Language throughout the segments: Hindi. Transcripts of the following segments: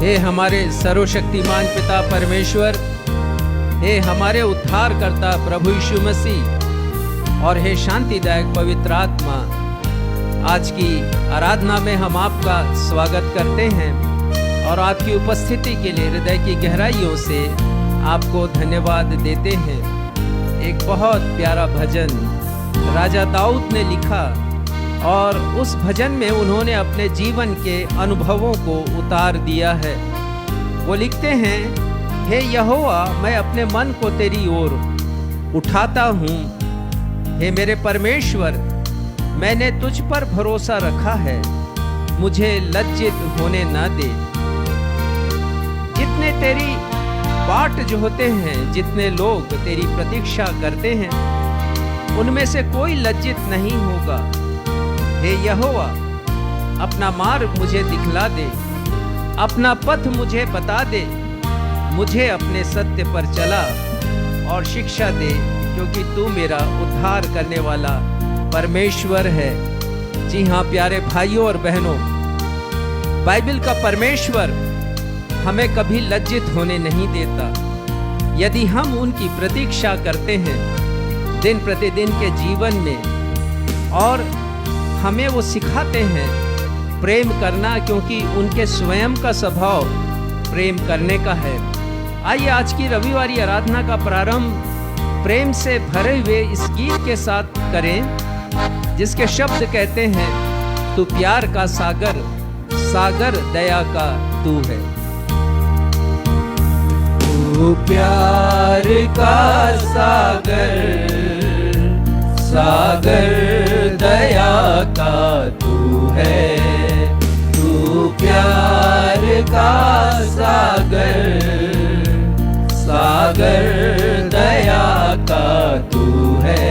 हे हमारे सर्वशक्तिमान पिता परमेश्वर, हे हमारे उद्धारकर्ता प्रभु यीशु मसीह और हे शांतिदायक पवित्र आत्मा, आज की आराधना में हम आपका स्वागत करते हैं और आपकी उपस्थिति के लिए हृदय की गहराइयों से आपको धन्यवाद देते हैं। एक बहुत प्यारा भजन राजा दाऊद ने लिखा और उस भजन में उन्होंने अपने जीवन के अनुभवों को उतार दिया है। वो लिखते हैं, हे यहोवा, मैं अपने मन को तेरी ओर उठाता हूँ। हे मेरे परमेश्वर, मैंने तुझ पर भरोसा रखा है, मुझे लज्जित होने ना दे। जितने तेरी बाट जोहते हैं, जितने लोग तेरी प्रतीक्षा करते हैं, उनमें से कोई लज्जित नहीं होगा। हे यहोवा, अपना मार्ग मुझे दिखला दे, अपना पथ मुझे बता दे। मुझे अपने सत्य पर चला और शिक्षा दे, क्योंकि तू मेरा उद्धार करने वाला परमेश्वर है। जी हाँ प्यारे भाइयों और बहनों, बाइबल का परमेश्वर हमें कभी लज्जित होने नहीं देता। यदि हम उनकी प्रतीक्षा करते हैं दिन प्रतिदिन के जीवन में, और हमें वो सिखाते हैं प्रेम करना, क्योंकि उनके स्वयं का स्वभाव प्रेम करने का है। आइए आज की रविवारी आराधना का प्रारंभ प्रेम से भरे हुए इस गीत के साथ करें, जिसके शब्द कहते हैं, तू प्यार का सागर, सागर दया का तू है। तू प्यार का सागर, सागर दया का तू है। तू प्यार का सागर, सागर दया का तू है।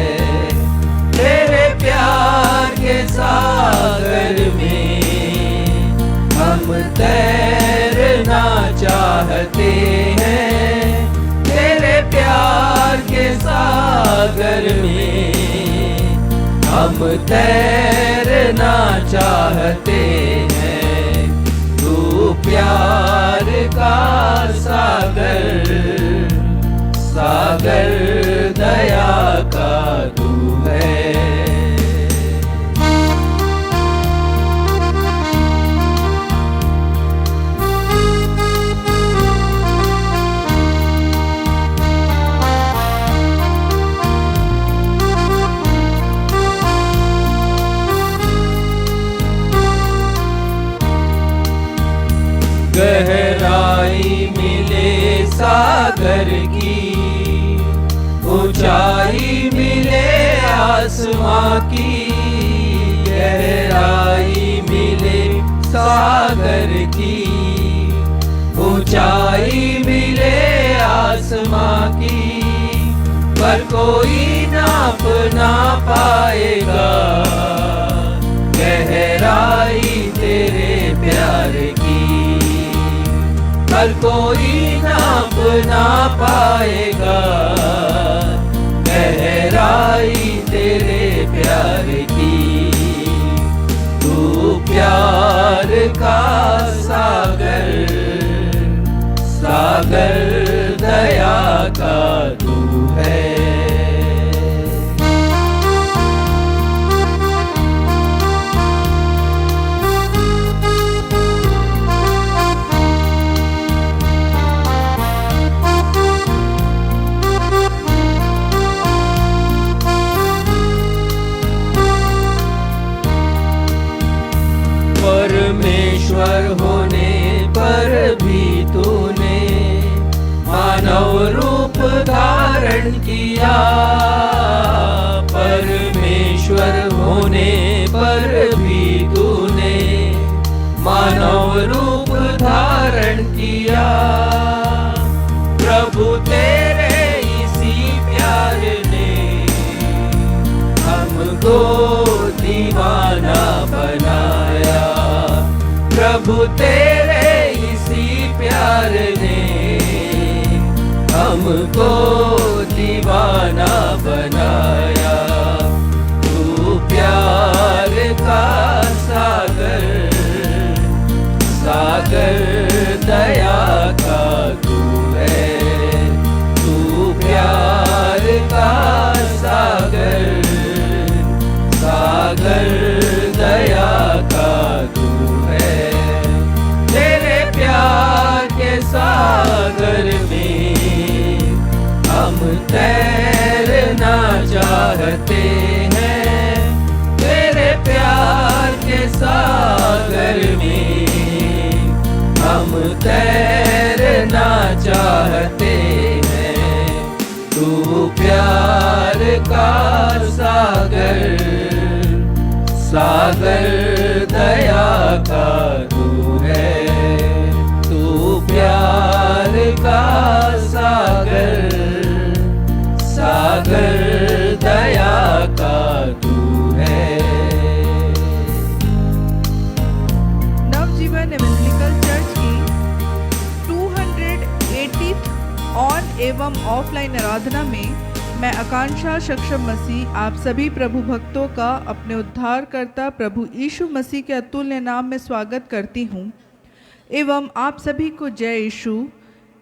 तेरे प्यार के सागर में हम तैरना चाहते हैं। तेरे प्यार के सागर में हम तैरना चाहते हैं। तू प्यार का सागर, सागर दया का तू है। गहराई मिले सागर की, ऊंचाई मिले आसमां की। गहराई मिले सागर की, ऊंचाई मिले आसमां की, पर कोई नाप ना पाएगा गहराई तेरे प्यार की। पर कोई नाप ना पाएगा गहराई तेरे प्यार की। तू प्यार का सागर, सागर दया का तू है। परमेश्वर होने पर भी तूने मानव रूप धारण किया। परमेश्वर होने पर भी तूने मानव रूप धारण किया। प्रभु तेरे इसी प्यार ने हमको दीवाना बनाया। प्रभु तेरे इसी प्यार ने हमको दीवाना बनाया। तू प्यार का सागर, सागर दया का सागर, सागर दया का तू है, तू प्यार का सागर, सागर दया का तू है। नवजीवन इवेंजलिकल चर्च की 280 ऑन एवं ऑफलाइन आराधना में मैं आकांक्षा सक्षम मसीह आप सभी प्रभु भक्तों का अपने उद्धारकर्ता प्रभु यीशु मसीह के अतुल्य नाम में स्वागत करती हूँ एवं आप सभी को जय यीशु,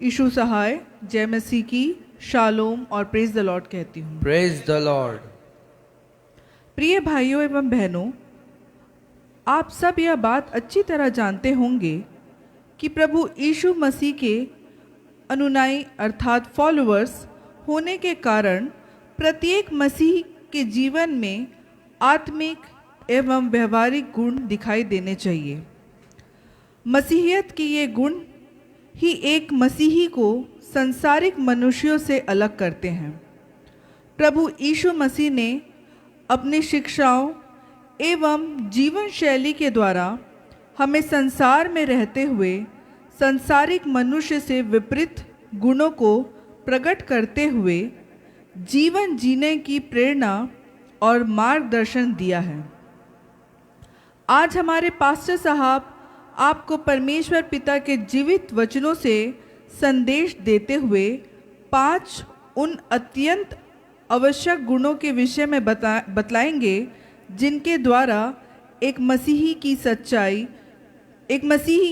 यीशु सहाय, जय मसीह की, शालोम और प्रेज द लॉर्ड कहती हूँ। Praise the Lord. प्रिय भाइयों एवं बहनों, आप सब यह बात अच्छी तरह जानते होंगे कि प्रभु यीशु मसीह के अनुयायी अर्थात फॉलोअर्स होने के कारण प्रत्येक मसीह के जीवन में आत्मिक एवं व्यवहारिक गुण दिखाई देने चाहिए। मसीहियत के ये गुण ही एक मसीही को संसारिक मनुष्यों से अलग करते हैं। प्रभु यीशु मसीह ने अपनी शिक्षाओं एवं जीवन शैली के द्वारा हमें संसार में रहते हुए संसारिक मनुष्य से विपरीत गुणों को प्रकट करते हुए जीवन जीने की प्रेरणा और मार्गदर्शन दिया है। आज हमारे पास्टर साहब आपको परमेश्वर पिता के जीवित वचनों से संदेश देते हुए 5 उन अत्यंत आवश्यक गुणों के विषय में बतलाएंगे जिनके द्वारा एक मसीही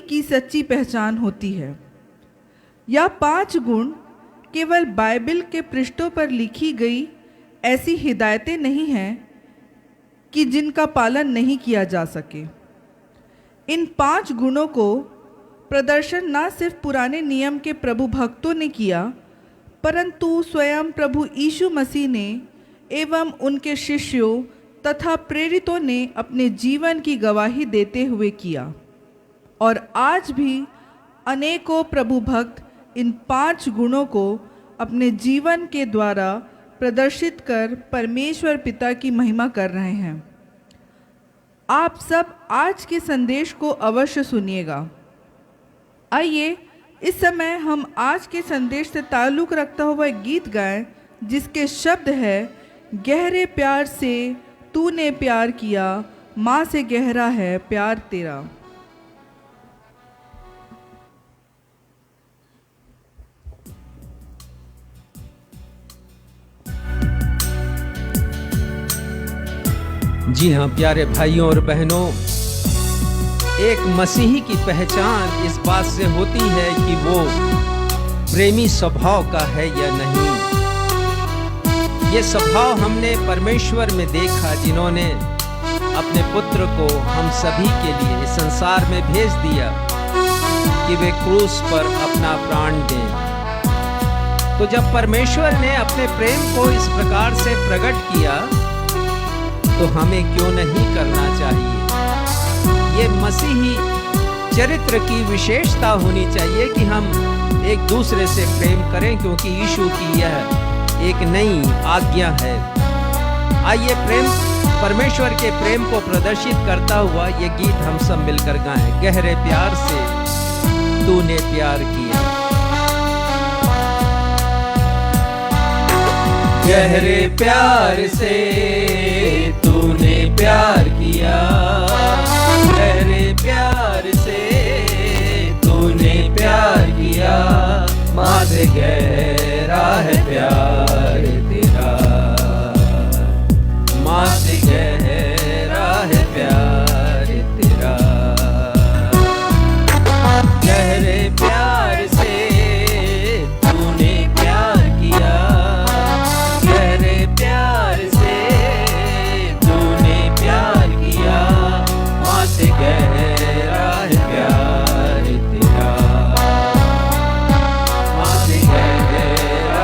की सच्ची पहचान होती है। यह 5 गुण केवल बाइबल के पृष्ठों पर लिखी गई ऐसी हिदायतें नहीं हैं कि जिनका पालन नहीं किया जा सके। इन 5 गुणों को प्रदर्शन न सिर्फ पुराने नियम के प्रभु भक्तों ने किया, परंतु स्वयं प्रभु यीशु मसीह ने एवं उनके शिष्यों तथा प्रेरितों ने अपने जीवन की गवाही देते हुए किया। और आज भी अनेकों प्रभु भक्त इन 5 गुणों को अपने जीवन के द्वारा प्रदर्शित कर परमेश्वर पिता की महिमा कर रहे हैं। आप सब आज के संदेश को अवश्य सुनिएगा। आइए इस समय हम आज के संदेश से ताल्लुक़ रखता हुआ एक गीत गाएं जिसके शब्द है, गहरे प्यार से तूने प्यार किया, माँ से गहरा है प्यार तेरा। जी हाँ प्यारे भाइयों और बहनों, एक मसीही की पहचान इस बात से होती है कि वो प्रेमी स्वभाव का है या नहीं। ये स्वभाव हमने परमेश्वर में देखा, जिन्होंने अपने पुत्र को हम सभी के लिए इस संसार में भेज दिया कि वे क्रूस पर अपना प्राण दें। तो जब परमेश्वर ने अपने प्रेम को इस प्रकार से प्रकट किया तो हमें क्यों नहीं करना चाहिए। ये मसीही चरित्र की विशेषता होनी चाहिए कि हम एक दूसरे से प्रेम करें, क्योंकि यीशु की यह एक नई आज्ञा है। आइए परमेश्वर के प्रेम को प्रदर्शित करता हुआ ये गीत हम सब मिलकर गाएं। गहरे प्यार से तूने प्यार किया, गहरे प्यार से तूने प्यार किया, गहरे प्यार से तूने प्यार किया, माँ से गहरा है प्यार तेरा, माँ से गहरा है प्यार तेरा। गहरे प्यार से तूने प्यार किया, गहरे प्यार से तूने प्यार किया, माँ से गहरा है प्यार तेरा, माँ से गहरा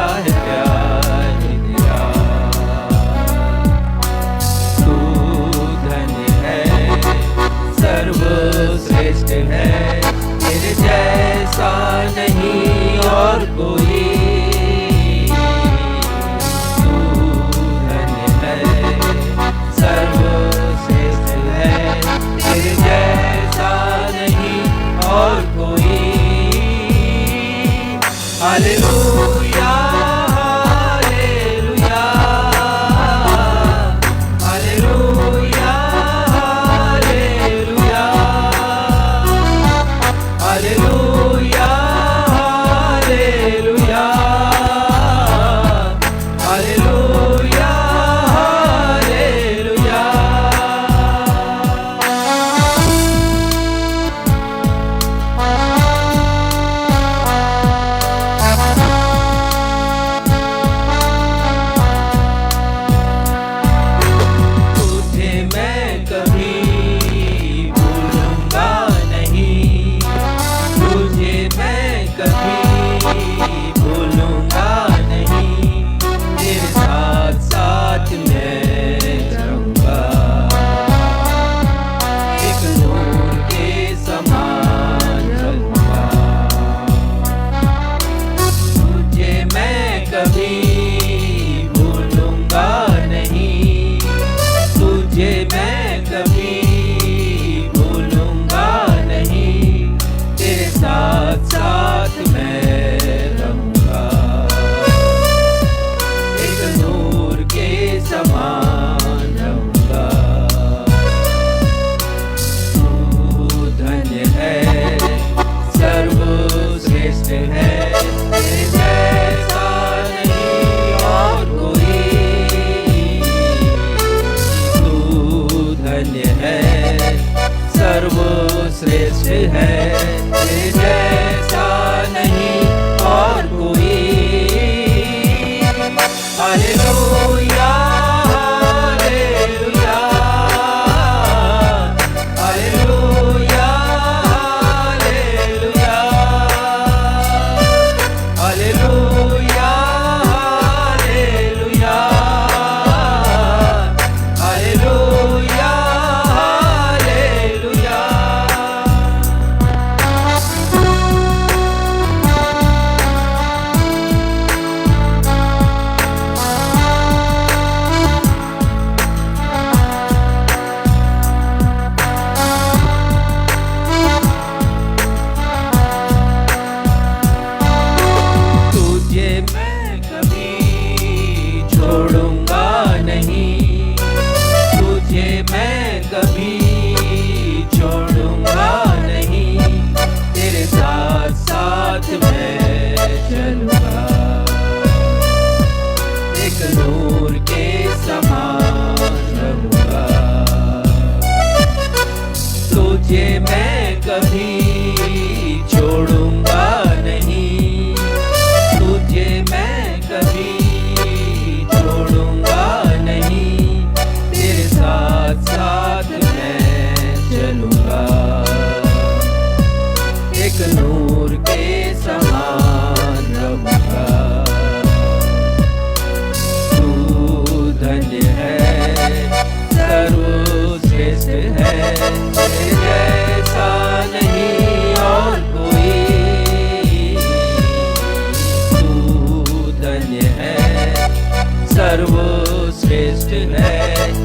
सर्वश्रेष्ठ है,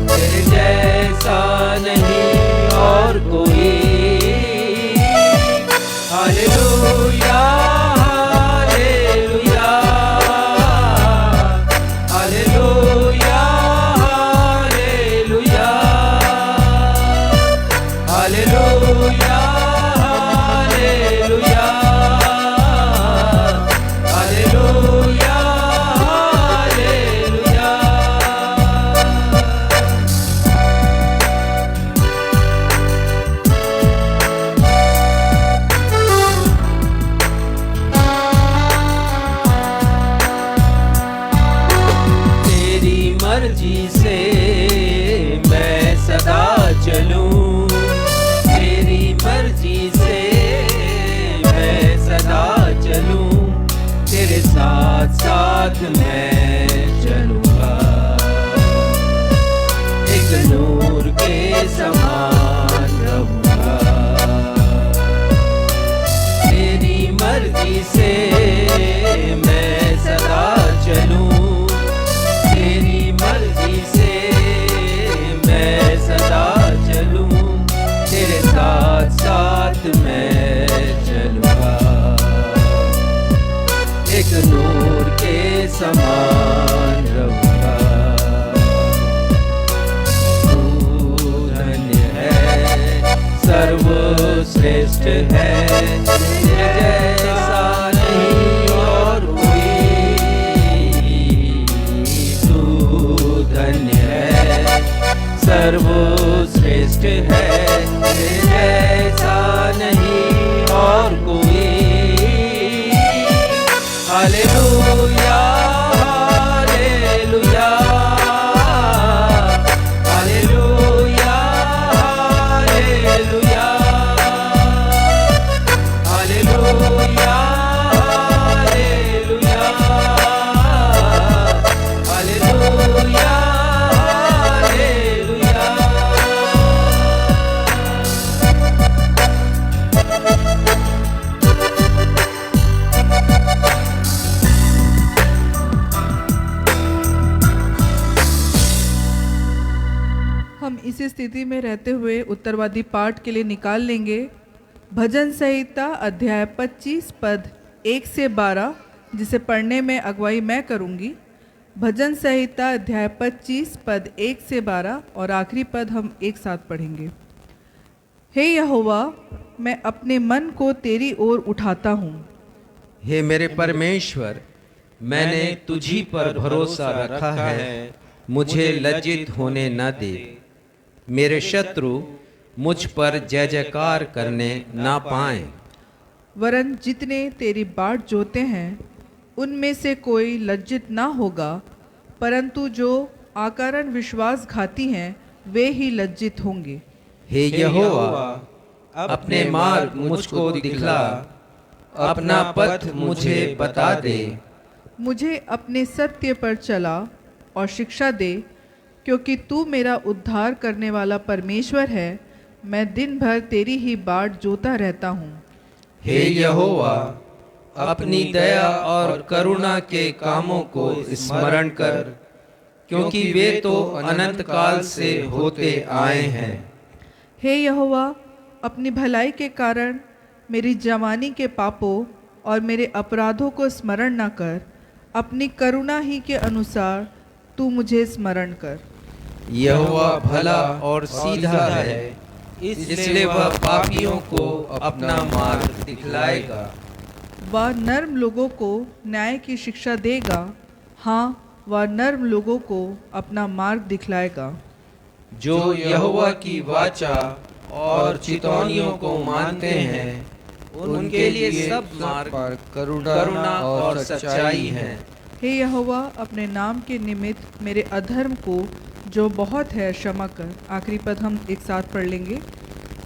तेरे जैसा नहीं और कोई। Hallelujah hallelujah hallelujah hallelujah hallelujah hallelujah hallelujah hallelujah. तेरी मर्जी से मैं सदा चलूं, तेरी मर्जी से मैं सदा चलूं, तेरे साथ साथ मैं चलूंगा, एक नूर के समान रहूंगा। तेरी मर्जी से मैं सदा चलूं, तेरी मर्जी से मैं सदा चलूं, तेरे साथ साथ मैं चलूंगा, एक नूर के समान रहूंगा। तू धन्य है, सर्वश्रेष्ठ है, तेरे जैसा नहीं और कोई। तू धन्य है, सर्वश्रेष्ठ है, तेरे जैसा नहीं और कोई। Hallelujah hallelujah hallelujah hallelujah hallelujah hallelujah hallelujah hallelujah. हम इसी स्थिति में रहते हुए उत्तरवादी पाठ के लिए निकाल लेंगे भजन संहिता अध्याय 25 पद 1 से 12, जिसे पढ़ने में अगुवाई मैं करूंगी। भजन संहिता अध्याय 25 पद 1 से 12 और आखिरी पद हम एक साथ पढ़ेंगे। हे यहोवा, मैं अपने मन को तेरी ओर उठाता हूँ। हे मेरे परमेश्वर, मैंने तुझी पर भरोसा रखा है, मुझे लज्जित होने न दे। मेरे शत्रु मुझ पर जय जयकार करने ना पाएं। वरन जितने तेरी बाट जोते हैं उनमें से कोई लज्जित ना होगा, परंतु जो आकारण विश्वासघाती हैं वे ही लज्जित होंगे। हे यहोवा, अपने मार्ग मुझको दिखला, अपना पथ मुझे बता दे। मुझे अपने सत्य पर चला और शिक्षा दे, क्योंकि तू मेरा उद्धार करने वाला परमेश्वर है। मैं दिन भर तेरी ही बाट जोता रहता हूँ। हे यहोवा, अपनी दया और करुणा के कामों को स्मरण कर, क्योंकि वे तो अनंत काल से होते आए हैं। हे यहोवा, अपनी भलाई के कारण मेरी जवानी के पापों और मेरे अपराधों को स्मरण न कर। अपनी करुणा ही के अनुसार तू मुझे स्मरण कर। यहोवा भला और सीधा है, इसलिए वह पापियों को अपना मार्ग दिखलाएगा। वह नर्म लोगों को न्याय की शिक्षा देगा। हाँ, वह नर्म लोगों को अपना मार्ग दिखलाएगा। जो यहोवा की वाचा और चितौनियों को मानते हैं, उनके लिए सब मार्ग पर करुणा और सच्चाई है। हे यहोवा, अपने नाम के निमित्त मेरे अधर्म को जो बहुत है क्षमा कर। आखिरी पद हम एक साथ पढ़ लेंगे।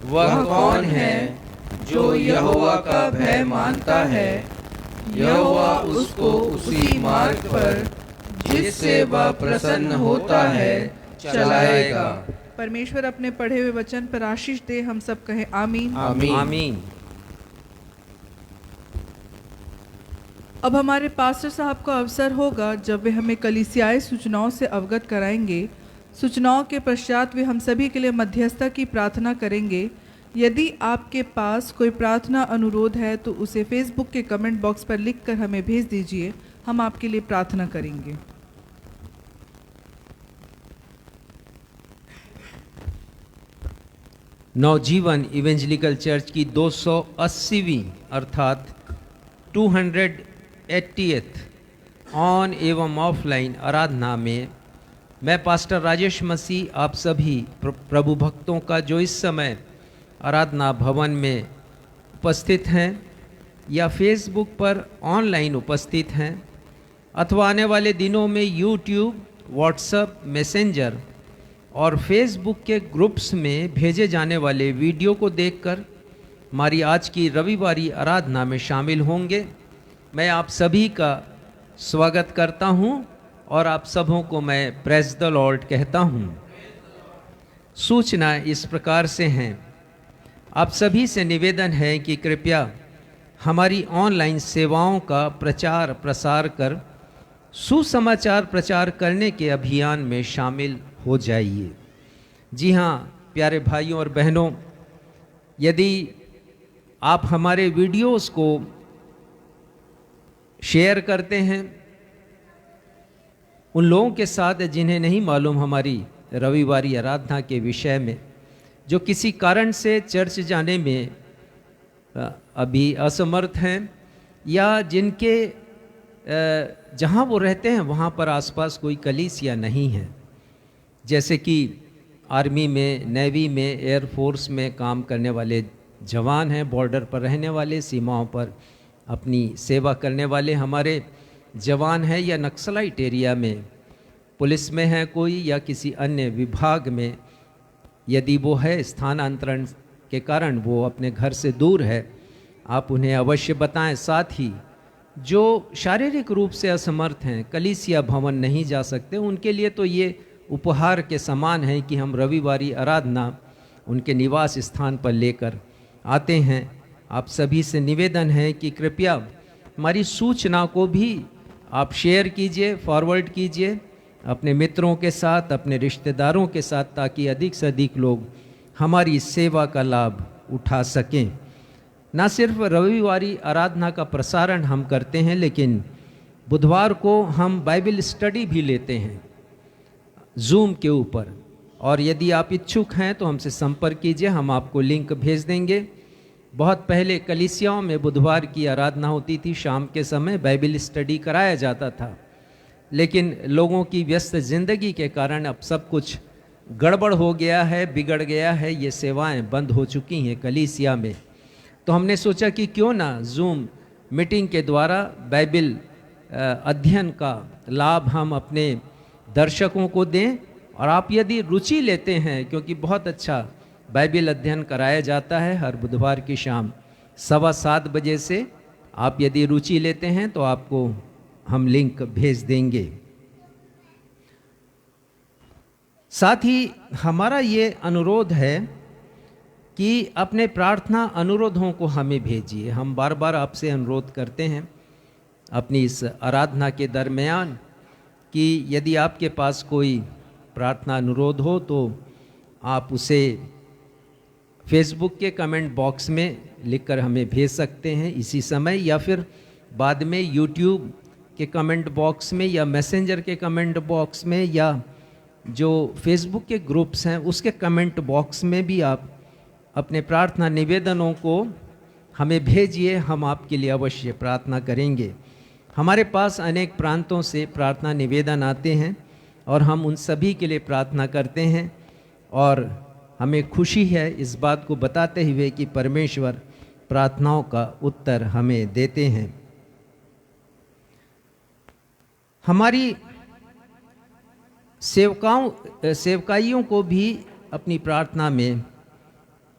वह कौन है जो यहोवा का भय मानता है? यहोवा उसको उसी मार्ग पर जिससे वह प्रसन्न होता है चलाएगा। परमेश्वर अपने पढ़े हुए वचन पर आशीष दे। हम सब कहें आमीन। आमीन। आमीन। अब हमारे पास्टर साहब का अवसर होगा जब वे हमें कलीसियाई सूचनाओं से अवगत कराएंगे। सूचनाओं के पश्चात वे हम सभी के लिए मध्यस्थता की प्रार्थना करेंगे। यदि आपके पास कोई प्रार्थना अनुरोध है तो उसे फेसबुक के कमेंट बॉक्स पर लिखकर हमें भेज दीजिए, हम आपके लिए प्रार्थना करेंगे। नवजीवन इवेंजलिकल चर्च की 280वीं अर्थात 280th ऑन एवं ऑफलाइन आराधना में मैं पास्टर राजेश मसीह आप सभी प्रभु भक्तों का जो इस समय आराधना भवन में उपस्थित हैं या फेसबुक पर ऑनलाइन उपस्थित हैं अथवा आने वाले दिनों में यूट्यूब, व्हाट्सएप, मैसेंजर और फेसबुक के ग्रुप्स में भेजे जाने वाले वीडियो को देखकर हमारी आज की रविवारी आराधना में शामिल होंगे। मैं आप सभी का स्वागत करता हूं और आप सबों को मैं प्रेज द लॉर्ड कहता हूं। सूचना इस प्रकार से हैं। आप सभी से निवेदन है कि कृपया हमारी ऑनलाइन सेवाओं का प्रचार प्रसार कर सुसमाचार प्रचार करने के अभियान में शामिल हो जाइए। जी हाँ प्यारे भाइयों और बहनों, यदि आप हमारे वीडियोस को शेयर करते हैं उन लोगों के साथ जिन्हें नहीं मालूम हमारी रविवारी आराधना के विषय में, जो किसी कारण से चर्च जाने में अभी असमर्थ हैं या जिनके जहाँ वो रहते हैं वहाँ पर आसपास कोई कलीसिया नहीं है, जैसे कि आर्मी में, नेवी में, एयरफोर्स में काम करने वाले जवान हैं, बॉर्डर पर रहने वाले, सीमाओं पर अपनी सेवा करने वाले हमारे जवान हैं, या नक्सलाइट एरिया में पुलिस में है कोई या किसी अन्य विभाग में, यदि वो है स्थानांतरण के कारण वो अपने घर से दूर है, आप उन्हें अवश्य बताएं। साथ ही जो शारीरिक रूप से असमर्थ हैं, कलीसिया भवन नहीं जा सकते, उनके लिए तो ये उपहार के समान है कि हम रविवारी आराधना उनके निवास स्थान पर लेकर आते हैं। आप सभी से निवेदन है कि कृपया हमारी सूचना को भी आप शेयर कीजिए, फॉरवर्ड कीजिए अपने मित्रों के साथ, अपने रिश्तेदारों के साथ, ताकि अधिक से अधिक लोग हमारी सेवा का लाभ उठा सकें। ना सिर्फ रविवारी आराधना का प्रसारण हम करते हैं, लेकिन बुधवार को हम बाइबल स्टडी भी लेते हैं जूम के ऊपर, और यदि आप इच्छुक हैं तो हमसे संपर्क कीजिए, हम आपको लिंक भेज देंगे। बहुत पहले कलीसियाओं में बुधवार की आराधना होती थी, शाम के समय बाइबल स्टडी कराया जाता था, लेकिन लोगों की व्यस्त जिंदगी के कारण अब सब कुछ गड़बड़ हो गया है, बिगड़ गया है, ये सेवाएं बंद हो चुकी हैं कलीसिया में। तो हमने सोचा कि क्यों ना जूम मीटिंग के द्वारा बाइबल अध्ययन का लाभ हम अपने दर्शकों को दें, और आप यदि रुचि लेते हैं, क्योंकि बहुत अच्छा बाइबल अध्ययन कराया जाता है हर बुधवार की शाम 7:15 बजे से, आप यदि रुचि लेते हैं तो आपको हम लिंक भेज देंगे। साथ ही हमारा ये अनुरोध है कि अपने प्रार्थना अनुरोधों को हमें भेजिए। हम बार बार आपसे अनुरोध करते हैं अपनी इस आराधना के दरमियान कि यदि आपके पास कोई प्रार्थना अनुरोध हो तो आप उसे फेसबुक के कमेंट बॉक्स में लिखकर हमें भेज सकते हैं इसी समय, या फिर बाद में यूट्यूब के कमेंट बॉक्स में या मैसेंजर के कमेंट बॉक्स में, या जो फेसबुक के ग्रुप्स हैं उसके कमेंट बॉक्स में भी आप अपने प्रार्थना निवेदनों को हमें भेजिए। हम आपके लिए अवश्य प्रार्थना करेंगे। हमारे पास अनेक प्रांतों से प्रार्थना निवेदन आते हैं और हम उन सभी के लिए प्रार्थना करते हैं, और हमें खुशी है इस बात को बताते हुए कि परमेश्वर प्रार्थनाओं का उत्तर हमें देते हैं। हमारी सेवकाइयों को भी अपनी प्रार्थना में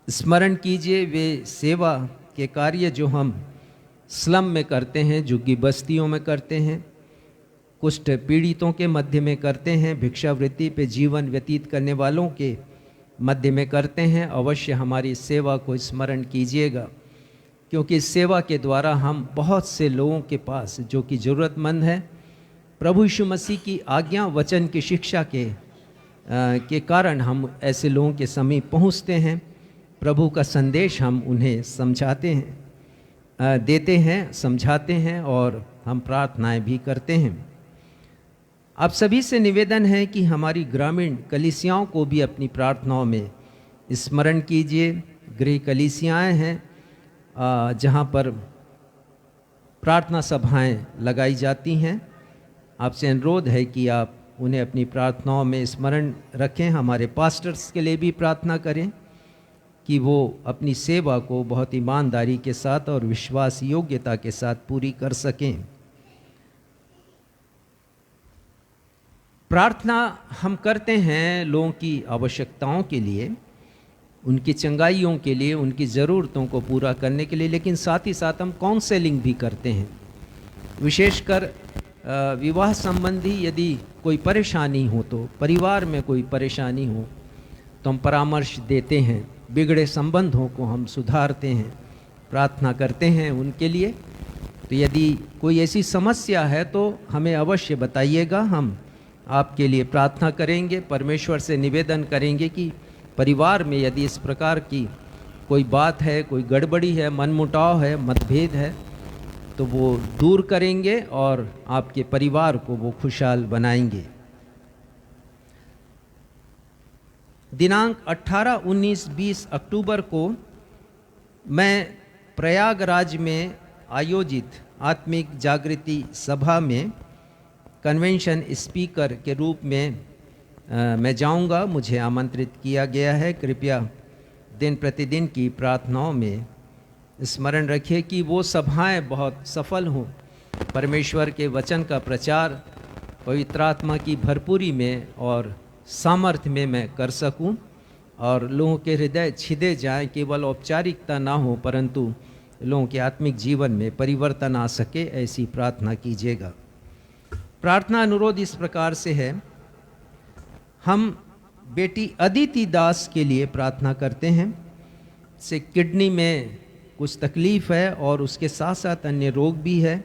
स्मरण कीजिए। वे सेवा के कार्य जो हम स्लम में करते हैं, झुग्गी बस्तियों में करते हैं, कुष्ठ पीड़ितों के मध्य में करते हैं, भिक्षावृत्ति पे जीवन व्यतीत करने वालों के मध्य में करते हैं, अवश्य हमारी सेवा को स्मरण कीजिएगा। क्योंकि इस सेवा के द्वारा हम बहुत से लोगों के पास जो कि ज़रूरतमंद है, प्रभु यीशु मसीह की आज्ञा वचन की शिक्षा के कारण हम ऐसे लोगों के समीप पहुंचते हैं। प्रभु का संदेश हम उन्हें समझाते हैं, देते हैं, समझाते हैं और हम प्रार्थनाएं भी करते हैं। आप सभी से निवेदन है कि हमारी ग्रामीण कलीसियाओं को भी अपनी प्रार्थनाओं में स्मरण कीजिए। गृह कलीसियाएँ हैं जहाँ पर प्रार्थना सभाएं लगाई जाती हैं। आपसे अनुरोध है कि आप उन्हें अपनी प्रार्थनाओं में स्मरण रखें। हमारे पास्टर्स के लिए भी प्रार्थना करें कि वो अपनी सेवा को बहुत ईमानदारी के साथ और विश्वास योग्यता के साथ पूरी कर सकें। प्रार्थना हम करते हैं लोगों की आवश्यकताओं के लिए, उनकी चंगाइयों के लिए, उनकी ज़रूरतों को पूरा करने के लिए, लेकिन साथ ही साथ हम काउंसलिंग भी करते हैं। विशेषकर विवाह संबंधी यदि कोई परेशानी हो, तो परिवार में कोई परेशानी हो तो हम परामर्श देते हैं। बिगड़े संबंधों को हम सुधारते हैं, प्रार्थना करते हैं उनके लिए। तो यदि कोई ऐसी समस्या है तो हमें अवश्य बताइएगा, हम आपके लिए प्रार्थना करेंगे। परमेश्वर से निवेदन करेंगे कि परिवार में यदि इस प्रकार की कोई बात है, कोई गड़बड़ी है, मनमुटाव है, मतभेद है, तो वो दूर करेंगे और आपके परिवार को वो खुशहाल बनाएंगे। दिनांक 18, 19, 20 अक्टूबर को मैं प्रयागराज में आयोजित आत्मिक जागृति सभा में कन्वेंशन स्पीकर के रूप में मैं जाऊंगा। मुझे आमंत्रित किया गया है। कृपया दिन प्रतिदिन की प्रार्थनाओं में स्मरण रखिए कि वो सभाएं बहुत सफल हों, परमेश्वर के वचन का प्रचार पवित्र आत्मा की भरपूरी में और सामर्थ्य में मैं कर सकूं और लोगों के हृदय छिदे जाएं, केवल औपचारिकता ना हो परंतु लोगों के आत्मिक जीवन में परिवर्तन आ सके, ऐसी प्रार्थना कीजिएगा। प्रार्थना अनुरोध इस प्रकार से है। हम बेटी अदिति दास के लिए प्रार्थना करते हैं। से किडनी में कुछ तकलीफ़ है और उसके साथ साथ अन्य रोग भी है।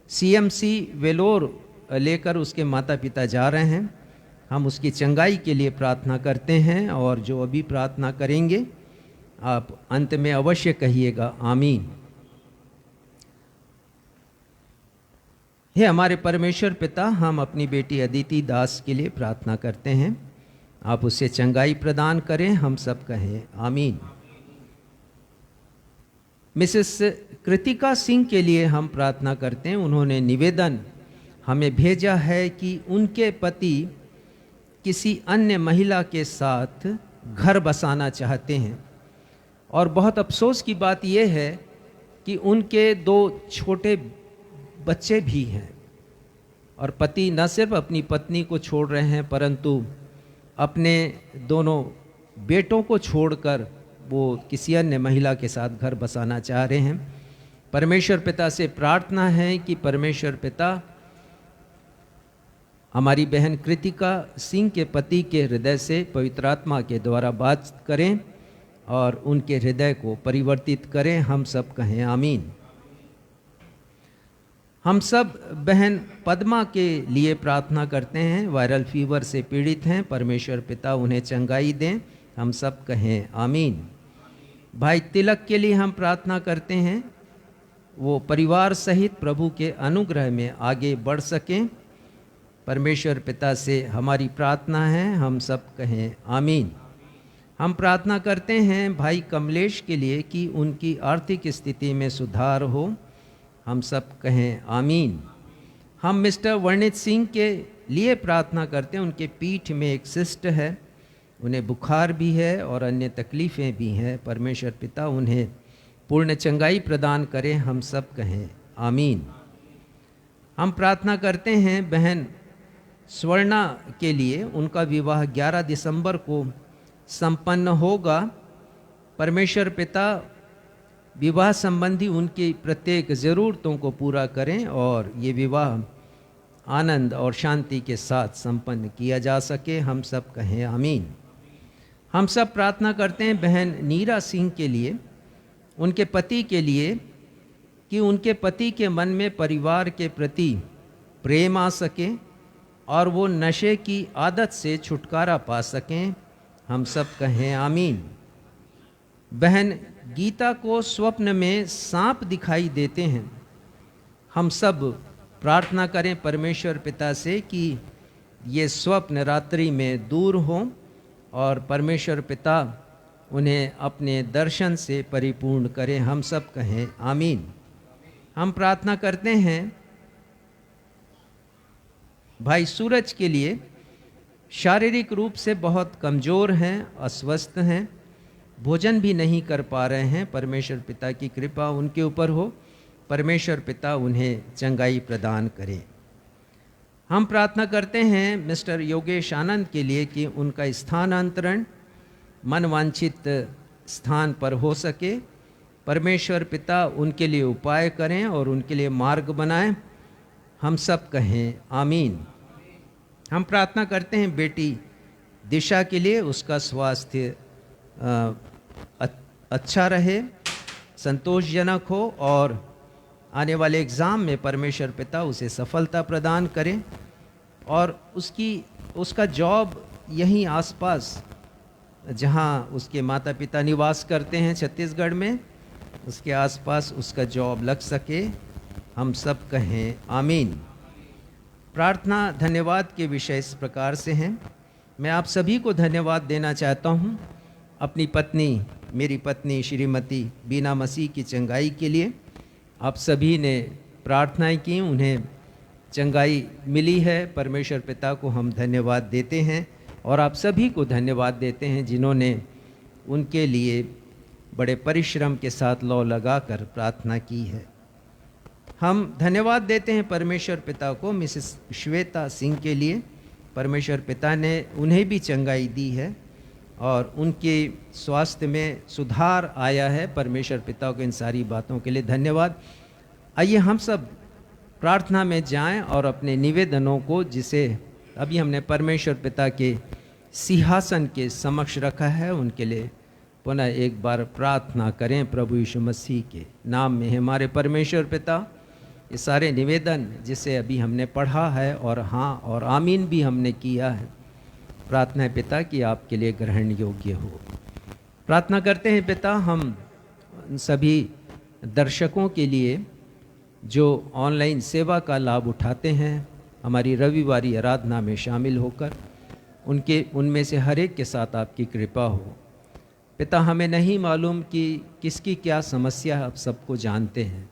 CMC वेलोर लेकर उसके माता पिता जा रहे हैं। हम उसकी चंगाई के लिए प्रार्थना करते हैं और जो अभी प्रार्थना करेंगे आप अंत में अवश्य कहिएगा आमीन। हे हमारे परमेश्वर पिता, हम अपनी बेटी अदिति दास के लिए प्रार्थना करते हैं, आप उसे चंगाई प्रदान करें। हम सब कहें आमीन। मिसेस कृतिका सिंह के लिए हम प्रार्थना करते हैं। उन्होंने निवेदन हमें भेजा है कि उनके पति किसी अन्य महिला के साथ घर बसाना चाहते हैं और बहुत अफसोस की बात यह है कि उनके 2 छोटे बच्चे भी हैं और पति न सिर्फ अपनी पत्नी को छोड़ रहे हैं परंतु अपने दोनों बेटों को छोड़कर वो किसी अन्य महिला के साथ घर बसाना चाह रहे हैं। परमेश्वर पिता से प्रार्थना है कि परमेश्वर पिता हमारी बहन कृतिका सिंह के पति के हृदय से पवित्र आत्मा के द्वारा बात करें और उनके हृदय को परिवर्तित करें। हम सब कहें आमीन। हम सब बहन पद्मा के लिए प्रार्थना करते हैं। वायरल फीवर से पीड़ित हैं, परमेश्वर पिता उन्हें चंगाई दें। हम सब कहें आमीन। भाई तिलक के लिए हम प्रार्थना करते हैं, वो परिवार सहित प्रभु के अनुग्रह में आगे बढ़ सकें। परमेश्वर पिता से हमारी प्रार्थना है। हम सब कहें आमीन। हम प्रार्थना करते हैं भाई कमलेश के लिए कि उनकी आर्थिक स्थिति में सुधार हो। हम सब कहें आमीन। हम मिस्टर वर्णित सिंह के लिए प्रार्थना करते हैं। उनके पीठ में एक सिस्ट है, उन्हें बुखार भी है और अन्य तकलीफ़ें भी हैं। परमेश्वर पिता उन्हें पूर्ण चंगाई प्रदान करें। हम सब कहें आमीन। हम प्रार्थना करते हैं बहन स्वर्णा के लिए। उनका विवाह 11 दिसंबर को संपन्न होगा। परमेश्वर पिता विवाह संबंधी उनकी प्रत्येक ज़रूरतों को पूरा करें और ये विवाह आनंद और शांति के साथ संपन्न किया जा सके। हम सब कहें आमीन। हम सब प्रार्थना करते हैं बहन नीरा सिंह के लिए। उनके पति के लिए कि उनके पति के मन में परिवार के प्रति प्रेम आ सके और वो नशे की आदत से छुटकारा पा सकें। हम सब कहें आमीन। बहन गीता को स्वप्न में सांप दिखाई देते हैं। हम सब प्रार्थना करें परमेश्वर पिता से कि ये स्वप्न रात्रि में दूर हों और परमेश्वर पिता उन्हें अपने दर्शन से परिपूर्ण करें। हम सब कहें आमीन। हम प्रार्थना करते हैं भाई सूरज के लिए। शारीरिक रूप से बहुत कमज़ोर हैं, अस्वस्थ हैं, भोजन भी नहीं कर पा रहे हैं। परमेश्वर पिता की कृपा उनके ऊपर हो, परमेश्वर पिता उन्हें चंगाई प्रदान करे। हम प्रार्थना करते हैं मिस्टर योगेश आनंद के लिए कि उनका स्थानांतरण मनवांछित स्थान पर हो सके। परमेश्वर पिता उनके लिए उपाय करें और उनके लिए मार्ग बनाएं। हम सब कहें आमीन। हम प्रार्थना करते हैं बेटी दिशा के लिए, उसका स्वास्थ्य अच्छा रहे, संतोषजनक हो और आने वाले एग्ज़ाम में परमेश्वर पिता उसे सफलता प्रदान करें और उसका जॉब यहीं आसपास जहां उसके माता पिता निवास करते हैं छत्तीसगढ़ में, उसके आसपास उसका जॉब लग सके। हम सब कहें आमीन। प्रार्थना धन्यवाद के विषय इस प्रकार से हैं। मैं आप सभी को धन्यवाद देना चाहता हूं अपनी पत्नी, मेरी पत्नी श्रीमती बीना मसीह की चंगाई के लिए। आप सभी ने प्रार्थनाएं की, उन्हें चंगाई मिली है। परमेश्वर पिता को हम धन्यवाद देते हैं और आप सभी को धन्यवाद देते हैं जिन्होंने उनके लिए बड़े परिश्रम के साथ लौ लगाकर प्रार्थना की है। हम धन्यवाद देते हैं परमेश्वर पिता को मिसेस श्वेता सिंह के लिए। परमेश्वर पिता ने उन्हें भी चंगाई दी है और उनके स्वास्थ्य में सुधार आया है। परमेश्वर पिता को इन सारी बातों के लिए धन्यवाद। आइए हम सब प्रार्थना में जाएं और अपने निवेदनों को, जिसे अभी हमने परमेश्वर पिता के सिंहासन के समक्ष रखा है, उनके लिए पुनः एक बार प्रार्थना करें प्रभु यीशु मसीह के नाम में। हमारे परमेश्वर पिता, ये सारे निवेदन जिसे अभी हमने पढ़ा है और हाँ और आमीन भी हमने किया है, प्रार्थना है पिता कि आपके लिए ग्रहण योग्य हो। प्रार्थना करते हैं पिता हम सभी दर्शकों के लिए जो ऑनलाइन सेवा का लाभ उठाते हैं, हमारी रविवारी आराधना में शामिल होकर उनमें से हर एक के साथ आपकी कृपा हो। पिता हमें नहीं मालूम कि किसकी क्या समस्या है, आप सबको जानते हैं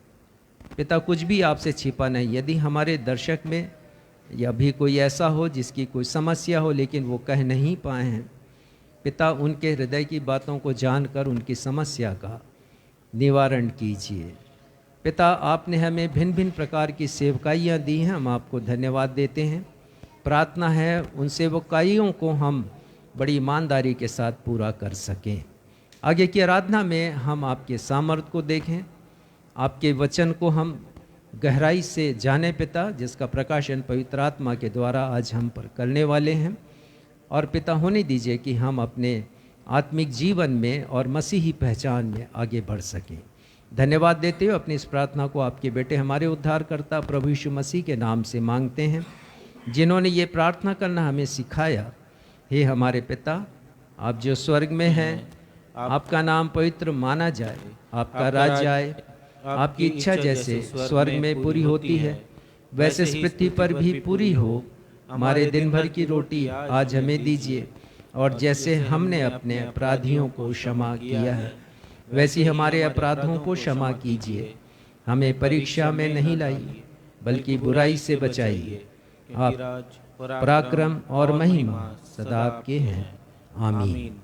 पिता, कुछ भी आपसे छिपा नहीं। यदि हमारे दर्शक में या भी कोई ऐसा हो जिसकी कोई समस्या हो लेकिन वो कह नहीं पाए हैं, पिता उनके हृदय की बातों को जानकर उनकी समस्या का निवारण कीजिए। पिता आपने हमें भिन्न भिन्न प्रकार की सेवकाइयाँ दी हैं, हम आपको धन्यवाद देते हैं। प्रार्थना है उन सेवकाइयों को हम बड़ी ईमानदारी के साथ पूरा कर सकें। आगे की आराधना में हम आपके सामर्थ को देखें, आपके वचन को हम गहराई से जाने पिता, जिसका प्रकाशन पवित्र आत्मा के द्वारा आज हम पर करने वाले हैं। और पिता होने दीजिए कि हम अपने आत्मिक जीवन में और मसीही पहचान में आगे बढ़ सकें। धन्यवाद देते हुए अपनी इस प्रार्थना को आपके बेटे हमारे उद्धारकर्ता प्रभु यीशु मसीह के नाम से मांगते हैं, जिन्होंने ये प्रार्थना करना हमें सिखाया। हे हमारे पिता, आप जो स्वर्ग में हैं, आपका नाम पवित्र माना जाए, आपका राज्य आए, आपकी इच्छा जैसे स्वर्ग में पूरी होती है वैसे इस पृथ्वी पर भी पूरी हो। हमारे दिन भर की रोटी आज हमें दीजिए और जैसे हमने अपने अपराधियों को क्षमा किया है वैसे हमारे अपराधों को क्षमा कीजिए। हमें परीक्षा में नहीं लाइए बल्कि बुराई से बचाइए। आप पराक्रम और महिमा सदा आपके हैं। आमीन।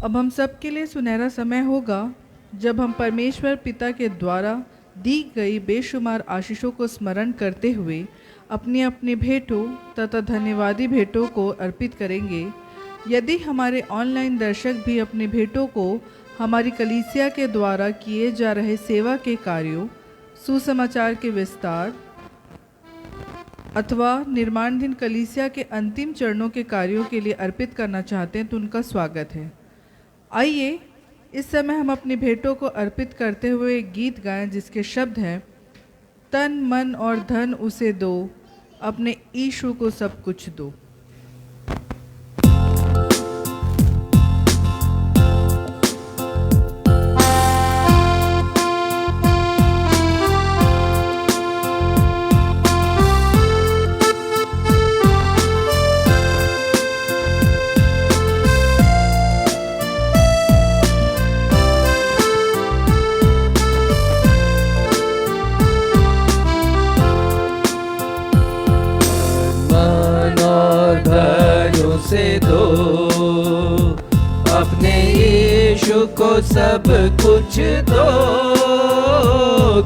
अब हम सब के लिए सुनहरा समय होगा जब हम परमेश्वर पिता के द्वारा दी गई बेशुमार आशीषों को स्मरण करते हुए अपनी अपनी भेंटों तथा धन्यवादी भेंटों को अर्पित करेंगे। यदि हमारे ऑनलाइन दर्शक भी अपनी भेंटों को हमारी कलीसिया के द्वारा किए जा रहे सेवा के कार्यों, सुसमाचार के विस्तार अथवा निर्माणाधीन कलीसिया के अंतिम चरणों के कार्यों के लिए अर्पित करना चाहते हैं तो उनका स्वागत है। आइए इस समय हम अपनी भेंटों को अर्पित करते हुए एक गीत गाएं जिसके शब्द हैं, तन मन और धन उसे दो, अपने यीशु को सब कुछ दो। से दो, अपने यीशु को सब कुछ दो,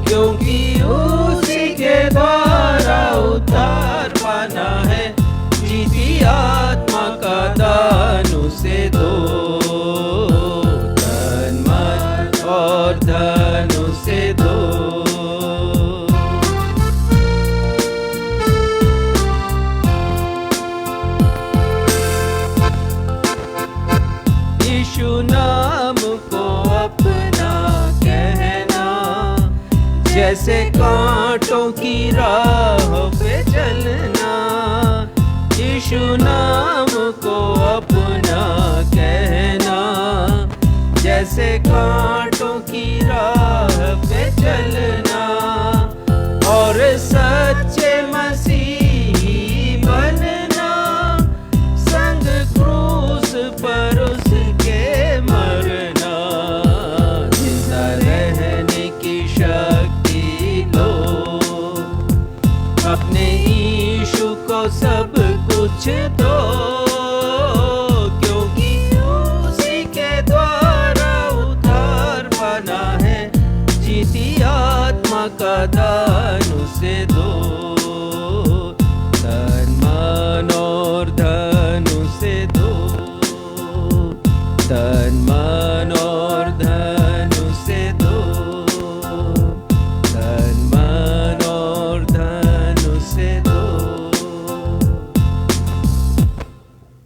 क्योंकि उसी के द्वारा उद्धार पाना है, जीती आत्मा का दान उसे दो, तन मन और धन उसे दो। नाम को अपना कहना, जैसे कांटों की राह पे चलना, यीशु नाम को अपना कहना, जैसे कांटों की राह पे चलना, और सच्चे मसीही बनना, संग क्रूस पर मरना, जिंदा रहने की शक्ति लो, अपने यीशु को सब कुछ दो, क्योंकि उसी के द्वारा उद्धार पाना है, जीती आत्मा का दान उसे दो, तन मन और धन उसे दो, तन मन और धन उसे दो, तन मन और धन उसे दो।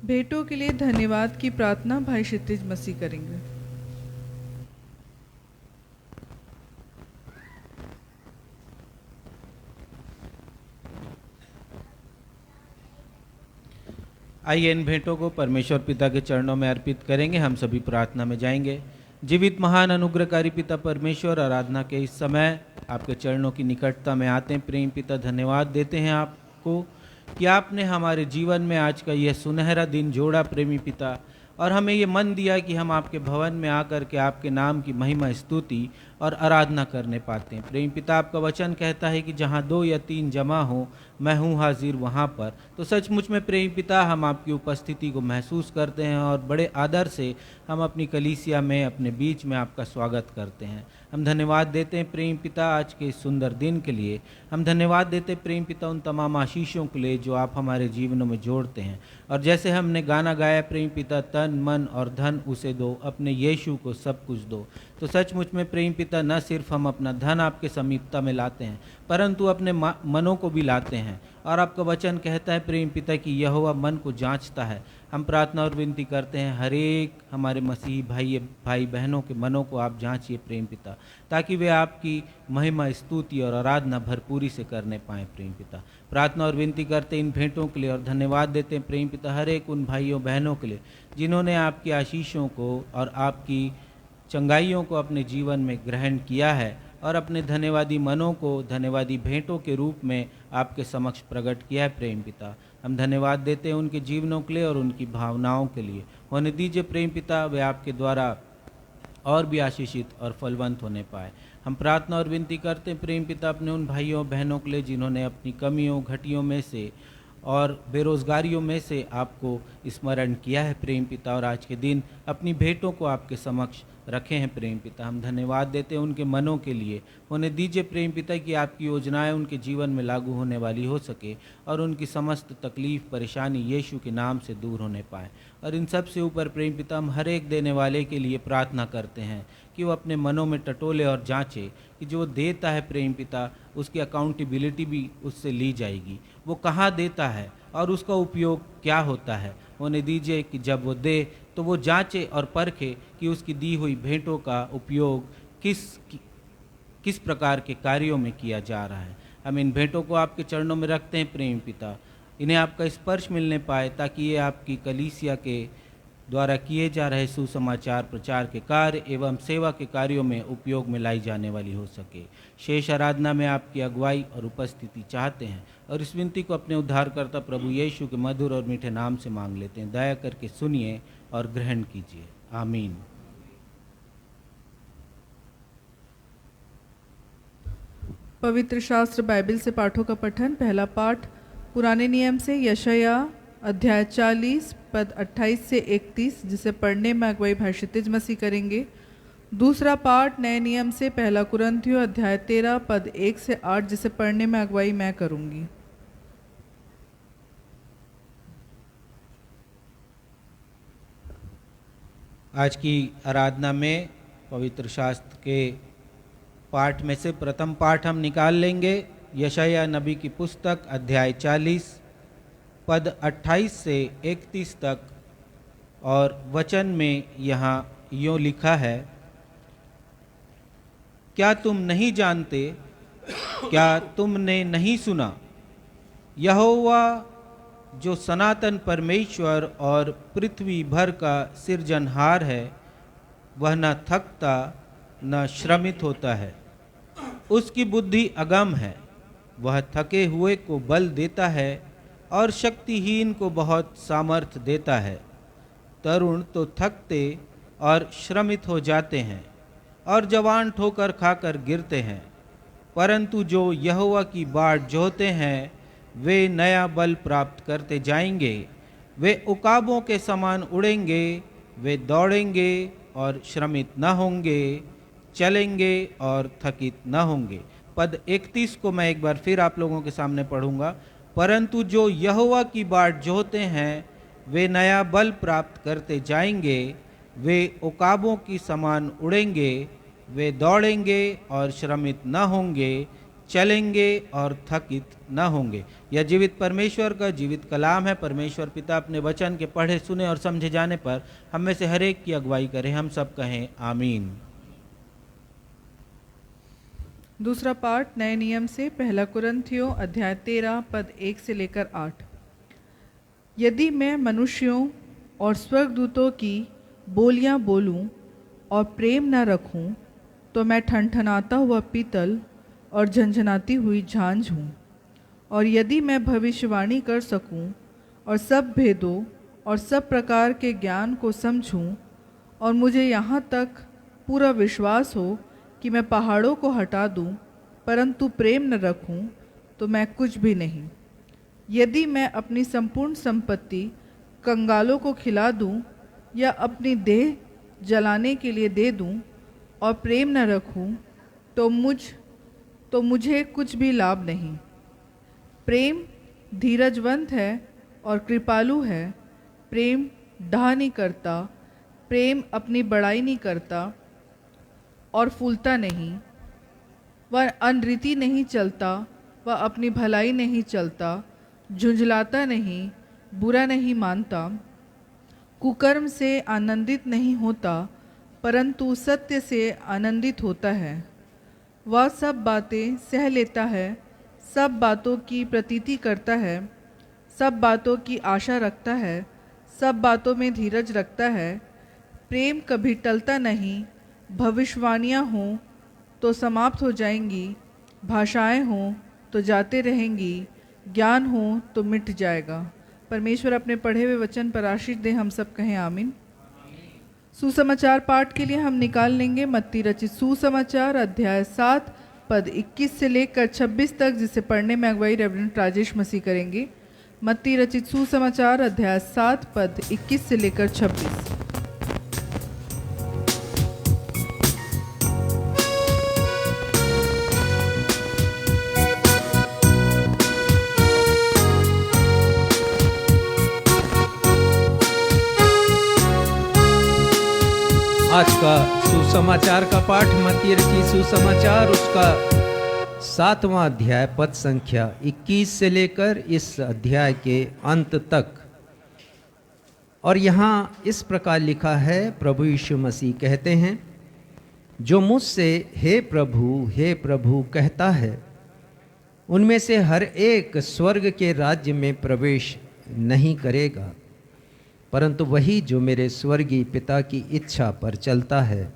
भेंटों के लिए धन्यवाद की प्रार्थना भाई क्षितिज मसीह करेंगे। आइए इन भेंटों को परमेश्वर पिता के चरणों में अर्पित करेंगे। हम सभी प्रार्थना में जाएंगे। जीवित महान अनुग्रहकारी पिता परमेश्वर, आराधना के इस समय आपके चरणों की निकटता में आते हैं। प्रेम पिता, धन्यवाद देते हैं आपको कि आपने हमारे जीवन में आज का यह सुनहरा दिन जोड़ा प्रेमी पिता, और हमें ये मन दिया कि हम आपके भवन में आकर के आपके नाम की महिमा, स्तुति और आराधना करने पाते हैं। प्रेम पिता, आपका वचन कहता है कि जहाँ 2 या 3 जमा हो, मैं हूँ हाजिर वहाँ पर। तो सचमुच में प्रेम पिता, हम आपकी उपस्थिति को महसूस करते हैं और बड़े आदर से हम अपनी कलीसिया में, अपने बीच में आपका स्वागत करते हैं। हम धन्यवाद देते हैं प्रेम पिता आज के इस सुंदर दिन के लिए। हम धन्यवाद देते हैं प्रेम पिता उन तमाम आशीषों के लिए जो आप हमारे जीवनों में जोड़ते हैं। और जैसे हमने गाना गाया प्रेम पिता, तन मन और धन उसे दो, अपने यीशु को सब कुछ दो, तो सचमुच में प्रेम पिता न सिर्फ हम अपना धन आपके समीपता में लाते हैं, परंतु अपने मनों को भी लाते हैं। और आपका वचन कहता है प्रेम पिता कि यहोवा मन को जांचता है। हम प्रार्थना और विनती करते हैं, हर एक हमारे मसीही भाई बहनों के मनों को आप जांचिए प्रेम पिता, ताकि वे आपकी महिमा, स्तुति और आराधना भरपूरी से करने पाएँ प्रेम पिता। प्रार्थना और विनती करते इन भेंटों के लिए और धन्यवाद देते हैं प्रेम पिता हर एक उन भाइयों बहनों के लिए जिन्होंने आपकी आशीषों को और आपकी चंगाइयों को अपने जीवन में ग्रहण किया है और अपने धन्यवादी मनों को धन्यवादी भेंटों के रूप में आपके समक्ष प्रकट किया है प्रेम पिता। हम धन्यवाद देते हैं उनके जीवनों के लिए और उनकी भावनाओं के लिए। होने दीजिए प्रेम पिता वे आपके द्वारा और भी आशीषित और फलवंत होने पाए। हम प्रार्थना और विनती करते हैं प्रेम पिता अपने उन भाइयों बहनों के लिए जिन्होंने अपनी कमियों, घटियों में से और बेरोज़गारियों में से आपको स्मरण किया है प्रेम पिता, और आज के दिन अपनी भेंटों को आपके समक्ष रखे हैं प्रेम पिता। हम धन्यवाद देते हैं उनके मनों के लिए। उन्हें दीजिए प्रेम पिता कि आपकी योजनाएं उनके जीवन में लागू होने वाली हो सके और उनकी समस्त तकलीफ परेशानी यीशु के नाम से दूर होने पाए। और इन सब से ऊपर प्रेम पिता हम हर एक देने वाले के लिए प्रार्थना करते हैं कि वो अपने मनों में टटोले और जांचे कि जो देता है प्रेम पिता उसकी अकाउंटेबिलिटी भी उससे ली जाएगी। वो कहाँ देता है और उसका उपयोग क्या होता है। उन्हें दीजिए कि जब वो दे तो वो जांचे और परखे कि उसकी दी हुई भेंटों का उपयोग किस प्रकार के कार्यों में किया जा रहा है। हम इन भेंटों को आपके चरणों में रखते हैं प्रेम पिता। इन्हें आपका स्पर्श मिलने पाए ताकि ये आपकी कलीसिया के द्वारा किए जा रहे सुसमाचार प्रचार के कार्य एवं सेवा के कार्यों में उपयोग में लाई जाने वाली हो सके। शेष आराधना में आपकी अगुवाई और उपस्थिति चाहते हैं और इस विनती को अपने उद्धारकर्ता प्रभु यीशु के मधुर और मीठे नाम से मांग लेते हैं। दया करके सुनिए और ग्रहण कीजिए। आमीन। पवित्र शास्त्र बाइबल से पाठों का पठन। पहला पाठ पुराने नियम से यशाया अध्याय 40 पद 28 से 31, जिसे पढ़ने में अगुवाई भाई क्षितिज मसीह करेंगे। दूसरा पाठ नए नियम से पहला कुरिन्थियों अध्याय 13 पद 1 से 8, जिसे पढ़ने में अगुवाई मैं करूंगी। आज की आराधना में पवित्र शास्त्र के पाठ में से प्रथम पाठ हम निकाल लेंगे। यशाया नबी की पुस्तक अध्याय 40 पद 28 से 31 तक, और वचन में यहाँ यूँ लिखा है, क्या तुम नहीं जानते, क्या तुमने नहीं सुना, यहोवा जो सनातन परमेश्वर और पृथ्वी भर का सिरजनहार है, वह न थकता न श्रमित होता है। उसकी बुद्धि अगम है, वह थके हुए को बल देता है और शक्तिहीन को बहुत सामर्थ देता है। तरुण तो थकते और श्रमित हो जाते हैं और जवान ठोकर खाकर गिरते हैं, परंतु जो यहोवा की बाट जोहते हैं वे नया बल प्राप्त करते जाएंगे। वे उकाबों के समान उड़ेंगे, वे दौड़ेंगे और श्रमित न होंगे, चलेंगे और थकित न होंगे। पद 31 को मैं एक बार फिर आप लोगों के सामने पढ़ूंगा। परंतु जो यहोवा की बाट जोहते हैं वे नया बल प्राप्त करते जाएंगे, वे उकाबों की समान उड़ेंगे, वे दौड़ेंगे और श्रमित न होंगे, चलेंगे और थकित न होंगे। यह जीवित परमेश्वर का जीवित कलाम है। परमेश्वर पिता अपने वचन के पढ़े सुने और समझे जाने पर हम में से हर एक की अगुवाई करें। हम सब कहें आमीन। दूसरा पाठ नए नियम से पहला कुरिन्थियों अध्याय 13 पद 1 से लेकर 8। यदि मैं मनुष्यों और स्वर्गदूतों की बोलियां बोलूं और प्रेम न रखूं, तो मैं ठनठनाता हुआ पीतल और झंझनाती हुई झांझ हूँ। और यदि मैं भविष्यवाणी कर सकूं और सब भेदों और सब प्रकार के ज्ञान को समझूं, और मुझे यहाँ तक पूरा विश्वास हो कि मैं पहाड़ों को हटा दूं, परंतु प्रेम न रखूं, तो मैं कुछ भी नहीं। यदि मैं अपनी संपूर्ण संपत्ति कंगालों को खिला दूं या अपनी देह जलाने के लिए दे दूं और प्रेम न रखूं, तो मुझे कुछ भी लाभ नहीं। प्रेम धीरजवंत है और कृपालु है। प्रेम डाह नहीं करता, प्रेम अपनी बड़ाई नहीं करता और फूलता नहीं। वह अनरीति नहीं चलता, वह अपनी भलाई नहीं चलता, झुंझलाता नहीं, बुरा नहीं मानता, कुकर्म से आनंदित नहीं होता, परंतु सत्य से आनंदित होता है। वह सब बातें सह लेता है, सब बातों की प्रतीति करता है, सब बातों की आशा रखता है, सब बातों में धीरज रखता है। प्रेम कभी टलता नहीं। भविष्यवाणियाँ हों तो समाप्त हो जाएंगी, भाषाएं हों तो जाते रहेंगी, ज्ञान हो तो मिट जाएगा। परमेश्वर अपने पढ़े हुए वचन पर आशीष दे। हम सब कहें आमीन। सुसमाचार पाठ के लिए हम निकाल लेंगे मत्ती रचित सुसमाचार अध्याय 7 पद 21 से लेकर 26 तक, जिसे पढ़ने में अगुवाई रेवरेंड राजेश मसीह करेंगे। मत्ती रचित सुसमाचार अध्याय 7 पद 21 से लेकर 26। आज का सुसमाचार का पाठ मत्ती रचित सुसमाचार उसका 7वां अध्याय पद संख्या 21 से लेकर इस अध्याय के अंत तक। और यहाँ इस प्रकार लिखा है, प्रभु यीशु मसीह कहते हैं, जो मुझसे हे प्रभु कहता है, उनमें से हर एक स्वर्ग के राज्य में प्रवेश नहीं करेगा, परंतु वही जो मेरे स्वर्गीय पिता की इच्छा पर चलता है।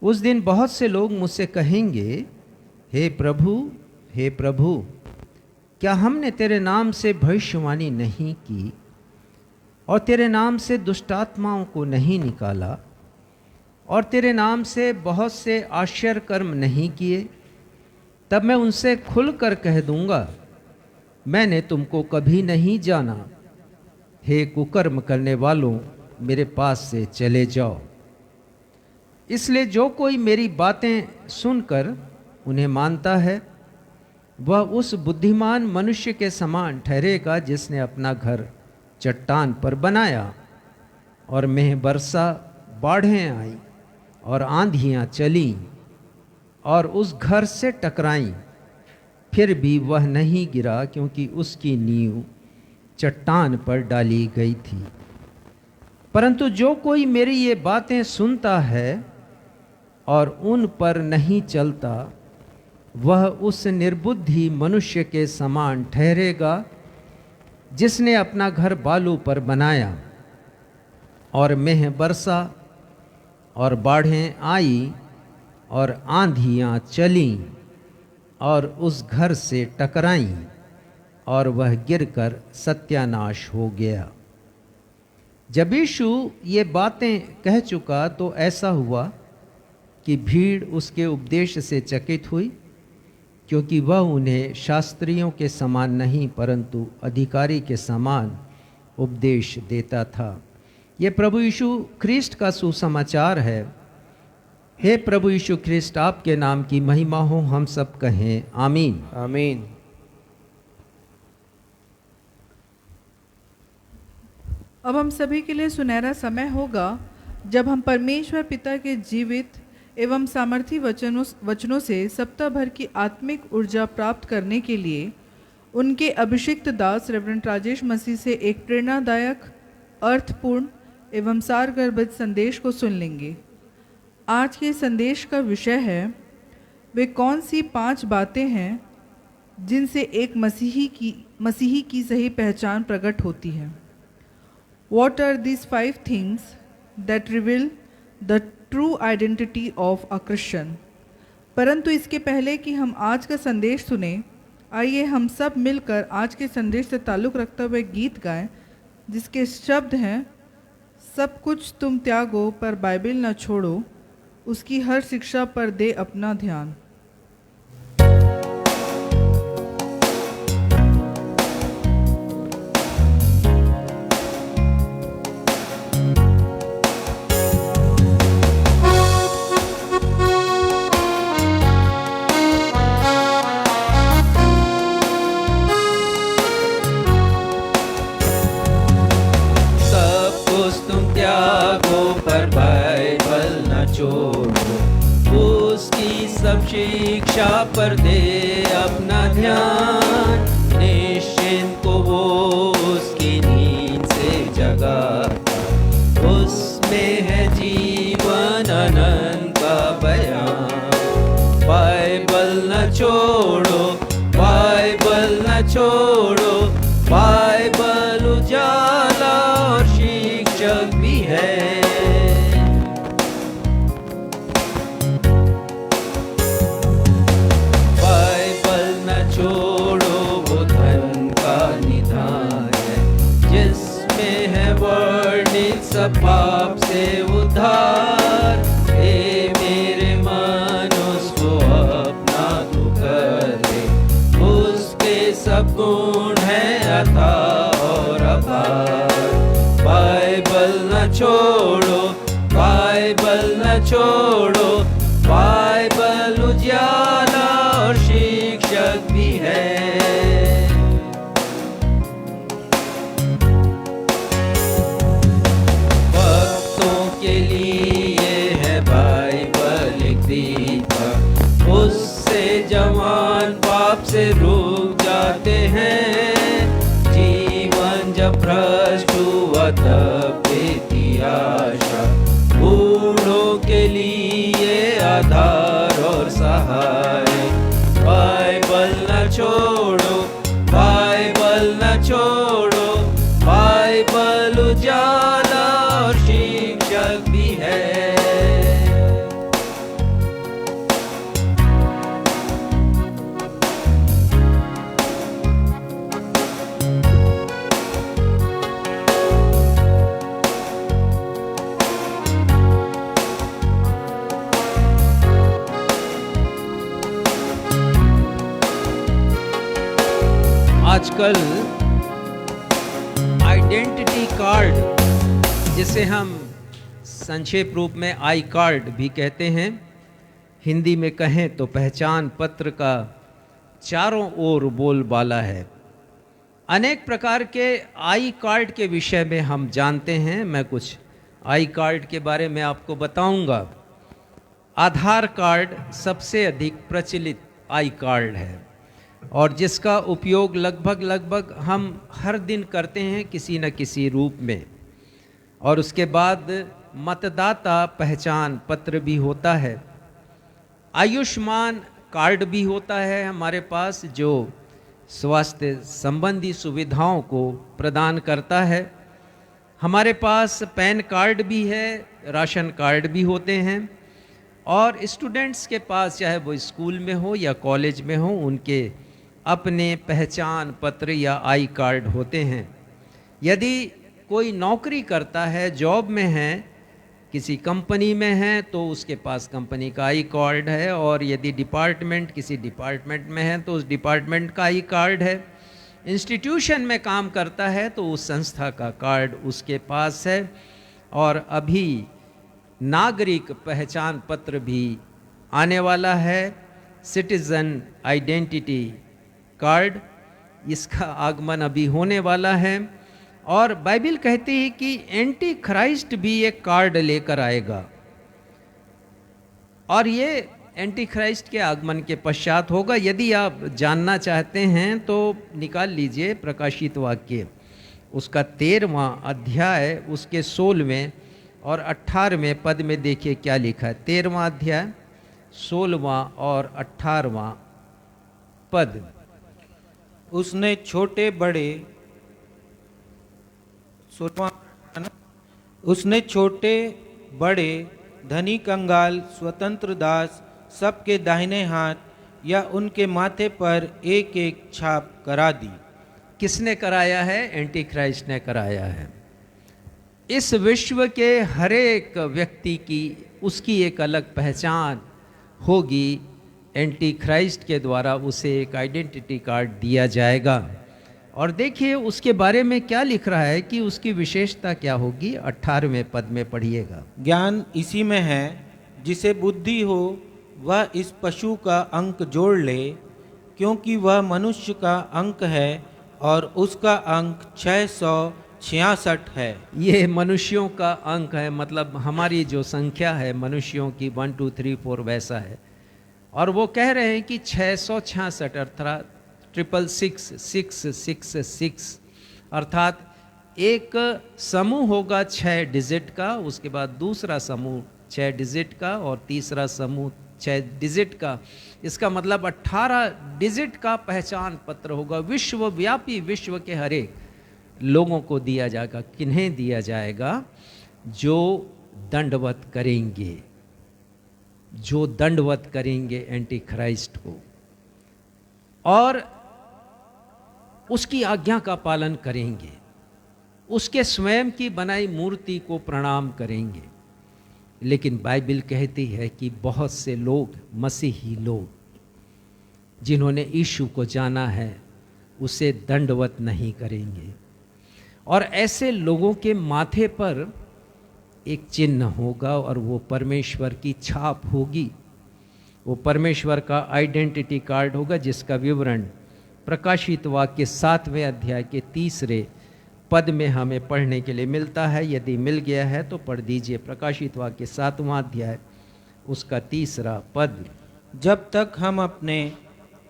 उस दिन बहुत से लोग मुझसे कहेंगे, हे प्रभु, क्या हमने तेरे नाम से भविष्यवाणी नहीं की और तेरे नाम से दुष्टात्माओं को नहीं निकाला और तेरे नाम से बहुत से आश्चर्य कर्म नहीं किए? तब मैं उनसे खुलकर कह दूंगा, मैंने तुमको कभी नहीं जाना। हे कुकर्म करने वालों, मेरे पास से चले जाओ। इसलिए जो कोई मेरी बातें सुनकर उन्हें मानता है, वह उस बुद्धिमान मनुष्य के समान ठहरेगा जिसने अपना घर चट्टान पर बनाया, और मेंह बरसा, बाढ़ें आई और आंधियाँ चलीं और उस घर से टकराईं, फिर भी वह नहीं गिरा, क्योंकि उसकी नींव चट्टान पर डाली गई थी। परंतु जो कोई मेरी ये बातें सुनता है और उन पर नहीं चलता, वह उस निर्बुद्धि मनुष्य के समान ठहरेगा जिसने अपना घर बालू पर बनाया, और मेंह बरसा और बाढ़ें आई और आंधियाँ चलीं और उस घर से टकराईं, और वह गिरकर सत्यानाश हो गया। जब यीशु ये बातें कह चुका तो ऐसा हुआ कि भीड़ उसके उपदेश से चकित हुई, क्योंकि वह उन्हें शास्त्रियों के समान नहीं परंतु अधिकारी के समान उपदेश देता था। ये प्रभु यीशु ख्रिस्ट का सुसमाचार है। हे प्रभु यीशु ख्रिस्ट, आपके नाम की महिमा हो, हम सब कहें आमीन। आमीन। अब हम सभी के लिए सुनहरा समय होगा जब हम परमेश्वर पिता के जीवित एवं सामर्थी वचनों से सप्ताह भर की आत्मिक ऊर्जा प्राप्त करने के लिए उनके अभिषिक्त दास रेवरेंड राजेश मसीह से एक प्रेरणादायक, अर्थपूर्ण एवं सारगर्भित संदेश को सुन लेंगे। आज के संदेश का विषय है, वे कौन सी 5 बातें हैं जिनसे एक मसीही की सही पहचान प्रकट होती है। What are these 5 things that reveal the true identity of a Christian? परंतु इसके पहले कि हम आज का संदेश सुने, आइए हम सब मिलकर आज के संदेश से ताल्लुक़ रखते हुए गीत गाएं, जिसके शब्द हैं, सब कुछ तुम त्यागो पर बाइबिल न छोड़ो, उसकी हर शिक्षा पर दे अपना ध्यान। शिक्षा पर दे अपना ध्यान, निश्चिंत को वो उसकी नींद से जगाता, उसमें है जीवन अनंत का बयान। बाइबल न छोड़ो, बाइबल न छोड़ो, बाइबल उजाला और शिक्षक भी है। पाप से उद्धार, हे मेरे मन उसको अपना तू कर ले, उसके सब गुण है अथाह और अपार। बाइबल न छोड़ो, बाइबल न छोड़ो, बाइबल उजाला और शिक्षक भी है। के लिए आजकल आइडेंटिटी कार्ड, जिसे हम संक्षेप रूप में आई कार्ड भी कहते हैं, हिंदी में कहें तो पहचान पत्र का चारों ओर बोलबाला है। अनेक प्रकार के आई कार्ड के विषय में हम जानते हैं। मैं कुछ आई कार्ड के बारे में आपको बताऊंगा। आधार कार्ड सबसे अधिक प्रचलित आई कार्ड है और जिसका उपयोग लगभग हम हर दिन करते हैं किसी न किसी रूप में। और उसके बाद मतदाता पहचान पत्र भी होता है। आयुष्मान कार्ड भी होता है हमारे पास, जो स्वास्थ्य संबंधी सुविधाओं को प्रदान करता है। हमारे पास पैन कार्ड भी है, राशन कार्ड भी होते हैं। और स्टूडेंट्स के पास, चाहे वो स्कूल में हो या कॉलेज में हो, उनके अपने पहचान पत्र या आई कार्ड होते हैं। यदि कोई नौकरी करता है, जॉब में है, किसी कंपनी में है, तो उसके पास कंपनी का आई कार्ड है। और यदि किसी डिपार्टमेंट में है तो उस डिपार्टमेंट का आई कार्ड है। इंस्टीट्यूशन में काम करता है तो उस संस्था का कार्ड उसके पास है। और अभी नागरिक पहचान पत्र भी आने वाला है, सिटीजन आइडेंटिटी कार्ड, इसका आगमन अभी होने वाला है। और बाइबल कहती है कि एंटी क्राइस्ट भी एक कार्ड लेकर आएगा और ये एंटी क्राइस्ट के आगमन के पश्चात होगा। यदि आप जानना चाहते हैं तो निकाल लीजिए प्रकाशित वाक्य, उसका 13वां अध्याय, उसके 16वें और 18वें पद में देखिए क्या लिखा है। 13वां अध्याय 16वां और 18वां पद। उसने छोटे बड़े 16वां, उसने छोटे बड़े, धनी कंगाल, स्वतंत्र दास सबके दाहिने हाथ या उनके माथे पर एक एक छाप करा दी। किसने कराया है? एंटी क्राइस्ट ने कराया है। इस विश्व के हर एक व्यक्ति की उसकी एक अलग पहचान होगी। एंटी क्राइस्ट के द्वारा उसे एक आइडेंटिटी कार्ड दिया जाएगा। और देखिए उसके बारे में क्या लिख रहा है कि उसकी विशेषता क्या होगी। 18वें पद में पढ़िएगा। ज्ञान इसी में है, जिसे बुद्धि हो वह इस पशु का अंक जोड़ ले, क्योंकि वह मनुष्य का अंक है और उसका अंक 666 है। ये मनुष्यों का अंक है, मतलब हमारी जो संख्या है मनुष्यों की 1 2 3 4 वैसा है। और वो कह रहे हैं कि 666 अर्थात 666 अर्थात एक समूह होगा 6 डिजिट का, उसके बाद दूसरा समूह 6 डिजिट का और तीसरा समूह 6 डिजिट का। इसका मतलब 18 डिजिट का पहचान पत्र होगा। विश्वव्यापी, विश्व के हर एक लोगों को दिया जाएगा। किन्हें दिया जाएगा? जो दंडवत करेंगे, जो दंडवत करेंगे एंटी क्राइस्ट को और उसकी आज्ञा का पालन करेंगे, उसके स्वयं की बनाई मूर्ति को प्रणाम करेंगे। लेकिन बाइबल कहती है कि बहुत से लोग, मसीही लोग, जिन्होंने यीशु को जाना है, उसे दंडवत नहीं करेंगे। और ऐसे लोगों के माथे पर एक चिन्ह होगा और वो परमेश्वर की छाप होगी। वो परमेश्वर का आइडेंटिटी कार्ड होगा, जिसका विवरण प्रकाशित वाक्य 7वें अध्याय के 3 पद में हमें पढ़ने के लिए मिलता है। यदि मिल गया है तो पढ़ दीजिए। प्रकाशित वाक्य 7वां अध्याय, उसका 3 पद। जब तक हम अपने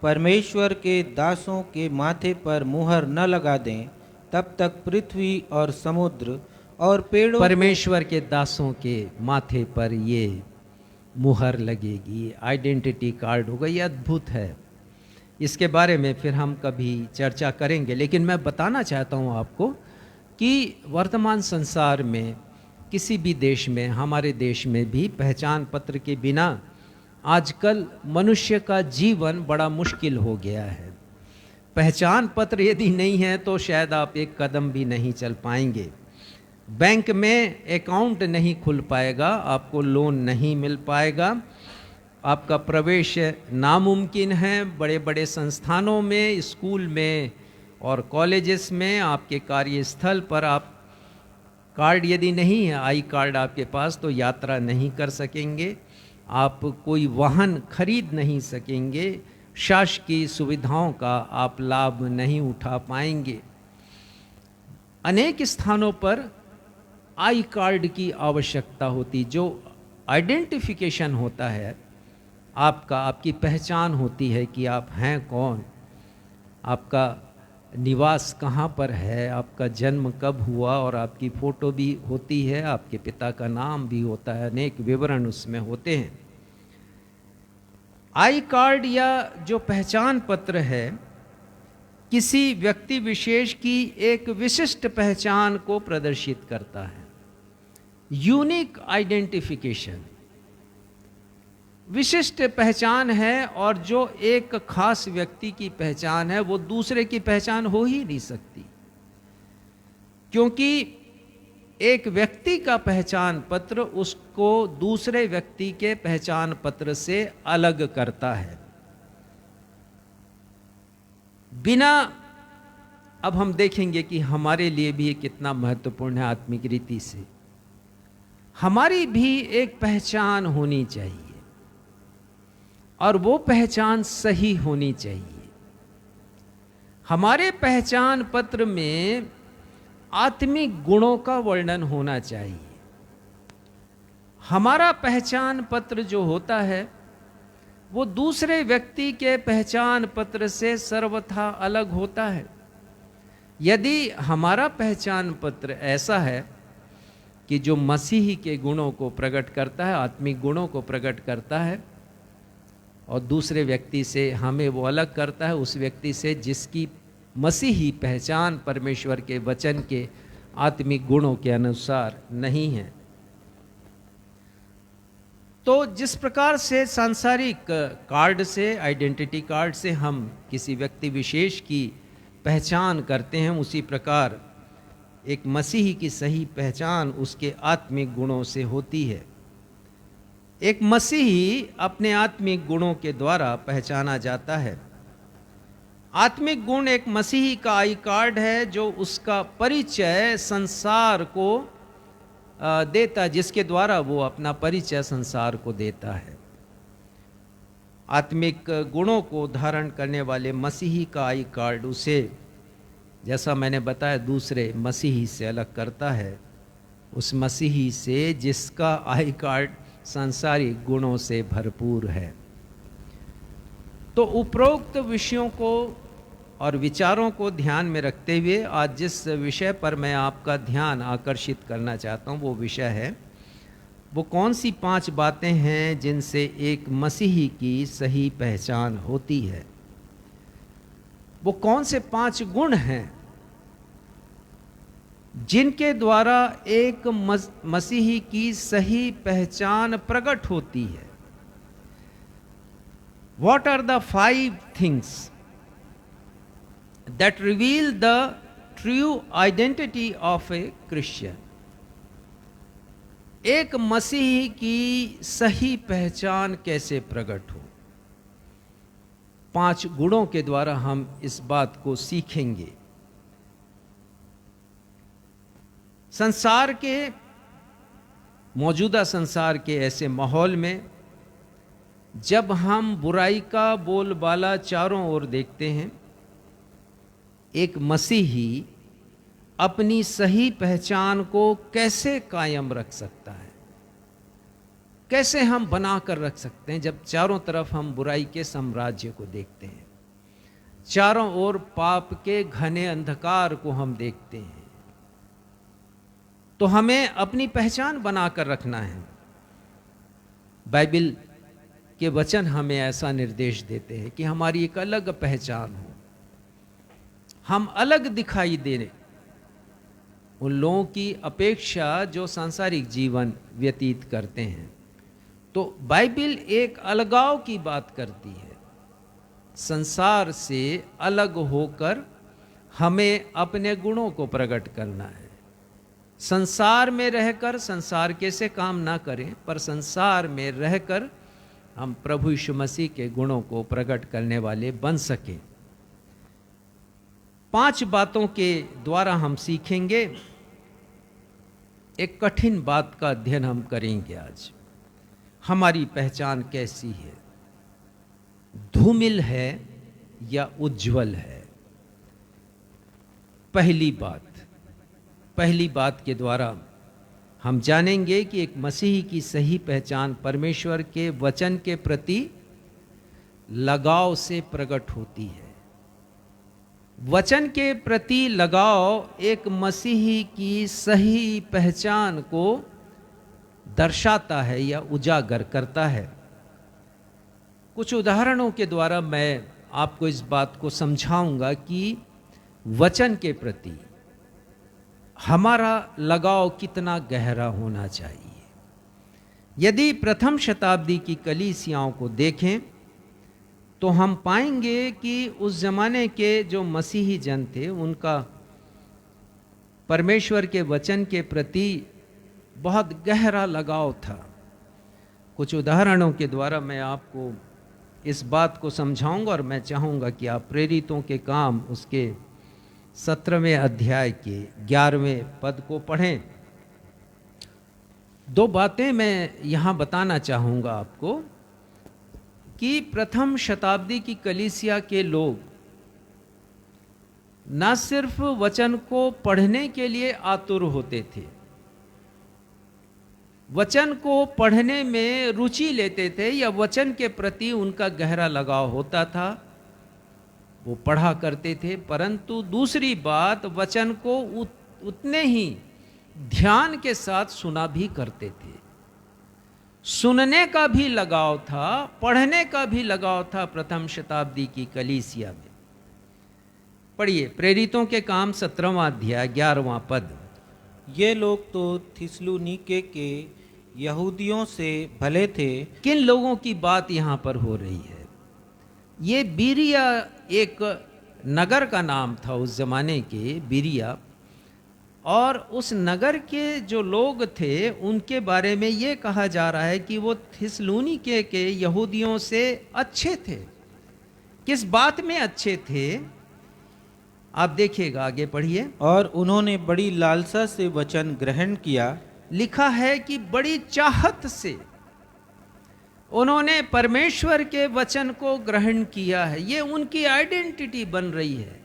परमेश्वर के दासों के माथे पर मुहर न लगा दें, तब तक पृथ्वी और समुद्र और पेड़ों, परमेश्वर के दासों के माथे पर ये मुहर लगेगी, आइडेंटिटी कार्ड होगा। ये अद्भुत है। इसके बारे में फिर हम कभी चर्चा करेंगे। लेकिन मैं बताना चाहता हूँ आपको कि वर्तमान संसार में किसी भी देश में, हमारे देश में भी पहचान पत्र के बिना आजकल मनुष्य का जीवन बड़ा मुश्किल हो गया है। पहचान पत्र यदि नहीं है तो शायद आप एक कदम भी नहीं चल पाएंगे। बैंक में अकाउंट नहीं खुल पाएगा, आपको लोन नहीं मिल पाएगा, आपका प्रवेश नामुमकिन है। बड़े बड़े संस्थानों में, स्कूल में और कॉलेजेस में, आपके कार्यस्थल पर आप कार्ड यदि नहीं है, आई कार्ड आपके पास, तो यात्रा नहीं कर सकेंगे, आप कोई वाहन खरीद नहीं सकेंगे, शासकीय सुविधाओं का आप लाभ नहीं उठा पाएंगे। अनेक स्थानों पर आई कार्ड की आवश्यकता होती, जो आइडेंटिफिकेशन होता है आपका, आपकी पहचान होती है कि आप हैं कौन, आपका निवास कहाँ पर है, आपका जन्म कब हुआ, और आपकी फ़ोटो भी होती है, आपके पिता का नाम भी होता है, अनेक विवरण उसमें होते हैं। आई कार्ड या जो पहचान पत्र है किसी व्यक्ति विशेष की एक विशिष्ट पहचान को प्रदर्शित करता है। यूनिक आइडेंटिफिकेशन, विशिष्ट पहचान है, और जो एक खास व्यक्ति की पहचान है वो दूसरे की पहचान हो ही नहीं सकती, क्योंकि एक व्यक्ति का पहचान पत्र उसको दूसरे व्यक्ति के पहचान पत्र से अलग करता है। बिना, अब हम देखेंगे कि हमारे लिए भी ये कितना महत्वपूर्ण है। आत्मिक रीति से हमारी भी एक पहचान होनी चाहिए, और वो पहचान सही होनी चाहिए। हमारे पहचान पत्र में आत्मिक गुणों का वर्णन होना चाहिए। हमारा पहचान पत्र जो होता है वो दूसरे व्यक्ति के पहचान पत्र से सर्वथा अलग होता है। यदि हमारा पहचान पत्र ऐसा है कि जो मसीही के गुणों को प्रकट करता है, आत्मिक गुणों को प्रकट करता है, और दूसरे व्यक्ति से हमें वो अलग करता है, उस व्यक्ति से जिसकी मसीही पहचान परमेश्वर के वचन के आत्मिक गुणों के अनुसार नहीं है, तो जिस प्रकार से सांसारिक कार्ड से, आइडेंटिटी कार्ड से हम किसी व्यक्ति विशेष की पहचान करते हैं, उसी प्रकार एक मसीही की सही पहचान उसके आत्मिक गुणों से होती है। एक मसीही अपने आत्मिक गुणों के द्वारा पहचाना जाता है। आत्मिक गुण एक मसीही का आई कार्ड है, जो उसका परिचय संसार को देता, जिसके द्वारा वो अपना परिचय संसार को देता है। आत्मिक गुणों को धारण करने वाले मसीही का आई कार्ड उसे, जैसा मैंने बताया, दूसरे मसीही से अलग करता है, उस मसीही से जिसका आई कार्ड सांसारिक गुणों से भरपूर है। तो उपरोक्त विषयों को और विचारों को ध्यान में रखते हुए आज जिस विषय पर मैं आपका ध्यान आकर्षित करना चाहता हूँ वो विषय है, वो कौन सी 5 बातें हैं जिनसे एक मसीही की सही पहचान होती है। वो कौन से 5 गुण हैं जिनके द्वारा एक मसीही की सही पहचान प्रकट होती है। What are the 5 things that reveal the true identity of a Christian? एक मसीही की सही पहचान कैसे प्रकट हो? 5 गुणों के द्वारा हम इस बात को सीखेंगे। संसार के, मौजूदा संसार के ऐसे माहौल में जब हम बुराई का बोलबाला चारों ओर देखते हैं, एक मसीही अपनी सही पहचान को कैसे कायम रख सकता है, कैसे हम बना कर रख सकते हैं जब चारों तरफ हम बुराई के साम्राज्य को देखते हैं, चारों ओर पाप के घने अंधकार को हम देखते हैं। तो हमें अपनी पहचान बनाकर रखना है। बाइबल के वचन हमें ऐसा निर्देश देते हैं कि हमारी एक अलग पहचान हो, हम अलग दिखाई दें उन लोगों की अपेक्षा जो सांसारिक जीवन व्यतीत करते हैं। तो बाइबल एक अलगाव की बात करती है। संसार से अलग होकर हमें अपने गुणों को प्रकट करना है। संसार में रहकर संसार के से काम ना करें, पर संसार में रहकर हम प्रभु यीशु मसीह के गुणों को प्रकट करने वाले बन सकें। 5 बातों के द्वारा हम सीखेंगे। एक कठिन बात का अध्ययन हम करेंगे आज। हमारी पहचान कैसी है? धूमिल है या उज्जवल है? पहली बात के द्वारा हम जानेंगे कि एक मसीही की सही पहचान परमेश्वर के वचन के प्रति लगाव से प्रकट होती है। वचन के प्रति लगाव एक मसीही की सही पहचान को दर्शाता है या उजागर करता है। कुछ उदाहरणों के द्वारा मैं आपको इस बात को समझाऊंगा कि वचन के प्रति हमारा लगाव कितना गहरा होना चाहिए। यदि प्रथम शताब्दी की कलीसियाओं को देखें तो हम पाएंगे कि उस जमाने के जो मसीही जन थे उनका परमेश्वर के वचन के प्रति बहुत गहरा लगाव था। कुछ उदाहरणों के द्वारा मैं आपको इस बात को समझाऊंगा और मैं चाहूँगा कि आप प्रेरितों के काम उसके 17वें अध्याय के 11वें पद को पढ़ें। 2 बातें मैं यहाँ बताना चाहूँगा आपको कि प्रथम शताब्दी की कलीसिया के लोग न सिर्फ वचन को पढ़ने के लिए आतुर होते थे, वचन को पढ़ने में रुचि लेते थे या वचन के प्रति उनका गहरा लगाव होता था, वो पढ़ा करते थे। परंतु दूसरी बात, वचन को उतने ही ध्यान के साथ सुना भी करते थे। सुनने का भी लगाव था, पढ़ने का भी लगाव था प्रथम शताब्दी की कलीसिया में। पढ़िए प्रेरितों के काम 17वां अध्याय 11वां पद। ये लोग तो थिस्सलुनीके के यहूदियों से भले थे। किन लोगों की बात यहाँ पर हो रही है? ये बीरिया एक नगर का नाम था उस जमाने के, बीरिया। और उस नगर के जो लोग थे उनके बारे में ये कहा जा रहा है कि वो थिस्सलुनीके के यहूदियों से अच्छे थे। किस बात में अच्छे थे? आप देखिएगा, आगे पढ़िए। और उन्होंने बड़ी लालसा से वचन ग्रहण किया। लिखा है कि बड़ी चाहत से उन्होंने परमेश्वर के वचन को ग्रहण किया है। ये उनकी आइडेंटिटी बन रही है,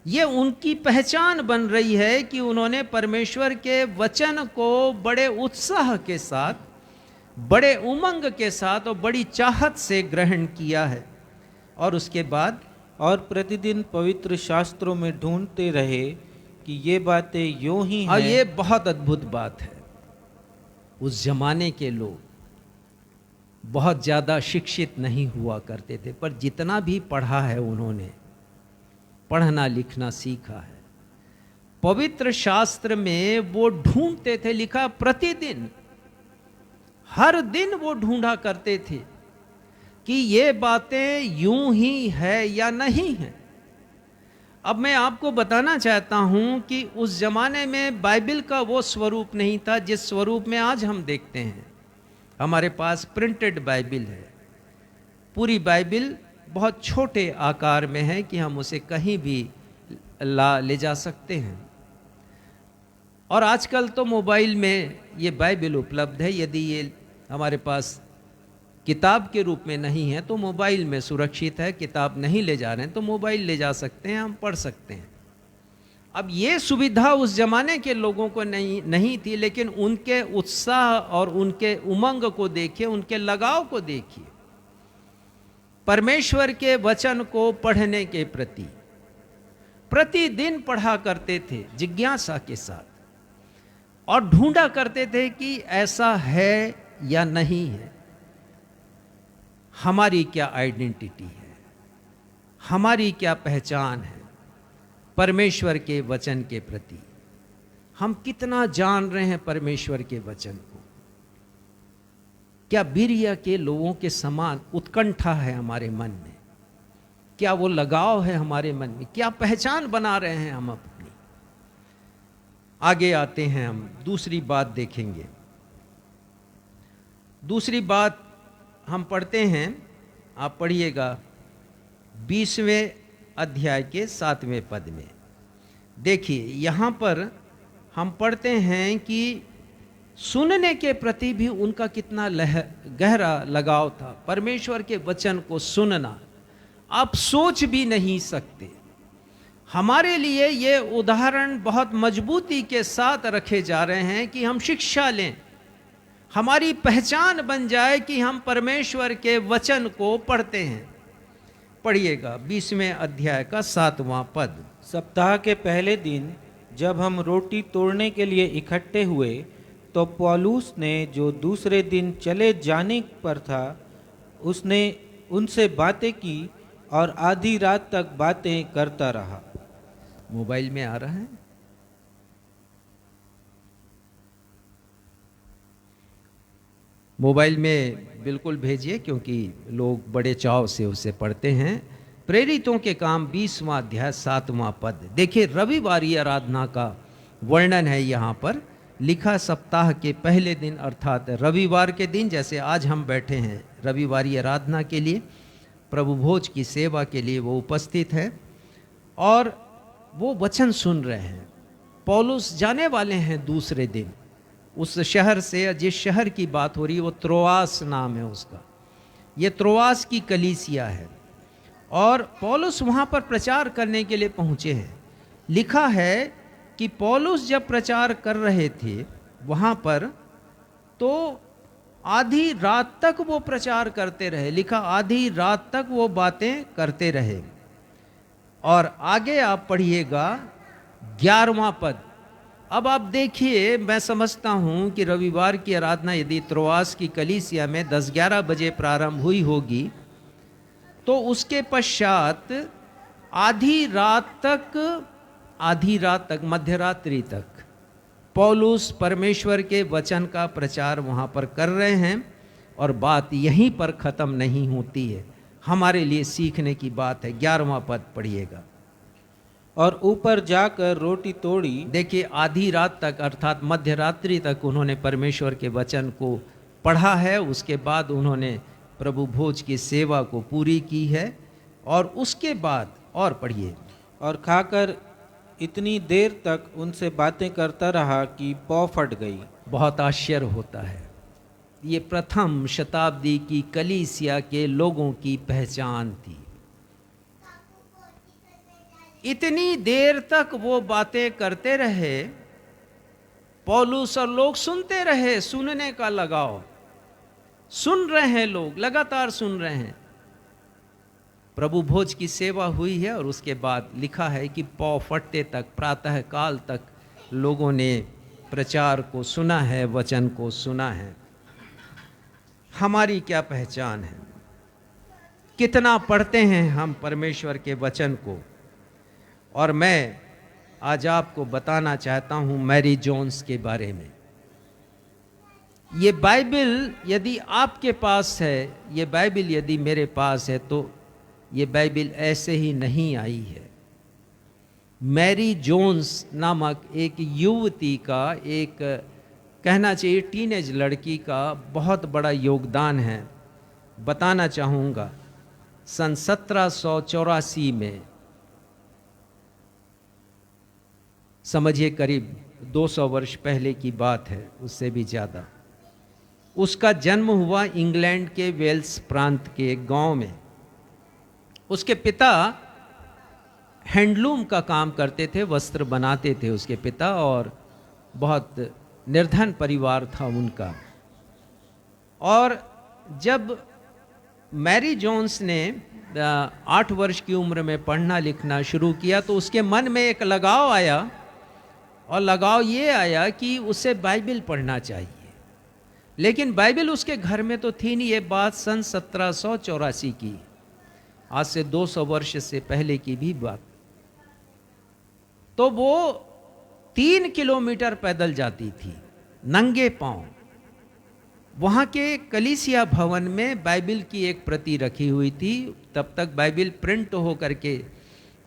ये उनकी पहचान बन रही है कि उन्होंने परमेश्वर के वचन को बड़े उत्साह के साथ, बड़े उमंग के साथ और बड़ी चाहत से ग्रहण किया है। और उसके बाद, और प्रतिदिन पवित्र शास्त्रों में ढूंढते रहे कि ये बातें यूं ही हैं। और ये बहुत अद्भुत बात है। उस जमाने के लोग बहुत ज़्यादा शिक्षित नहीं हुआ करते थे, पर जितना भी पढ़ा है उन्होंने पढ़ना लिखना सीखा है। पवित्र शास्त्र में वो ढूंढते थे। लिखा प्रतिदिन, हर दिन वो ढूंढा करते थे कि ये बातें यूं ही है या नहीं है। अब मैं आपको बताना चाहता हूं कि उस जमाने में बाइबल का वो स्वरूप नहीं था जिस स्वरूप में आज हम देखते हैं। हमारे पास प्रिंटेड बाइबल है। पूरी बाइबल बहुत छोटे आकार में है कि हम उसे कहीं भी ले जा सकते हैं। और आजकल तो मोबाइल में ये बाइबल उपलब्ध है। यदि ये हमारे पास किताब के रूप में नहीं है तो मोबाइल में सुरक्षित है। किताब नहीं ले जा रहे हैं तो मोबाइल ले जा सकते हैं, हम पढ़ सकते हैं। अब ये सुविधा उस जमाने के लोगों को नहीं थी, लेकिन उनके उत्साह और उनके उमंग को देखिए, उनके लगाव को देखिए। परमेश्वर के वचन को पढ़ने के प्रति प्रतिदिन पढ़ा करते थे जिज्ञासा के साथ और ढूंढा करते थे कि ऐसा है या नहीं है। हमारी क्या आइडेंटिटी है, हमारी क्या पहचान है परमेश्वर के वचन के प्रति? हम कितना जान रहे हैं परमेश्वर के वचन को? क्या बीरिया के लोगों के समान उत्कंठा है हमारे मन में? क्या वो लगाव है हमारे मन में? क्या पहचान बना रहे हैं हम अपनी? आगे आते हैं, हम दूसरी बात देखेंगे। दूसरी बात हम पढ़ते हैं, आप पढ़िएगा 20वें अध्याय के 7वें पद में। देखिए यहाँ पर हम पढ़ते हैं कि सुनने के प्रति भी उनका कितना गहरा लगाव था। परमेश्वर के वचन को सुनना आप सोच भी नहीं सकते। हमारे लिए ये उदाहरण बहुत मजबूती के साथ रखे जा रहे हैं कि हम शिक्षा लें, हमारी पहचान बन जाए कि हम परमेश्वर के वचन को पढ़ते हैं। पढ़िएगा 20वें अध्याय का 7वां पद। सप्ताह के पहले दिन जब हम रोटी तोड़ने के लिए इकट्ठे हुए तो पौलुस ने, जो दूसरे दिन चले जाने पर था, उसने उनसे बातें की और आधी रात तक बातें करता रहा। मोबाइल में आ रहा है? मोबाइल में बिल्कुल भेजिए, क्योंकि लोग बड़े चाव से उसे पढ़ते हैं। प्रेरितों के काम 20वां अध्याय 7वां पद। देखिए रविवारी आराधना का वर्णन है यहाँ पर लिखा। सप्ताह के पहले दिन अर्थात रविवार के दिन, जैसे आज हम बैठे हैं रविवारी आराधना के लिए, प्रभु भोज की सेवा के लिए वो उपस्थित है और वो वचन सुन रहे हैं। पौलुस जाने वाले हैं दूसरे दिन उस शहर से। जिस शहर की बात हो रही है वो त्रोआस नाम है उसका। ये त्रोआस की कलीसिया है और पौलुस वहाँ पर प्रचार करने के लिए पहुँचे हैं। लिखा है कि पौलुस जब प्रचार कर रहे थे वहाँ पर, तो आधी रात तक वो प्रचार करते रहे। लिखा आधी रात तक वो बातें करते रहे। और आगे आप पढ़िएगा 11वां पद। अब आप देखिए, मैं समझता हूँ कि रविवार की आराधना यदि त्रोआस की कलीसिया में 10-11 बजे प्रारंभ हुई होगी, तो उसके पश्चात आधी रात तक मध्यरात्रि तक पौलुस परमेश्वर के वचन का प्रचार वहाँ पर कर रहे हैं। और बात यहीं पर ख़त्म नहीं होती है, हमारे लिए सीखने की बात है। 11वां पद पढ़िएगा। और ऊपर जाकर रोटी तोड़ी। देखिए आधी रात तक अर्थात मध्यरात्रि तक उन्होंने परमेश्वर के वचन को पढ़ा है। उसके बाद उन्होंने प्रभु भोज की सेवा को पूरी की है। और उसके बाद और पढ़िए। और खाकर इतनी देर तक उनसे बातें करता रहा कि पौ फट गई। बहुत आश्चर्य होता है। ये प्रथम शताब्दी की कलीसिया के लोगों की पहचान थी। इतनी देर तक वो बातें करते रहे, पौलुस और लोग सुनते रहे। सुनने का लगाव, सुन रहे हैं लोग, लगातार सुन रहे हैं। प्रभु भोज की सेवा हुई है और उसके बाद लिखा है कि पौ फटते तक, प्रातः काल तक लोगों ने प्रचार को सुना है, वचन को सुना है। हमारी क्या पहचान है? कितना पढ़ते हैं हम परमेश्वर के वचन को? और मैं आज आपको बताना चाहता हूं मैरी जोन्स के बारे में। ये बाइबल यदि आपके पास है, ये बाइबल यदि मेरे पास है, तो ये बाइबल ऐसे ही नहीं आई है। मैरी जोन्स नामक एक युवती का, एक कहना चाहिए टीनेज लड़की का बहुत बड़ा योगदान है। बताना चाहूँगा, सन 1784 में, समझिए करीब 200 वर्ष पहले की बात है, उससे भी ज़्यादा, उसका जन्म हुआ इंग्लैंड के वेल्स प्रांत के एक गांव में। उसके पिता हैंडलूम का काम करते थे, वस्त्र बनाते थे उसके पिता, और बहुत निर्धन परिवार था उनका। और जब मैरी जोन्स ने 8 वर्ष की उम्र में पढ़ना लिखना शुरू किया, तो उसके मन में एक लगाव आया, और लगाव ये आया कि उसे बाइबल पढ़ना चाहिए। लेकिन बाइबल उसके घर में तो थी नहीं। ये बात सन 1784 की, आज से 200 वर्ष से पहले की भी बात। तो वो 3 किलोमीटर पैदल जाती थी नंगे पांव। वहाँ के कलीसिया भवन में बाइबल की एक प्रति रखी हुई थी। तब तक बाइबल प्रिंट हो करके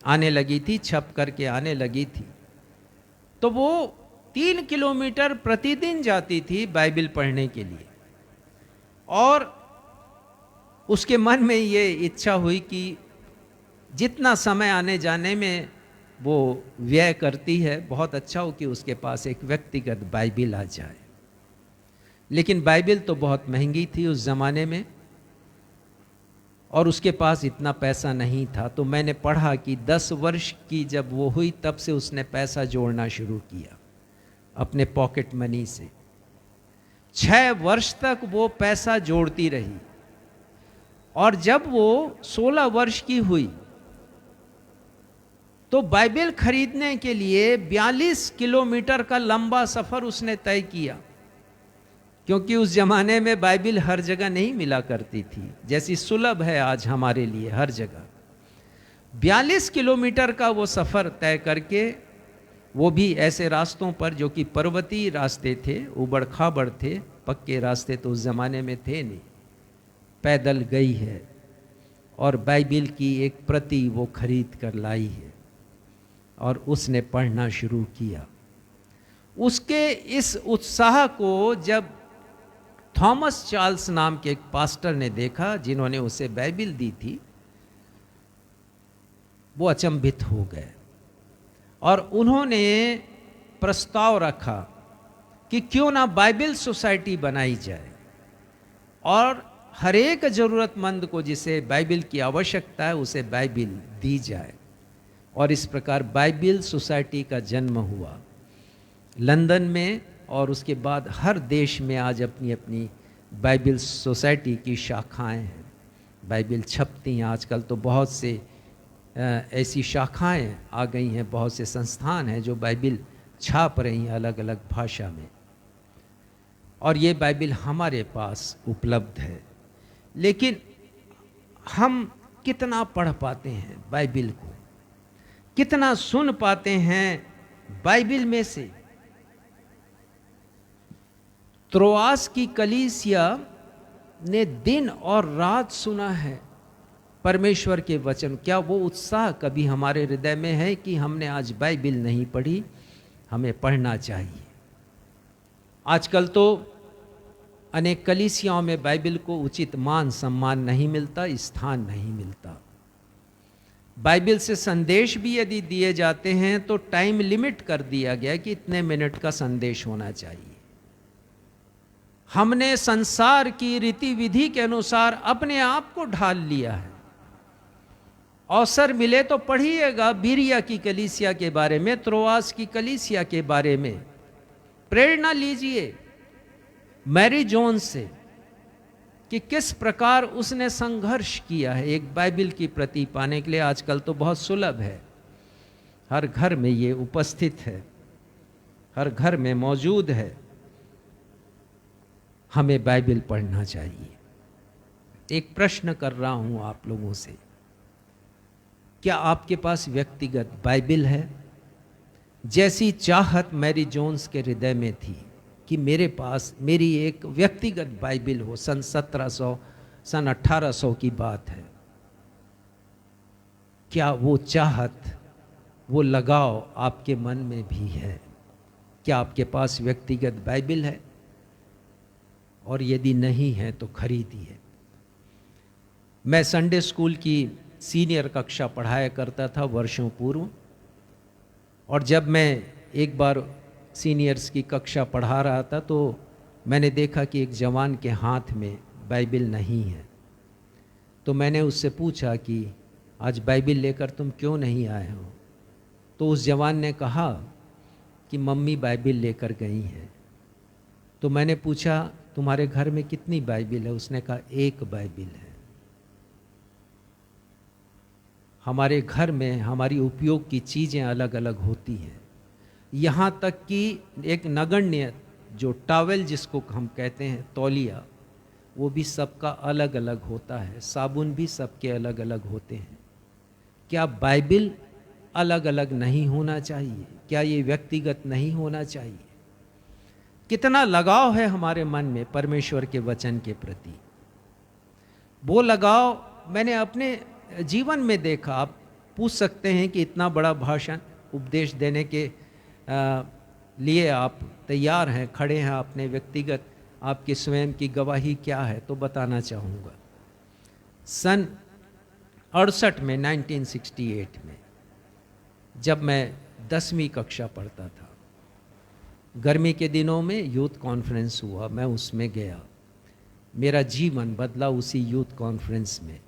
आने लगी थी, छप करके आने लगी थी। तो वो 3 किलोमीटर प्रतिदिन जाती थी बाइबल पढ़ने के लिए। और उसके मन में ये इच्छा हुई कि जितना समय आने जाने में वो व्यय करती है, बहुत अच्छा हो कि उसके पास एक व्यक्तिगत बाइबिल आ जाए। लेकिन बाइबिल तो बहुत महंगी थी उस ज़माने में, और उसके पास इतना पैसा नहीं था। तो मैंने पढ़ा कि 10 वर्ष की जब वो हुई तब से उसने पैसा जोड़ना शुरू किया अपने पॉकेट मनी से। 6 वर्ष तक वो पैसा जोड़ती रही, और जब वो 16 वर्ष की हुई तो बाइबिल खरीदने के लिए 42 किलोमीटर का लंबा सफर उसने तय किया, क्योंकि उस जमाने में बाइबिल हर जगह नहीं मिला करती थी जैसी सुलभ है आज हमारे लिए हर जगह। 42 किलोमीटर का वो सफर तय करके, वो भी ऐसे रास्तों पर जो कि पर्वतीय रास्ते थे, उबड़ खाबड़ थे, पक्के रास्ते तो उस जमाने में थे नहीं, पैदल गई है और बाइबिल की एक प्रति वो खरीद कर लाई है और उसने पढ़ना शुरू किया। उसके इस उत्साह को जब थॉमस चार्ल्स नाम के एक पास्टर ने देखा, जिन्होंने उसे बाइबिल दी थी, वो अचंभित हो गए और उन्होंने प्रस्ताव रखा कि क्यों ना बाइबिल सोसाइटी बनाई जाए और हर एक जरूरतमंद को जिसे बाइबिल की आवश्यकता है उसे बाइबिल दी जाए। और इस प्रकार बाइबिल सोसाइटी का जन्म हुआ लंदन में, और उसके बाद हर देश में आज अपनी अपनी बाइबिल सोसाइटी की शाखाएं हैं। बाइबिल छपती हैं आजकल तो, बहुत से ऐसी शाखाएं आ गई हैं, बहुत से संस्थान हैं जो बाइबिल छाप रही हैं अलग अलग भाषा में, और ये बाइबिल हमारे पास उपलब्ध है। लेकिन हम कितना पढ़ पाते हैं बाइबिल को, कितना सुन पाते हैं बाइबिल में से। त्रोआस की कलीसिया ने दिन और रात सुना है परमेश्वर के वचन। क्या वो उत्साह कभी हमारे हृदय में है कि हमने आज बाइबिल नहीं पढ़ी, हमें पढ़ना चाहिए। आजकल तो अनेक कलीसियाओं में बाइबिल को उचित मान सम्मान नहीं मिलता, स्थान नहीं मिलता। बाइबिल से संदेश भी यदि दिए जाते हैं तो टाइम लिमिट कर दिया गया कि इतने मिनट का संदेश होना चाहिए। हमने संसार की रीति विधि के अनुसार अपने आप को ढाल लिया है। अवसर मिले तो पढ़िएगा बिरिया की कलीसिया के बारे में, त्रोआस की कलीसिया के बारे में, प्रेरणा लीजिए मैरी जोन्स से कि किस प्रकार उसने संघर्ष किया है एक बाइबिल की प्रति पाने के लिए। आजकल तो बहुत सुलभ है, हर घर में ये उपस्थित है, हर घर में मौजूद है। हमें बाइबिल पढ़ना चाहिए। एक प्रश्न कर रहा हूं आप लोगों से, क्या आपके पास व्यक्तिगत बाइबिल है? जैसी चाहत मैरी जोन्स के हृदय में थी कि मेरे पास मेरी एक व्यक्तिगत बाइबिल हो। सन 1700 सन 1800 की बात है। क्या वो चाहत, वो लगाव आपके मन में भी है? क्या आपके पास व्यक्तिगत बाइबिल है? और यदि नहीं है तो खरीदिए। मैं संडे स्कूल की सीनियर कक्षा पढ़ाया करता था वर्षों पूर्व, और जब मैं एक बार सीनियर्स की कक्षा पढ़ा रहा था तो मैंने देखा कि एक जवान के हाथ में बाइबिल नहीं है। तो मैंने उससे पूछा कि आज बाइबिल लेकर तुम क्यों नहीं आए हो? तो उस जवान ने कहा कि मम्मी बाइबिल लेकर गई हैं। तो मैंने पूछा तुम्हारे घर में कितनी बाइबिल है? उसने कहा एक बाइबिल है। हमारे घर में हमारी उपयोग की चीज़ें अलग अलग होती हैं, यहाँ तक कि एक नगण्य जो टॉवेल जिसको हम कहते हैं, तौलिया, वो भी सबका अलग अलग होता है। साबुन भी सबके अलग अलग होते हैं। क्या बाइबिल अलग अलग नहीं होना चाहिए? क्या ये व्यक्तिगत नहीं होना चाहिए? कितना लगाव है हमारे मन में परमेश्वर के वचन के प्रति। वो लगाव मैंने अपने जीवन में देखा। आप पूछ सकते हैं कि इतना बड़ा भाषण उपदेश देने के लिए आप तैयार हैं, खड़े हैं, अपने व्यक्तिगत आपके स्वयं की गवाही क्या है? तो बताना चाहूँगा। सन 68 में, 1968 में, जब मैं 10वीं कक्षा पढ़ता था। गर्मी के दिनों में यूथ कॉन्फ्रेंस हुआ, मैं उसमें गया। मेरा जीवन बदला उसी यूथ कॉन्फ्रेंस में।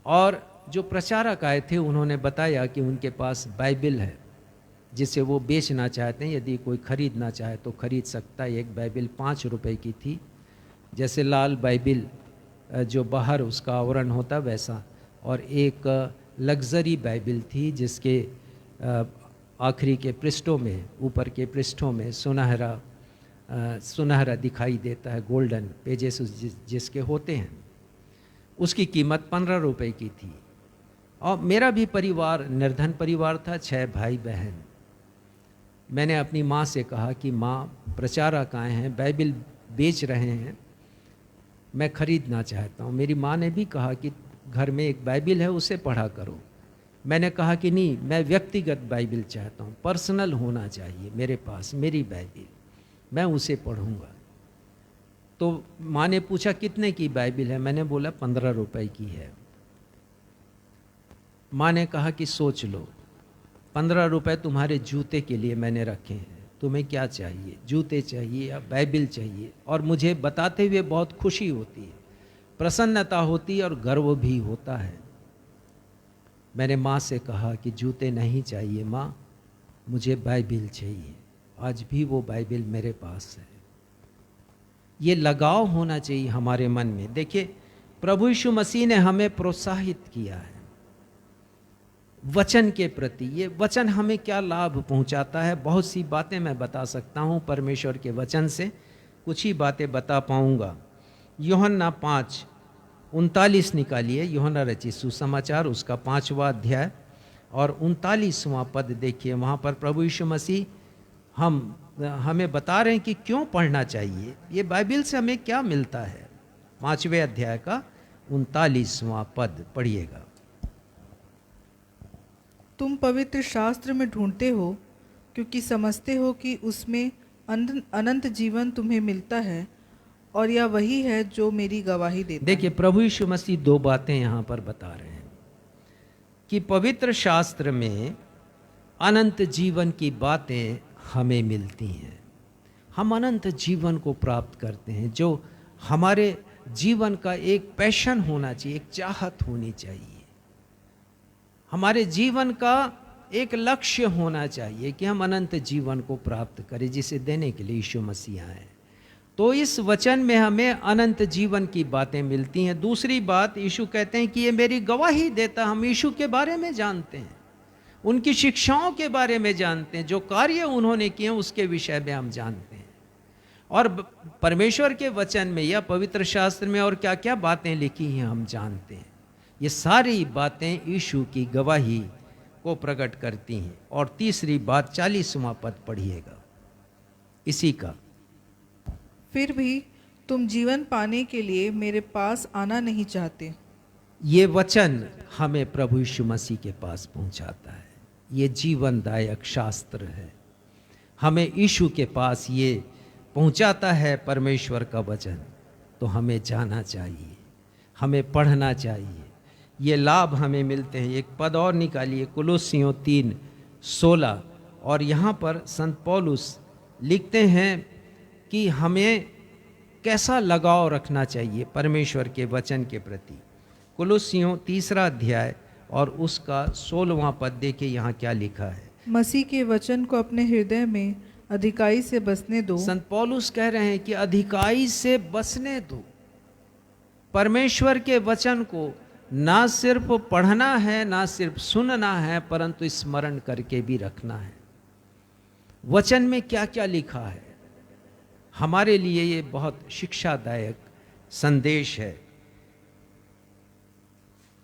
और जो प्रचारक आए थे उन्होंने बताया कि उनके पास बाइबिल है जिसे वो बेचना चाहते हैं, यदि कोई खरीदना चाहे तो खरीद सकता है। एक बाइबिल 5 रुपए की थी, जैसे लाल बाइबिल जो बाहर उसका आवरण होता वैसा, और एक लग्जरी बाइबिल थी जिसके आखिरी के पृष्ठों में, ऊपर के पृष्ठों में सुनहरा दिखाई देता है, गोल्डन पेजेस जिसके होते हैं। उसकी कीमत 15 रुपए की थी। और मेरा भी परिवार निर्धन परिवार था, 6 भाई बहन। मैंने अपनी माँ से कहा कि माँ, प्रचारक आए हैं, बाइबिल बेच रहे हैं, मैं खरीदना चाहता हूँ। मेरी माँ ने भी कहा कि घर में एक बाइबिल है, उसे पढ़ा करो। मैंने कहा कि नहीं, मैं व्यक्तिगत बाइबिल चाहता हूँ, पर्सनल होना चाहिए मेरे पास, मेरी बाइबिल, मैं उसे पढ़ूँगा। तो माँ ने पूछा कितने की बाइबिल है? मैंने बोला 15 रुपए की है। माँ ने कहा कि सोच लो, 15 रुपए तुम्हारे जूते के लिए मैंने रखे हैं, तुम्हें क्या चाहिए, जूते चाहिए या बाइबिल चाहिए? और मुझे बताते हुए बहुत खुशी होती है, प्रसन्नता होती है और गर्व भी होता है। मैंने माँ से कहा कि जूते नहीं चाहिए माँ, मुझे बाइबिल चाहिए। आज भी वो बाइबिल मेरे पास है। ये लगाव होना चाहिए हमारे मन में। देखिए, प्रभु यीशु मसीह ने हमें प्रोत्साहित किया है वचन के प्रति। ये वचन हमें क्या लाभ पहुंचाता है, बहुत सी बातें मैं बता सकता हूं परमेश्वर के वचन से, कुछ ही बातें बता पाऊंगा। यूहन्ना 5:39 निकालिए, यूहन्ना रचित सुसमाचार उसका 5वां अध्याय और 39वां पद देखिए। वहाँ पर प्रभु यीशु मसीह हमें बता रहे हैं कि क्यों पढ़ना चाहिए, ये बाइबिल से हमें क्या मिलता है। 5वें अध्याय का 39वां पद पढ़िएगा। तुम पवित्र शास्त्र में ढूंढते हो क्योंकि समझते हो कि उसमें अनंत जीवन तुम्हें मिलता है, और यह वही है जो मेरी गवाही देता है। देखिए, प्रभु यीशु मसीह 2 बातें यहाँ पर बता रहे हैं कि पवित्र शास्त्र में अनंत जीवन की बातें हमें मिलती हैं। हम अनंत जीवन को प्राप्त करते हैं, जो हमारे जीवन का एक पैशन होना चाहिए, एक चाहत होनी चाहिए, हमारे जीवन का एक लक्ष्य होना चाहिए कि हम अनंत जीवन को प्राप्त करें, जिसे देने के लिए यीशु मसीह आए। तो इस वचन में हमें अनंत जीवन की बातें मिलती हैं। दूसरी बात, यीशु कहते हैं कि ये मेरी गवाही देता। हम यीशु के बारे में जानते हैं, उनकी शिक्षाओं के बारे में जानते हैं, जो कार्य उन्होंने किए उसके विषय में हम जानते हैं। और परमेश्वर के वचन में या पवित्र शास्त्र में और क्या क्या बातें लिखी हैं हम जानते हैं। ये सारी बातें यीशु की गवाही को प्रकट करती हैं। और तीसरी बात, 40वां पद पढ़िएगा इसी का। फिर भी तुम जीवन पाने के लिए मेरे पास आना नहीं चाहते। ये वचन हमें प्रभु यीशु मसीह के पास पहुंचाता है। ये जीवनदायक शास्त्र है, हमें यीशु के पास ये पहुंचाता है परमेश्वर का वचन। तो हमें जाना चाहिए, हमें पढ़ना चाहिए, ये लाभ हमें मिलते हैं। एक पद और निकालिए, कुलोसियों 3:16। और यहाँ पर संत पौलुस लिखते हैं कि हमें कैसा लगाव रखना चाहिए परमेश्वर के वचन के प्रति। कुलोसियों 3 अध्याय और उसका 16वां पद देखिए, यहाँ क्या लिखा है। मसीह के वचन को अपने हृदय में अधिकाई से बसने दो। संत पौलुस कह रहे हैं कि अधिकाई से बसने दो। परमेश्वर के वचन को ना सिर्फ पढ़ना है, ना सिर्फ सुनना है, परंतु स्मरण करके भी रखना है। वचन में क्या क्या लिखा है, हमारे लिए ये बहुत शिक्षादायक संदेश है।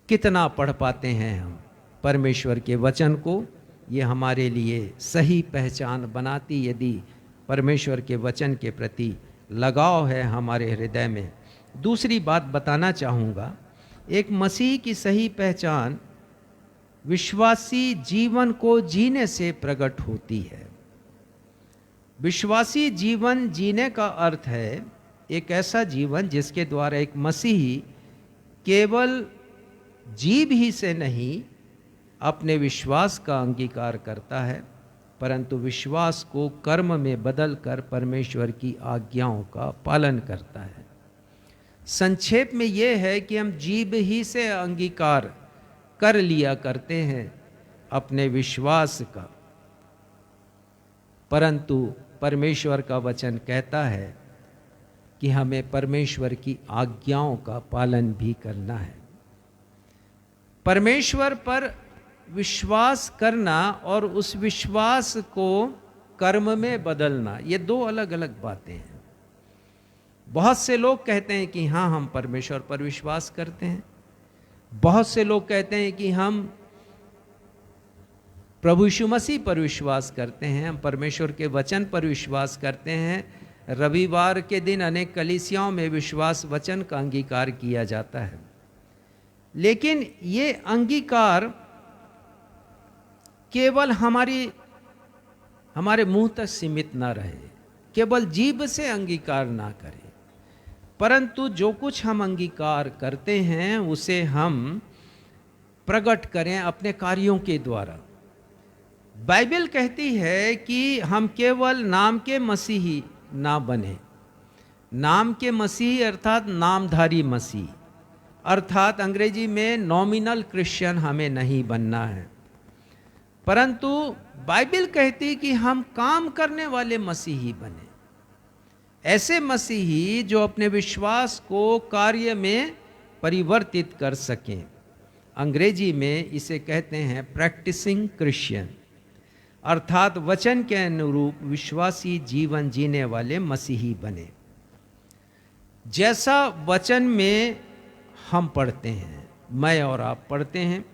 कितना पढ़ पाते हैं हम परमेश्वर के वचन को, ये हमारे लिए सही पहचान बनाती, यदि परमेश्वर के वचन के प्रति लगाव है हमारे हृदय में। दूसरी बात बताना चाहूँगा, एक मसीह की सही पहचान विश्वासी जीवन को जीने से प्रकट होती है। विश्वासी जीवन जीने का अर्थ है एक ऐसा जीवन जिसके द्वारा एक मसीही केवल जीभ ही से नहीं अपने विश्वास का अंगीकार करता है, परंतु विश्वास को कर्म में बदलकर परमेश्वर की आज्ञाओं का पालन करता है। संक्षेप में यह है कि हम जीभ ही से अंगीकार कर लिया करते हैं अपने विश्वास का, परंतु परमेश्वर का वचन कहता है कि हमें परमेश्वर की आज्ञाओं का पालन भी करना है। परमेश्वर पर विश्वास करना और उस विश्वास को कर्म में बदलना, ये दो अलग अलग बातें हैं। बहुत से लोग कहते हैं कि हाँ, हम परमेश्वर पर विश्वास करते हैं। बहुत से लोग कहते हैं कि हम प्रभु यीशु मसीह पर विश्वास करते हैं, हम परमेश्वर के वचन पर विश्वास करते हैं। रविवार के दिन अनेक कलीसियाओं में विश्वास वचन का अंगीकार किया जाता है, लेकिन ये अंगीकार केवल हमारे मुंह तक सीमित ना रहे, केवल जीभ से अंगीकार ना करें, परंतु जो कुछ हम अंगीकार करते हैं उसे हम प्रकट करें अपने कार्यों के द्वारा। बाइबल कहती है कि हम केवल नाम के मसीही ना बने। नाम के मसीह अर्थात नामधारी मसीह, अर्थात अंग्रेजी में नॉमिनल क्रिश्चियन हमें नहीं बनना है, परंतु बाइबल कहती कि हम काम करने वाले मसीही बने। ऐसे मसीही जो अपने विश्वास को कार्य में परिवर्तित कर सकें। अंग्रेजी में इसे कहते हैं प्रैक्टिसिंग क्रिश्चियन, अर्थात वचन के अनुरूप विश्वासी जीवन जीने वाले मसीही बने। जैसा वचन में हम पढ़ते हैं, मैं और आप पढ़ते हैं,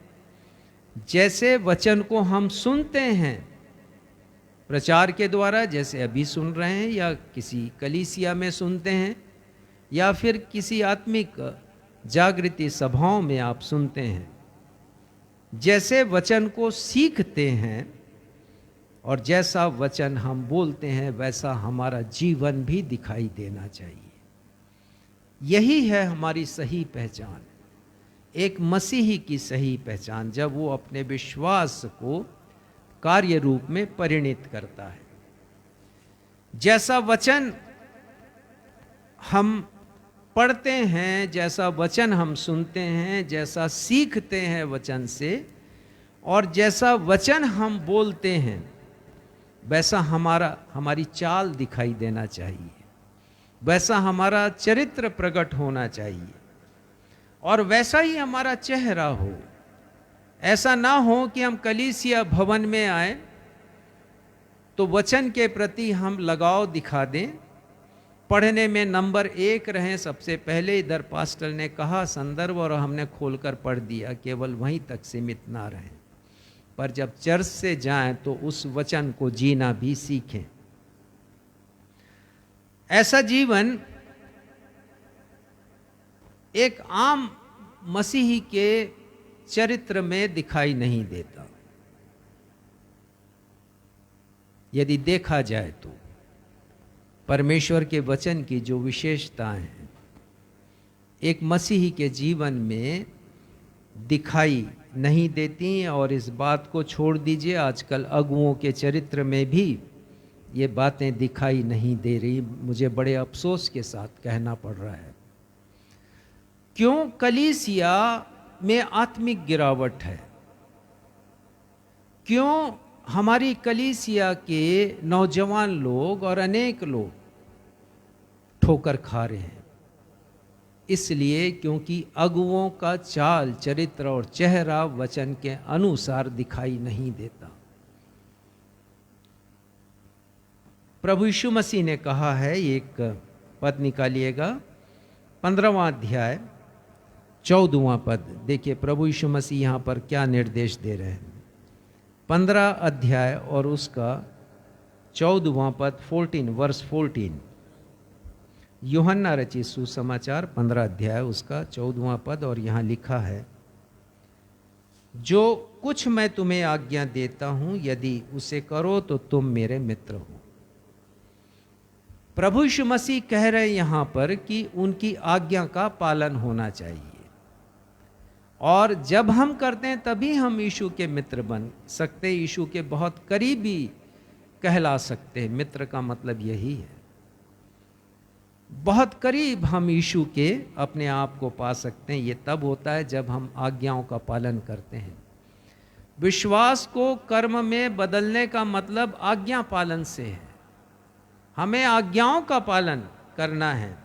जैसे वचन को हम सुनते हैं प्रचार के द्वारा, जैसे अभी सुन रहे हैं, या किसी कलीसिया में सुनते हैं, या फिर किसी आत्मिक जागृति सभाओं में आप सुनते हैं, जैसे वचन को सीखते हैं और जैसा वचन हम बोलते हैं वैसा हमारा जीवन भी दिखाई देना चाहिए। यही है हमारी सही पहचान, एक मसीही की सही पहचान, जब वो अपने विश्वास को कार्य रूप में परिणित करता है। जैसा वचन हम पढ़ते हैं, जैसा वचन हम सुनते हैं, जैसा सीखते हैं वचन से, और जैसा वचन हम बोलते हैं, वैसा हमारी चाल दिखाई देना चाहिए, वैसा हमारा चरित्र प्रकट होना चाहिए, और वैसा ही हमारा चेहरा हो। ऐसा ना हो कि हम कलीसिया भवन में आए तो वचन के प्रति हम लगाव दिखा दें, पढ़ने में नंबर 1 रहें सबसे पहले, इधर पास्टर ने कहा संदर्भ और हमने खोलकर पढ़ दिया, केवल वहीं तक सीमित ना रहें, पर जब चर्च से जाएं तो उस वचन को जीना भी सीखें। ऐसा जीवन एक आम मसीही के चरित्र में दिखाई नहीं देता। यदि देखा जाए तो परमेश्वर के वचन की जो विशेषताएं हैं एक मसीही के जीवन में दिखाई नहीं देती, और इस बात को छोड़ दीजिए, आजकल अगुओं के चरित्र में भी ये बातें दिखाई नहीं दे रही। मुझे बड़े अफसोस के साथ कहना पड़ रहा है। क्यों? कलीसिया में आत्मिक गिरावट है। क्यों हमारी कलीसिया के नौजवान लोग और अनेक लोग ठोकर खा रहे हैं? इसलिए क्योंकि अगुओं का चाल चरित्र और चेहरा वचन के अनुसार दिखाई नहीं देता। प्रभु यीशु मसीह ने कहा है, एक पद निकालिएगा, 15वां अध्याय 14वां पद। देखिए प्रभु यीशु मसीह यहाँ पर क्या निर्देश दे रहे हैं। 15 अध्याय और उसका 14वां पद, 14 वर्स 14। यूहन्ना रचित सुसमाचार 15 अध्याय उसका 14वां पद, और यहाँ लिखा है, जो कुछ मैं तुम्हें आज्ञा देता हूँ यदि उसे करो तो तुम मेरे मित्र हो। प्रभु यीशु मसीह कह रहे हैं यहाँ पर कि उनकी आज्ञा का पालन होना चाहिए, और जब हम करते हैं तभी हम यीशु के मित्र बन सकते, यीशु के बहुत करीबी कहला सकते हैं। मित्र का मतलब यही है, बहुत करीब हम यीशु के अपने आप को पा सकते हैं। ये तब होता है जब हम आज्ञाओं का पालन करते हैं। विश्वास को कर्म में बदलने का मतलब आज्ञा पालन से है। हमें आज्ञाओं का पालन करना है।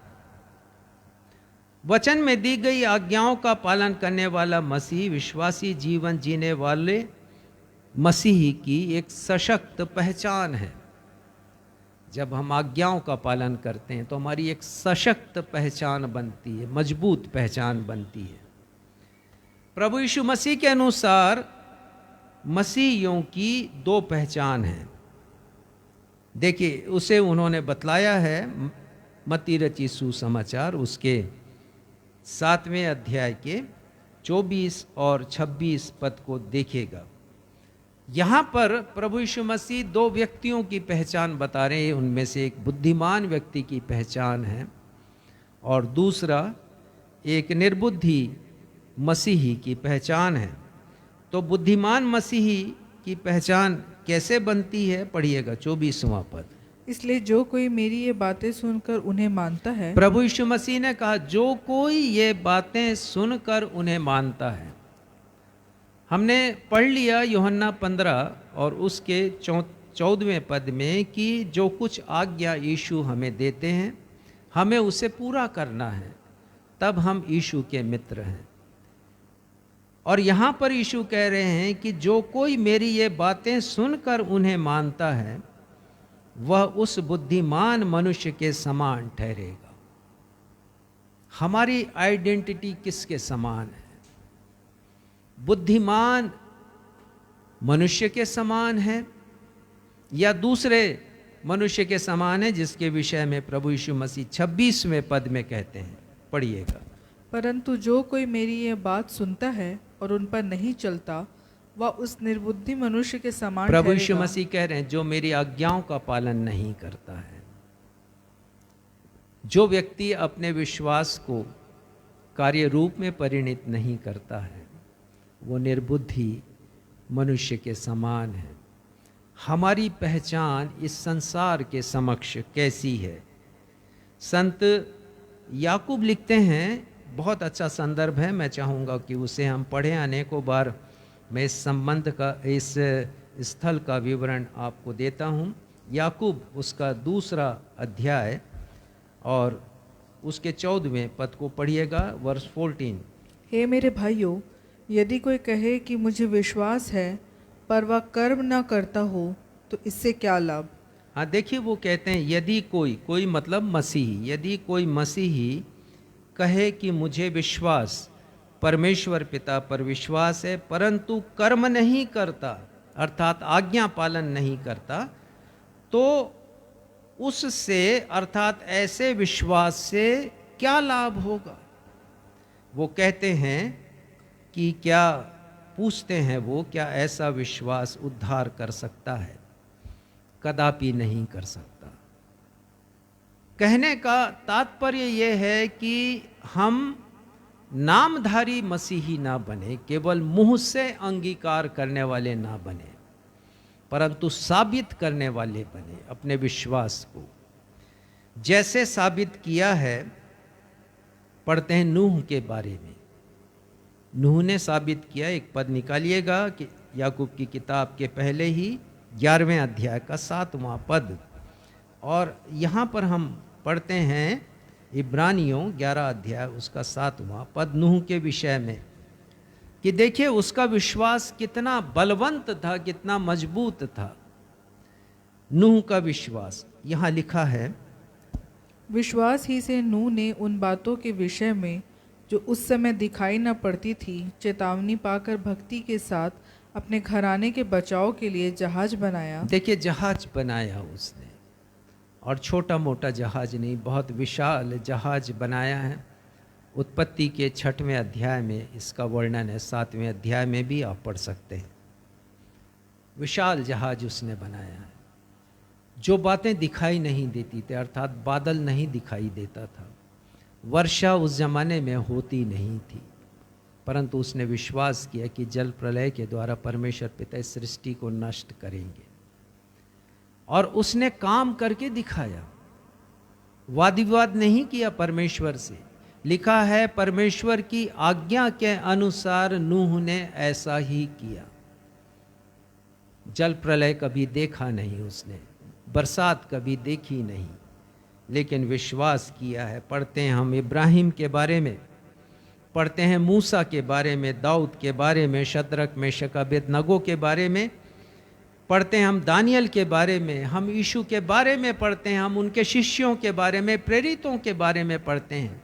वचन में दी गई आज्ञाओं का पालन करने वाला मसीह विश्वासी जीवन जीने वाले मसीही की एक सशक्त पहचान है। जब हम आज्ञाओं का पालन करते हैं तो हमारी एक सशक्त पहचान बनती है, मजबूत पहचान बनती है। प्रभु यीशु मसीह के अनुसार मसीहियों की दो पहचान है। देखिए, उसे उन्होंने बतलाया है मत्ती रचित सुसमाचार उसके 7वें अध्याय के 24 और 26 पद को देखिएगा। यहाँ पर प्रभु यीशु मसीह दो व्यक्तियों की पहचान बता रहे हैं। उनमें से एक बुद्धिमान व्यक्ति की पहचान है और दूसरा एक निर्बुद्धि मसीही की पहचान है। तो बुद्धिमान मसीही की पहचान कैसे बनती है, पढ़िएगा 24वां पद। इसलिए जो कोई मेरी ये बातें सुनकर उन्हें मानता है, प्रभु यीशु मसीह ने कहा जो कोई ये बातें सुनकर उन्हें मानता है। हमने पढ़ लिया यूहन्ना 15 और उसके 14वें पद में कि जो कुछ आज्ञा यीशु हमें देते हैं हमें उसे पूरा करना है, तब हम यीशु के मित्र हैं। और यहाँ पर यीशु कह रहे हैं कि जो कोई मेरी ये बातें सुनकर उन्हें मानता है वह उस बुद्धिमान मनुष्य के समान ठहरेगा। हमारी आइडेंटिटी किसके समान है? बुद्धिमान मनुष्य के समान है या दूसरे मनुष्य के समान है, जिसके विषय में प्रभु यीशु मसीह 26वें पद में कहते हैं, पढ़िएगा। परंतु जो कोई मेरी ये बात सुनता है और उन पर नहीं चलता वह उस निर्बुद्धि मनुष्य के समान प्रभु यीशु ठहरेगा। मसीह कह रहे हैं जो मेरी आज्ञाओं का पालन नहीं करता है, जो व्यक्ति अपने विश्वास को कार्य रूप में परिणित नहीं करता है, वो निर्बुद्धि मनुष्य के समान है। हमारी पहचान इस संसार के समक्ष कैसी है? संत याकूब लिखते हैं, बहुत अच्छा संदर्भ है, मैं चाहूँगा कि उसे हम पढ़ें। अनेकों बार मैं इस संबंध का, इस स्थल का विवरण आपको देता हूँ। याकूब उसका 2 अध्याय और उसके 14वें पद को पढ़िएगा, वर्स 14। हे मेरे भाइयों, यदि कोई कहे कि मुझे विश्वास है पर वह कर्म न करता हो तो इससे क्या लाभ? हाँ, देखिए वो कहते हैं यदि कोई मतलब मसीही, यदि कोई मसीही कहे कि मुझे विश्वास, परमेश्वर पिता पर विश्वास है, परंतु कर्म नहीं करता, अर्थात आज्ञा पालन नहीं करता, तो उससे अर्थात ऐसे विश्वास से क्या लाभ होगा? वो कहते हैं कि क्या, पूछते हैं वो, क्या ऐसा विश्वास उद्धार कर सकता है? कदापि नहीं कर सकता। कहने का तात्पर्य ये है कि हम नामधारी मसीही ना बने, केवल मुंह से अंगीकार करने वाले ना बने, परंतु साबित करने वाले बने अपने विश्वास को। जैसे साबित किया है, पढ़ते हैं नूह के बारे में। नूह ने साबित किया, एक पद निकालिएगा कि याकूब की किताब के पहले ही 11वें अध्याय का 7वां पद, और यहाँ पर हम पढ़ते हैं इब्रानियों 11 अध्याय उसका 7वां पद नूह के विषय में, कि देखिए उसका विश्वास कितना बलवंत था, कितना मजबूत था। नूह का विश्वास यहाँ लिखा है, विश्वास ही से नूह ने उन बातों के विषय में जो उस समय दिखाई न पड़ती थी चेतावनी पाकर भक्ति के साथ अपने घराने के बचाव के लिए जहाज बनाया। देखिए जहाज बनाया उसने, और छोटा मोटा जहाज नहीं, बहुत विशाल जहाज बनाया है। उत्पत्ति के 6वें अध्याय में इसका वर्णन है, 7वें अध्याय में भी आप पढ़ सकते हैं। विशाल जहाज उसने बनाया है। जो बातें दिखाई नहीं देती थी, अर्थात बादल नहीं दिखाई देता था, वर्षा उस जमाने में होती नहीं थी, परंतु उसने विश्वास किया कि जल प्रलय के द्वारा परमेश्वर पिता इस सृष्टि को नष्ट करेंगे, और उसने काम करके दिखाया। वाद विवाद नहीं किया परमेश्वर से। लिखा है परमेश्वर की आज्ञा के अनुसार नूह ने ऐसा ही किया। जल प्रलय कभी देखा नहीं उसने, बरसात कभी देखी नहीं, लेकिन विश्वास किया है। पढ़ते हैं हम इब्राहिम के बारे में, पढ़ते हैं मूसा के बारे में, दाऊद के बारे में, शद्रक मेशक अबेदनगो के बारे में, पढ़ते हैं हम दानियल के बारे में, हम यीशु के बारे में पढ़ते हैं, हम उनके शिष्यों के बारे में, प्रेरितों के बारे में पढ़ते हैं,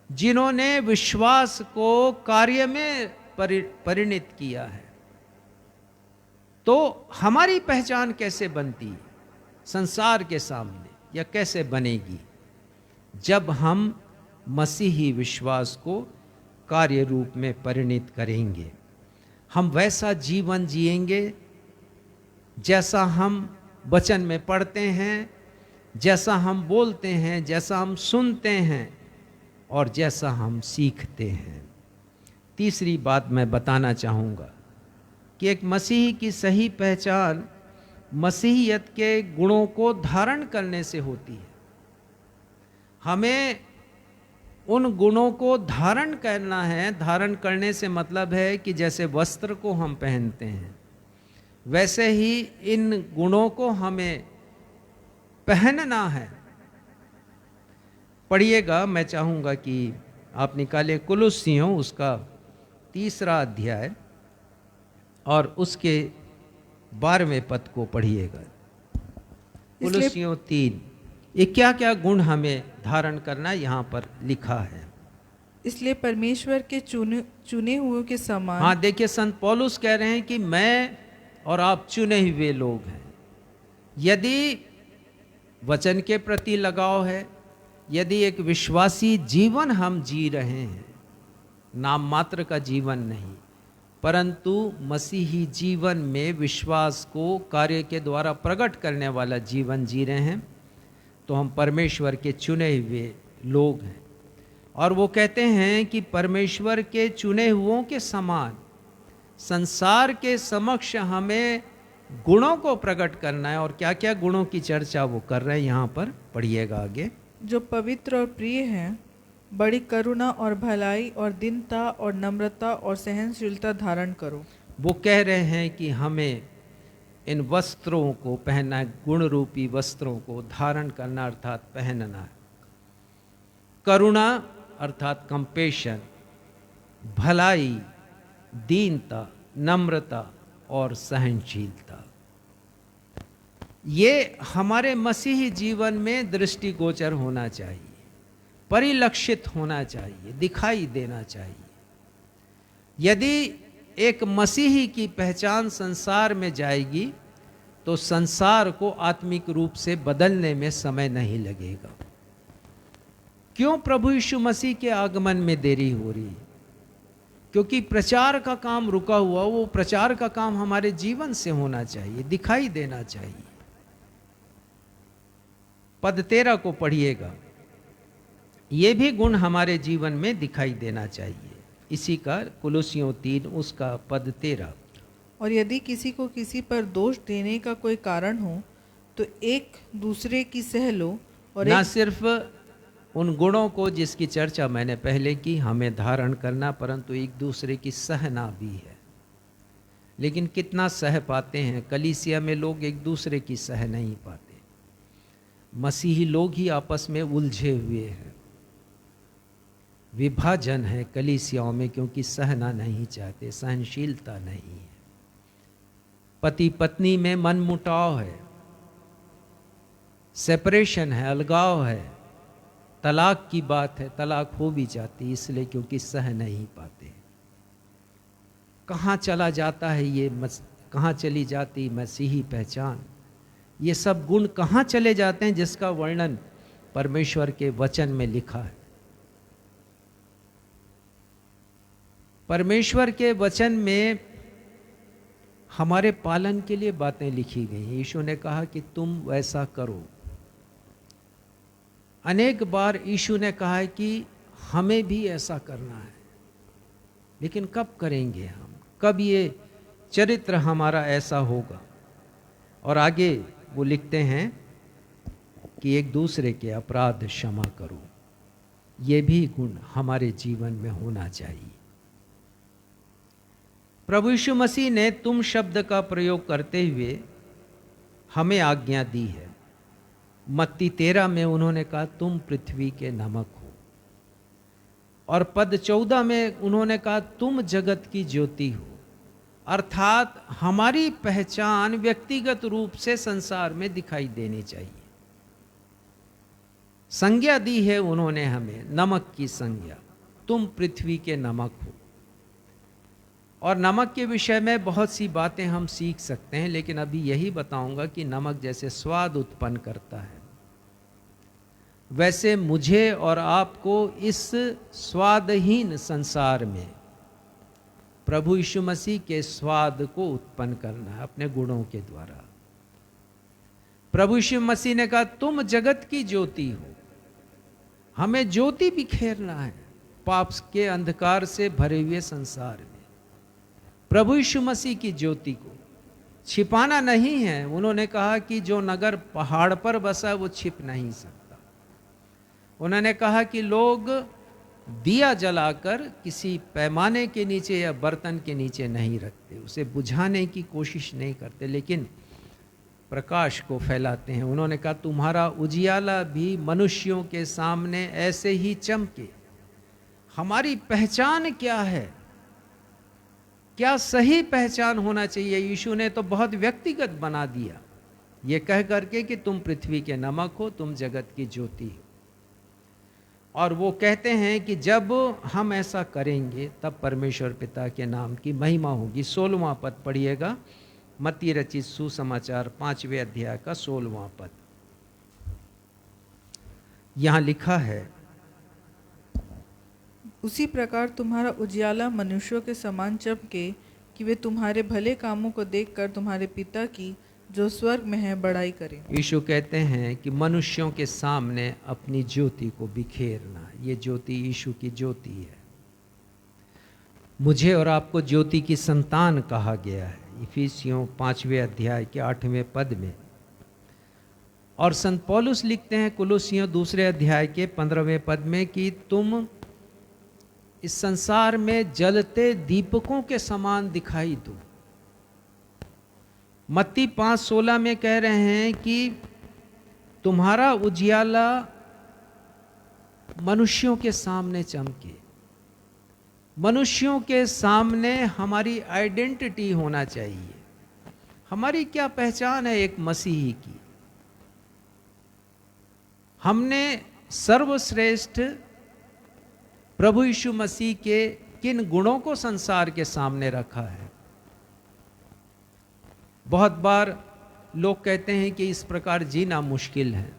जिन्होंने विश्वास को कार्य में परिणित किया है। तो हमारी पहचान कैसे बनती है संसार के सामने, या कैसे बनेगी? जब हम मसीही विश्वास को कार्य रूप में परिणित करेंगे। हम वैसा जीवन जिएंगे जैसा हम वचन में पढ़ते हैं, जैसा हम बोलते हैं, जैसा हम सुनते हैं और जैसा हम सीखते हैं। तीसरी बात मैं बताना चाहूँगा कि एक मसीही की सही पहचान मसीहियत के गुणों को धारण करने से होती है। हमें उन गुणों को धारण करना है। धारण करने से मतलब है कि जैसे वस्त्र को हम पहनते हैं, वैसे ही इन गुणों को हमें पहनना है। पढ़िएगा, मैं चाहूँगा कि आप निकाले कुलुस्सियों उसका 3 अध्याय और उसके 12वें पद को पढ़िएगा। कुलुस्सियों 3, ये क्या क्या गुण हमें धारण करना यहाँ पर लिखा है। इसलिए परमेश्वर के चुने हुए के समान। हाँ, देखिए संत पौलुस कह रहे हैं कि मैं और आप चुने हुए लोग हैं। यदि वचन के प्रति लगाव है, यदि एक विश्वासी जीवन हम जी रहे हैं, नाम मात्र का जीवन नहीं, परंतु मसीही जीवन में विश्वास को कार्य के द्वारा प्रकट करने वाला जीवन जी रहे हैं, तो हम परमेश्वर के चुने हुए लोग हैं। और वो कहते हैं कि परमेश्वर के चुने हुओं के समान संसार के समक्ष हमें गुणों को प्रकट करना है। और क्या क्या गुणों की चर्चा वो कर रहे हैं यहाँ पर, पढ़िएगा आगे। जो पवित्र और प्रिय हैं, बड़ी करुणा और भलाई और दीनता और नम्रता और सहनशीलता धारण करो। वो कह रहे हैं कि हमें इन वस्त्रों को पहनना है, गुण रूपी वस्त्रों को धारण करना अर्थात पहनना है। करुणा अर्थात कंपेशन, भलाई, दीनता, नम्रता और सहनशीलता, ये हमारे मसीही जीवन में दृष्टिगोचर होना चाहिए, परिलक्षित होना चाहिए, दिखाई देना चाहिए। यदि एक मसीही की पहचान संसार में जाएगी तो संसार को आत्मिक रूप से बदलने में समय नहीं लगेगा। क्यों प्रभु यीशु मसीह के आगमन में देरी हो रही है? क्योंकि प्रचार का काम रुका हुआ, वो प्रचार का काम हमारे जीवन से होना चाहिए, दिखाई देना चाहिए। पद 13 को पढ़िएगा, ये भी गुण हमारे जीवन में दिखाई देना चाहिए। इसी का कुलुस्सियों 3 उसका पद 13। और यदि किसी को किसी पर दोष देने का कोई कारण हो तो एक दूसरे की सह लो। और ना सिर्फ उन गुणों को जिसकी चर्चा मैंने पहले की हमें धारण करना, परंतु एक दूसरे की सहना भी है। लेकिन कितना सह पाते हैं? कलीसिया में लोग एक दूसरे की सह नहीं पाते। मसीही लोग ही आपस में उलझे हुए हैं। विभाजन है कलीसियाओं में, क्योंकि सहना नहीं चाहते, सहनशीलता नहीं है। पति पत्नी में मनमुटाव है, सेपरेशन है, अलगाव है, तलाक की बात है, तलाक हो भी जाती इसलिए क्योंकि सह नहीं पाते। कहाँ चला जाता है ये कहाँ चली जाती मसीही पहचान? ये सब गुण कहाँ चले जाते हैं जिसका वर्णन परमेश्वर के वचन में लिखा है। परमेश्वर के वचन में हमारे पालन के लिए बातें लिखी गई हैं। यीशु ने कहा कि तुम वैसा करो। अनेक बार यीशु ने कहा है कि हमें भी ऐसा करना है। लेकिन कब करेंगे हम, कब ये चरित्र हमारा ऐसा होगा? और आगे वो लिखते हैं कि एक दूसरे के अपराध क्षमा करो। ये भी गुण हमारे जीवन में होना चाहिए। प्रभु यीशु मसीह ने तुम शब्द का प्रयोग करते हुए हमें आज्ञा दी है। मत्ती 13 में उन्होंने कहा तुम पृथ्वी के नमक हो, और पद 14 में उन्होंने कहा तुम जगत की ज्योति हो। अर्थात हमारी पहचान व्यक्तिगत रूप से संसार में दिखाई देनी चाहिए। संज्ञा दी है उन्होंने हमें, नमक की संज्ञा, तुम पृथ्वी के नमक हो। और नमक के विषय में बहुत सी बातें हम सीख सकते हैं, लेकिन अभी यही बताऊंगा कि नमक जैसे स्वाद उत्पन्न करता है, वैसे मुझे और आपको इस स्वादहीन संसार में प्रभु यीशु मसीह के स्वाद को उत्पन्न करना है अपने गुणों के द्वारा। प्रभु यीशु मसीह ने कहा तुम जगत की ज्योति हो। हमें ज्योति बिखेरना है पाप के अंधकार से भरे हुए संसार में। प्रभु यीशु मसीह की ज्योति को छिपाना नहीं है। उन्होंने कहा कि जो नगर पहाड़ पर बसा वो छिप नहीं सकता। उन्होंने कहा कि लोग दिया जलाकर किसी पैमाने के नीचे या बर्तन के नीचे नहीं रखते, उसे बुझाने की कोशिश नहीं करते, लेकिन प्रकाश को फैलाते हैं। उन्होंने कहा तुम्हारा उजियाला भी मनुष्यों के सामने ऐसे ही चमके। हमारी पहचान क्या है, क्या सही पहचान होना चाहिए? यीशु ने तो बहुत व्यक्तिगत बना दिया ये कह करके कि तुम पृथ्वी के नमक हो, तुम जगत की ज्योति हो। और वो कहते हैं कि जब हम ऐसा करेंगे तब परमेश्वर पिता के नाम की महिमा होगी। 16वां पद पढ़िएगा, मत्ती रचित सुसमाचार 5वें अध्याय का 16वां पद। यहां लिखा है उसी प्रकार तुम्हारा उजियाला मनुष्यों के समान चमके कि वे तुम्हारे भले कामों को देखकर तुम्हारे पिता की जो स्वर्ग में है बड़ाई करें। यीशु कहते हैं कि मनुष्यों के सामने अपनी ज्योति को बिखेरना। ये ज्योति यीशु की ज्योति है। मुझे और आपको ज्योति की संतान कहा गया है इफिसियों 5वें अध्याय के 8वें पद में। और संत पौलुस लिखते हैं कुलुसियों 2 अध्याय के 15वें पद में कि तुम इस संसार में जलते दीपकों के समान दिखाई दो। मत्ती 5:16 में कह रहे हैं कि तुम्हारा उजियाला मनुष्यों के सामने चमके। मनुष्यों के सामने हमारी आइडेंटिटी होना चाहिए। हमारी क्या पहचान है एक मसीही की? हमने सर्वश्रेष्ठ प्रभु यीशु मसीह के किन गुणों को संसार के सामने रखा है? बहुत बार लोग कहते हैं कि इस प्रकार जीना मुश्किल है।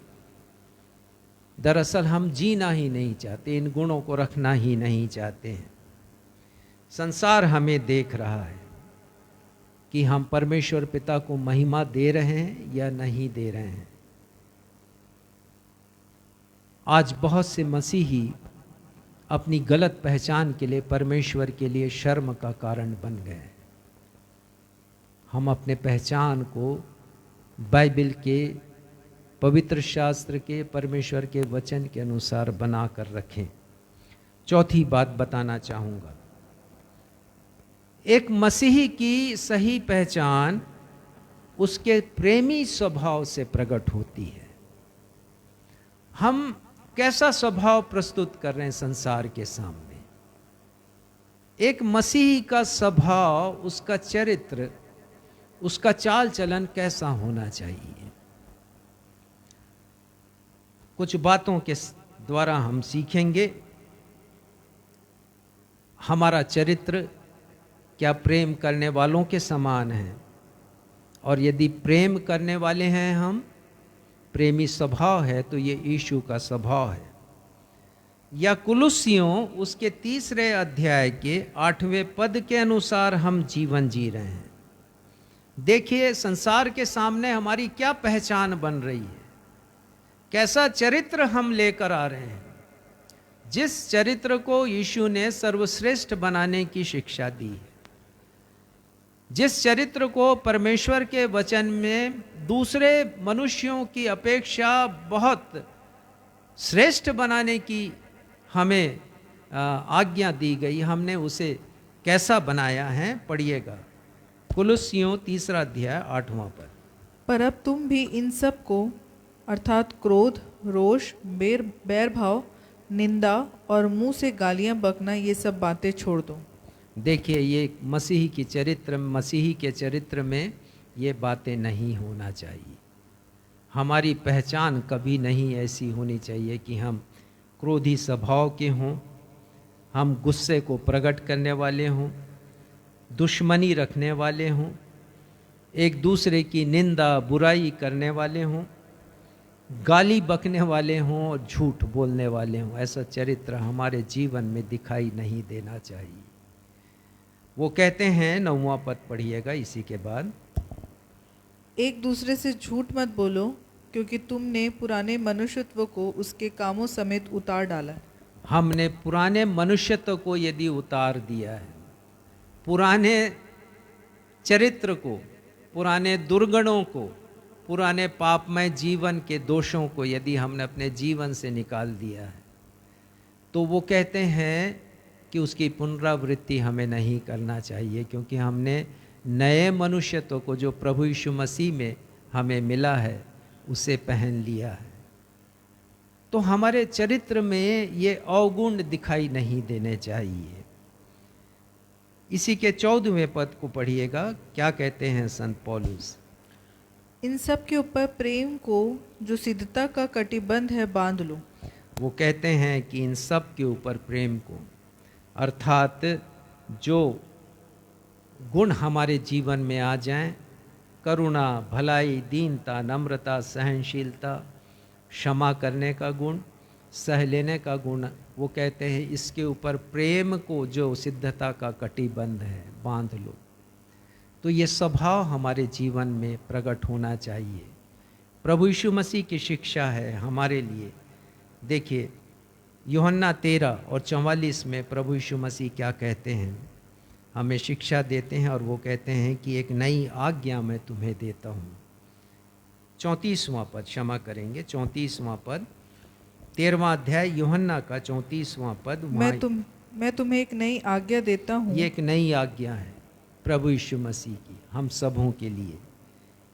दरअसल हम जीना ही नहीं चाहते, इन गुणों को रखना ही नहीं चाहते हैं। संसार हमें देख रहा है कि हम परमेश्वर पिता को महिमा दे रहे हैं या नहीं दे रहे हैं। आज बहुत से मसीही अपनी गलत पहचान के लिए परमेश्वर के लिए शर्म का कारण बन गए। हम अपने पहचान को बाइबल के, पवित्र शास्त्र के, परमेश्वर के वचन के अनुसार बना कर रखें। चौथी बात बताना चाहूँगा, एक मसीही की सही पहचान उसके प्रेमी स्वभाव से प्रकट होती है। हम कैसा स्वभाव प्रस्तुत कर रहे हैं संसार के सामने? एक मसीही का स्वभाव, उसका चरित्र, उसका चाल चलन कैसा होना चाहिए? कुछ बातों के द्वारा हम सीखेंगे। हमारा चरित्र क्या प्रेम करने वालों के समान है? और यदि प्रेम करने वाले हैं हम, प्रेमी स्वभाव है, तो ये यीशु का स्वभाव है। या कुलुसियों उसके 3 अध्याय के 8वें पद के अनुसार हम जीवन जी रहे हैं। देखिए संसार के सामने हमारी क्या पहचान बन रही है, कैसा चरित्र हम लेकर आ रहे हैं। जिस चरित्र को यीशु ने सर्वश्रेष्ठ बनाने की शिक्षा दी है, जिस चरित्र को परमेश्वर के वचन में दूसरे मनुष्यों की अपेक्षा बहुत श्रेष्ठ बनाने की हमें आज्ञा दी गई, हमने उसे कैसा बनाया है, पढ़िएगा कुलुस्सियों 3 अध्याय 8वां पद। पर अब तुम भी इन सब को अर्थात क्रोध, रोष, बैर भाव, निंदा और मुंह से गालियां बकना, ये सब बातें छोड़ दो। देखिए, ये मसीही के चरित्र में ये बातें नहीं होना चाहिए। हमारी पहचान कभी नहीं ऐसी होनी चाहिए कि हम क्रोधी स्वभाव के हों, हम गुस्से को प्रकट करने वाले हों, दुश्मनी रखने वाले हों, एक दूसरे की निंदा बुराई करने वाले हों, गाली बकने वाले हों और झूठ बोलने वाले हों। ऐसा चरित्र हमारे जीवन में दिखाई नहीं देना चाहिए। वो कहते हैं 9वां पद पढ़िएगा इसी के बाद, एक दूसरे से झूठ मत बोलो, क्योंकि तुमने पुराने मनुष्यत्व को उसके कामों समेत उतार डाला है। हमने पुराने मनुष्यत्व को यदि उतार दिया है, पुराने चरित्र को, पुराने दुर्गुणों को, पुराने पापमय जीवन के दोषों को यदि हमने अपने जीवन से निकाल दिया है, तो वो कहते हैं कि उसकी पुनरावृत्ति हमें नहीं करना चाहिए, क्योंकि हमने नए मनुष्यत्व को जो प्रभु यीशु मसीह में हमें मिला है उसे पहन लिया है। तो हमारे चरित्र में ये अवगुण दिखाई नहीं देने चाहिए। इसी के 14वें पद को पढ़िएगा, क्या कहते हैं संत पौलुस। इन सब के ऊपर प्रेम को जो सिद्धता का कटिबंध है बांध लो। वो कहते हैं कि इन सब के ऊपर प्रेम को, अर्थात जो गुण हमारे जीवन में आ जाएं, करुणा, भलाई, दीनता, नम्रता, सहनशीलता, क्षमा करने का गुण, सह लेने का गुण, वो कहते हैं इसके ऊपर प्रेम को जो सिद्धता का कटिबंध है बांध लो। तो ये स्वभाव हमारे जीवन में प्रकट होना चाहिए। प्रभु यीशु मसीह की शिक्षा है हमारे लिए। देखिए यूहन्ना 13 और 44 में प्रभु यीशु मसीह क्या कहते हैं, हमें शिक्षा देते हैं और वो कहते हैं कि एक नई आज्ञा मैं तुम्हें देता हूँ। 34वां पद, क्षमा करेंगे 34वां पद, 13वां अध्याय यूहन्ना का 34वां पद। मैं तुम्हें एक नई आज्ञा देता हूँ। ये एक नई आज्ञा है प्रभु यीशु मसीह की हम सबों के लिए।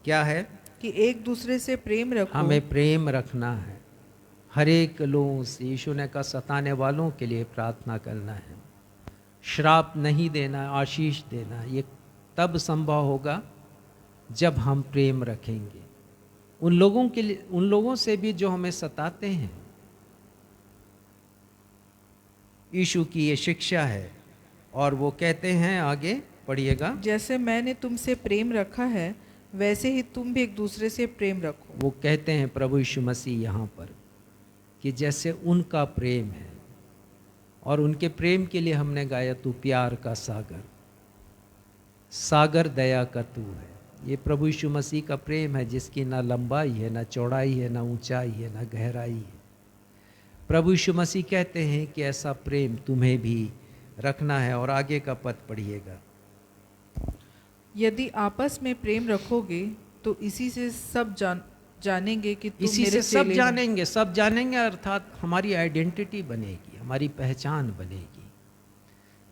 क्या है? कि एक दूसरे से प्रेम रखो। हमें प्रेम रखना है हर एक लोगों से। यीशु ने कहा सताने वालों के लिए प्रार्थना करना है, श्राप नहीं देना, आशीष देना। ये तब संभव होगा जब हम प्रेम रखेंगे उन लोगों के लिए, उन लोगों से भी जो हमें सताते हैं। यीशु की ये शिक्षा है और वो कहते हैं, आगे पढ़िएगा, जैसे मैंने तुमसे प्रेम रखा है वैसे ही तुम भी एक दूसरे से प्रेम रखो। वो कहते हैं प्रभु यीशु मसीह यहाँ पर कि जैसे उनका प्रेम है, और उनके प्रेम के लिए हमने गाया तू प्यार का सागर, सागर दया का तू है। ये प्रभु यीशु मसीह का प्रेम है जिसकी ना लंबाई है, ना चौड़ाई है, ना ऊंचाई है, ना गहराई है। प्रभु यीशु मसीह कहते हैं कि ऐसा प्रेम तुम्हें भी रखना है। और आगे का पद पढ़िएगा, यदि आपस में प्रेम रखोगे तो इसी से सब जानेंगे कि तुम इसी मेरे से सब चेले हो। जानेंगे, सब जानेंगे अर्थात हमारी आइडेंटिटी बनेगी, हमारी पहचान बनेगी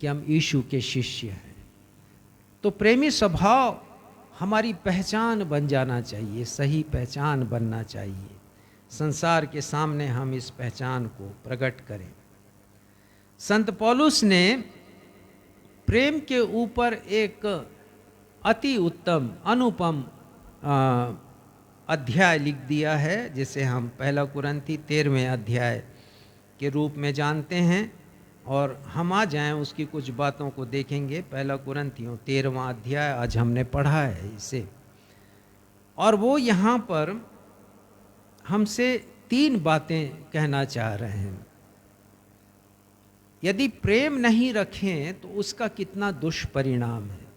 कि हम यीशु के शिष्य हैं। तो प्रेमी स्वभाव हमारी पहचान बन जाना चाहिए, सही पहचान बनना चाहिए। संसार के सामने हम इस पहचान को प्रकट करें। संत पौलुस ने प्रेम के ऊपर एक अति उत्तम अनुपम अध्याय लिख दिया है, जिसे हम पहला कुरिन्थी 13वें अध्याय के रूप में जानते हैं। और हम आ जाएं उसकी कुछ बातों को देखेंगे। पहला कुरिन्थियों 13वां अध्याय आज हमने पढ़ा है इसे, और वो यहाँ पर हमसे 3 बातें कहना चाह रहे हैं। यदि प्रेम नहीं रखें तो उसका कितना दुष्परिणाम है।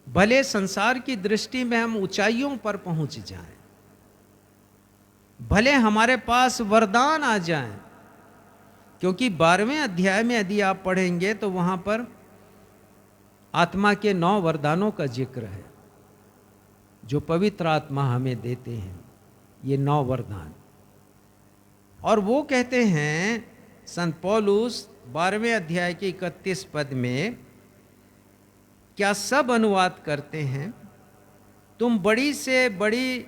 भले संसार की दृष्टि में हम ऊंचाइयों पर पहुंच जाएं, भले हमारे पास वरदान आ जाएं, क्योंकि 12वें अध्याय में यदि आप पढ़ेंगे तो वहां पर आत्मा के 9 वरदानों का जिक्र है जो पवित्र आत्मा हमें देते हैं, ये 9 वरदान। और वो कहते हैं संत पौलुस 12वें अध्याय के 31 पद में, क्या सब अनुवाद करते हैं? तुम बड़ी से बड़ी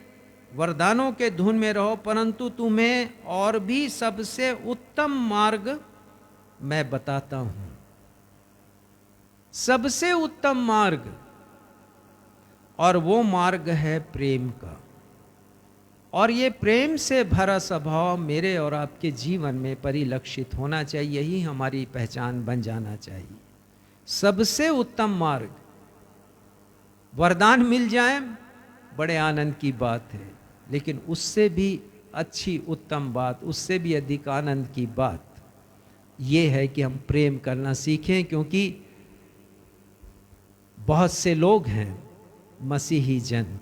वरदानों के धुन में रहो, परंतु तुम्हें और भी सबसे उत्तम मार्ग मैं बताता हूं। सबसे उत्तम मार्ग, और वो मार्ग है प्रेम का। और ये प्रेम से भरा स्वभाव मेरे और आपके जीवन में परिलक्षित होना चाहिए, यही हमारी पहचान बन जाना चाहिए। सबसे उत्तम मार्ग, वरदान मिल जाए बड़े आनंद की बात है, लेकिन उससे भी अच्छी उत्तम बात, उससे भी अधिक आनंद की बात ये है कि हम प्रेम करना सीखें। क्योंकि बहुत से लोग हैं मसीही जन,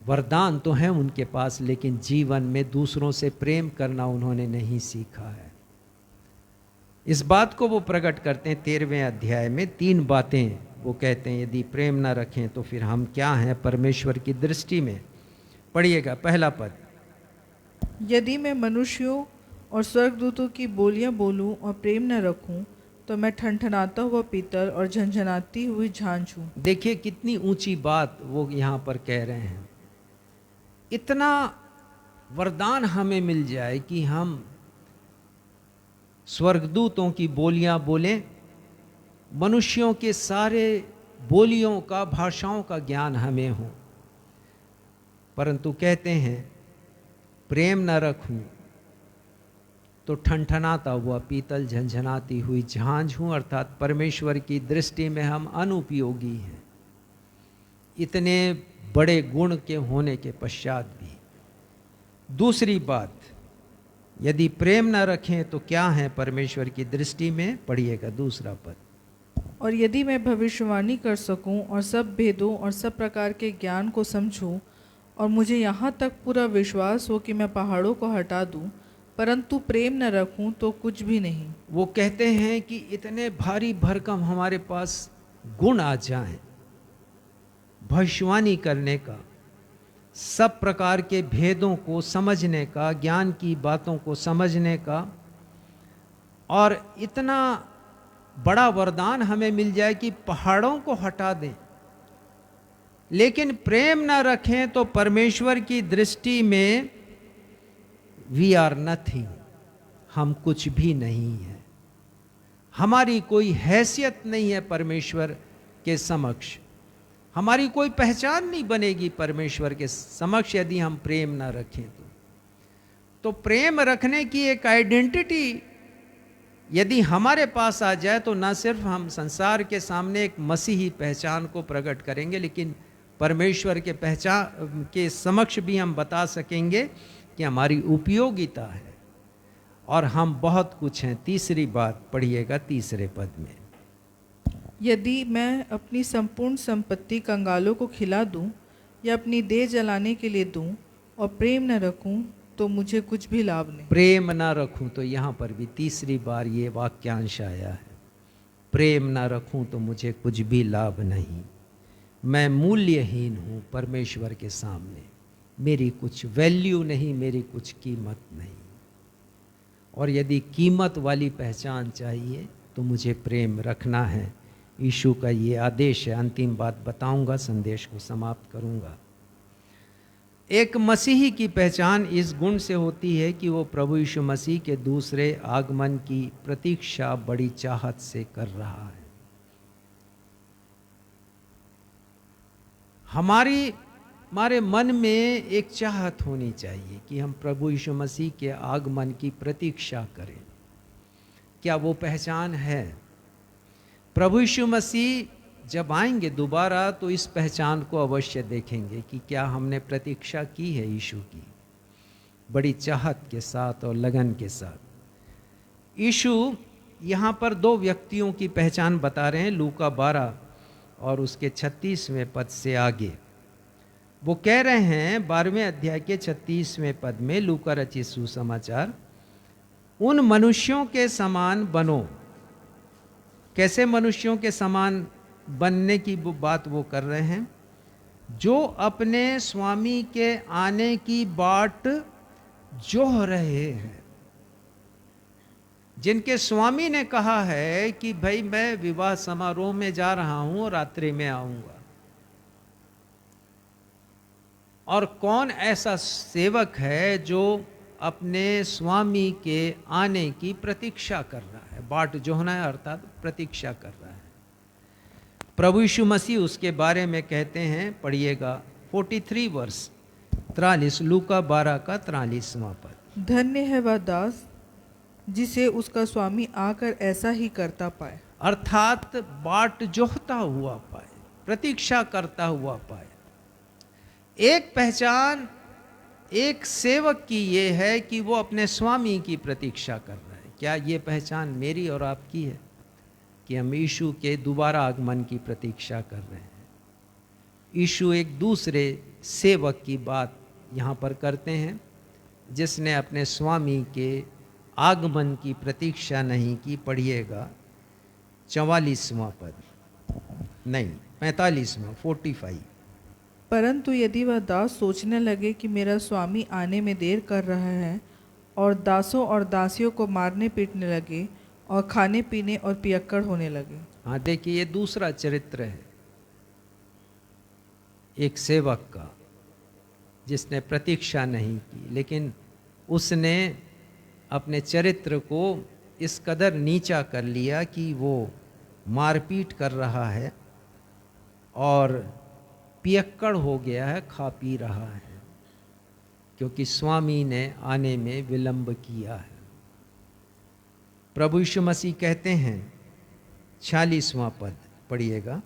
वरदान तो हैं उनके पास, लेकिन जीवन में दूसरों से प्रेम करना उन्होंने नहीं सीखा है। इस बात को वो प्रकट करते हैं 13वें अध्याय में। 3 बातें वो कहते हैं, यदि प्रेम ना रखें तो फिर हम क्या हैं परमेश्वर की दृष्टि में। पढ़िएगा पहला पद, यदि मैं मनुष्यों और स्वर्गदूतों की बोलियां बोलूं और प्रेम न रखूं तो मैं ठनठनाता हुआ पीतल और झनझनाती हुई झांझ हूं। देखिए कितनी ऊंची बात वो यहाँ पर कह रहे हैं। इतना वरदान हमें मिल जाए कि हम स्वर्गदूतों की बोलियां बोलें, मनुष्यों के सारे बोलियों का, भाषाओं का ज्ञान हमें हो, परंतु कहते हैं प्रेम न रखूं तो ठनठनाता हुआ पीतल, झंझनाती हुई झांझ हूं। अर्थात परमेश्वर की दृष्टि में हम अनुपयोगी हैं, इतने बड़े गुण के होने के पश्चात भी। दूसरी बात, यदि प्रेम न रखें तो क्या है परमेश्वर की दृष्टि में। पढ़िएगा दूसरा पद, और यदि मैं भविष्यवाणी कर सकूं और सब भेदों और सब प्रकार के ज्ञान को समझूं, और मुझे यहाँ तक पूरा विश्वास हो कि मैं पहाड़ों को हटा दूं, परंतु प्रेम न रखूं तो कुछ भी नहीं। वो कहते हैं कि इतने भारी भरकम हमारे पास गुण आ जाएं, भविष्यवाणी करने का, सब प्रकार के भेदों को समझने का, ज्ञान की बातों को समझने का, और इतना बड़ा वरदान हमें मिल जाए कि पहाड़ों को हटा दें, लेकिन प्रेम ना रखें तो परमेश्वर की दृष्टि में वी आर नथिंग, हम कुछ भी नहीं है। हमारी कोई हैसियत नहीं है परमेश्वर के समक्ष, हमारी कोई पहचान नहीं बनेगी परमेश्वर के समक्ष यदि हम प्रेम ना रखें तो प्रेम रखने की एक आइडेंटिटी यदि हमारे पास आ जाए तो ना सिर्फ हम संसार के सामने एक मसीही पहचान को प्रकट करेंगे, लेकिन परमेश्वर के पहचान के समक्ष भी हम बता सकेंगे कि हमारी उपयोगिता है और हम बहुत कुछ हैं। तीसरी बात पढ़िएगा तीसरे पद में, यदि मैं अपनी संपूर्ण संपत्ति कंगालों को खिला दूं या अपनी देह जलाने के लिए दूं और प्रेम न रखूं तो मुझे कुछ भी लाभ नहीं। प्रेम ना रखूं, तो यहाँ पर भी तीसरी बार ये वाक्यांश आया है, प्रेम ना रखूं तो मुझे कुछ भी लाभ नहीं। मैं मूल्यहीन हूँ परमेश्वर के सामने, मेरी कुछ वैल्यू नहीं, मेरी कुछ कीमत नहीं। और यदि कीमत वाली पहचान चाहिए तो मुझे प्रेम रखना है। यीशु का ये आदेश है। अंतिम बात बताऊंगा, संदेश को समाप्त करूंगा। एक मसीही की पहचान इस गुण से होती है कि वो प्रभु यीशु मसीह के दूसरे आगमन की प्रतीक्षा बड़ी चाहत से कर रहा है। हमारे मन में एक चाहत होनी चाहिए कि हम प्रभु यीशु मसीह के आगमन की प्रतीक्षा करें। क्या वो पहचान है? प्रभु यीशु मसीह जब आएंगे दोबारा तो इस पहचान को अवश्य देखेंगे कि क्या हमने प्रतीक्षा की है यीशु की, बड़ी चाहत के साथ और लगन के साथ। यीशु यहाँ पर 2 व्यक्तियों की पहचान बता रहे हैं, लूका 12 और उसके 36वें पद से आगे। वो कह रहे हैं 12वें अध्याय के 36वें पद में, लूका रचित सुसमाचार उन मनुष्यों के समान बनो। कैसे मनुष्यों के समान बनने की बात वो कर रहे हैं? जो अपने स्वामी के आने की बाट जोह रहे हैं, जिनके स्वामी ने कहा है कि भाई मैं विवाह समारोह में जा रहा हूं और रात्रि में आऊंगा। और कौन ऐसा सेवक है जो अपने स्वामी के आने की प्रतीक्षा कर रहा है? बाट जोहना है अर्थात प्रतीक्षा कर रहा है। प्रभु यीशु मसीह उसके बारे में कहते हैं, पढ़िएगा 43 वर्ष 43, लूका 12 का 43वां पद। धन्य है वह दास जिसे उसका स्वामी आकर ऐसा ही करता पाए। अर्थात बाट जोहता हुआ पाए, प्रतीक्षा करता हुआ पाए। एक पहचान एक सेवक की ये है कि वो अपने स्वामी की प्रतीक्षा कर रहा है। क्या ये पहचान मेरी और आपकी है कि हम यीशु के दोबारा आगमन की प्रतीक्षा कर रहे हैं? यीशु एक दूसरे सेवक की बात यहाँ पर करते हैं जिसने अपने स्वामी के आगमन की प्रतीक्षा नहीं की। पढ़िएगा 44वां पद, नहीं 45वां 45। परंतु यदि वह दास सोचने लगे कि मेरा स्वामी आने में देर कर रहा है और दासों और दासियों को मारने पीटने लगे और खाने पीने और पियक्कड़ होने लगे। हाँ देखिए, ये दूसरा चरित्र है एक सेवक का जिसने प्रतीक्षा नहीं की, लेकिन उसने अपने चरित्र को इस कदर नीचा कर लिया कि वो मारपीट कर रहा है और पियक्कड़ हो गया है, खा पी रहा है, क्योंकि स्वामी ने आने में विलंब किया है। प्रभु यीशु मसीह कहते हैं 46वां पद, पढ़िएगा।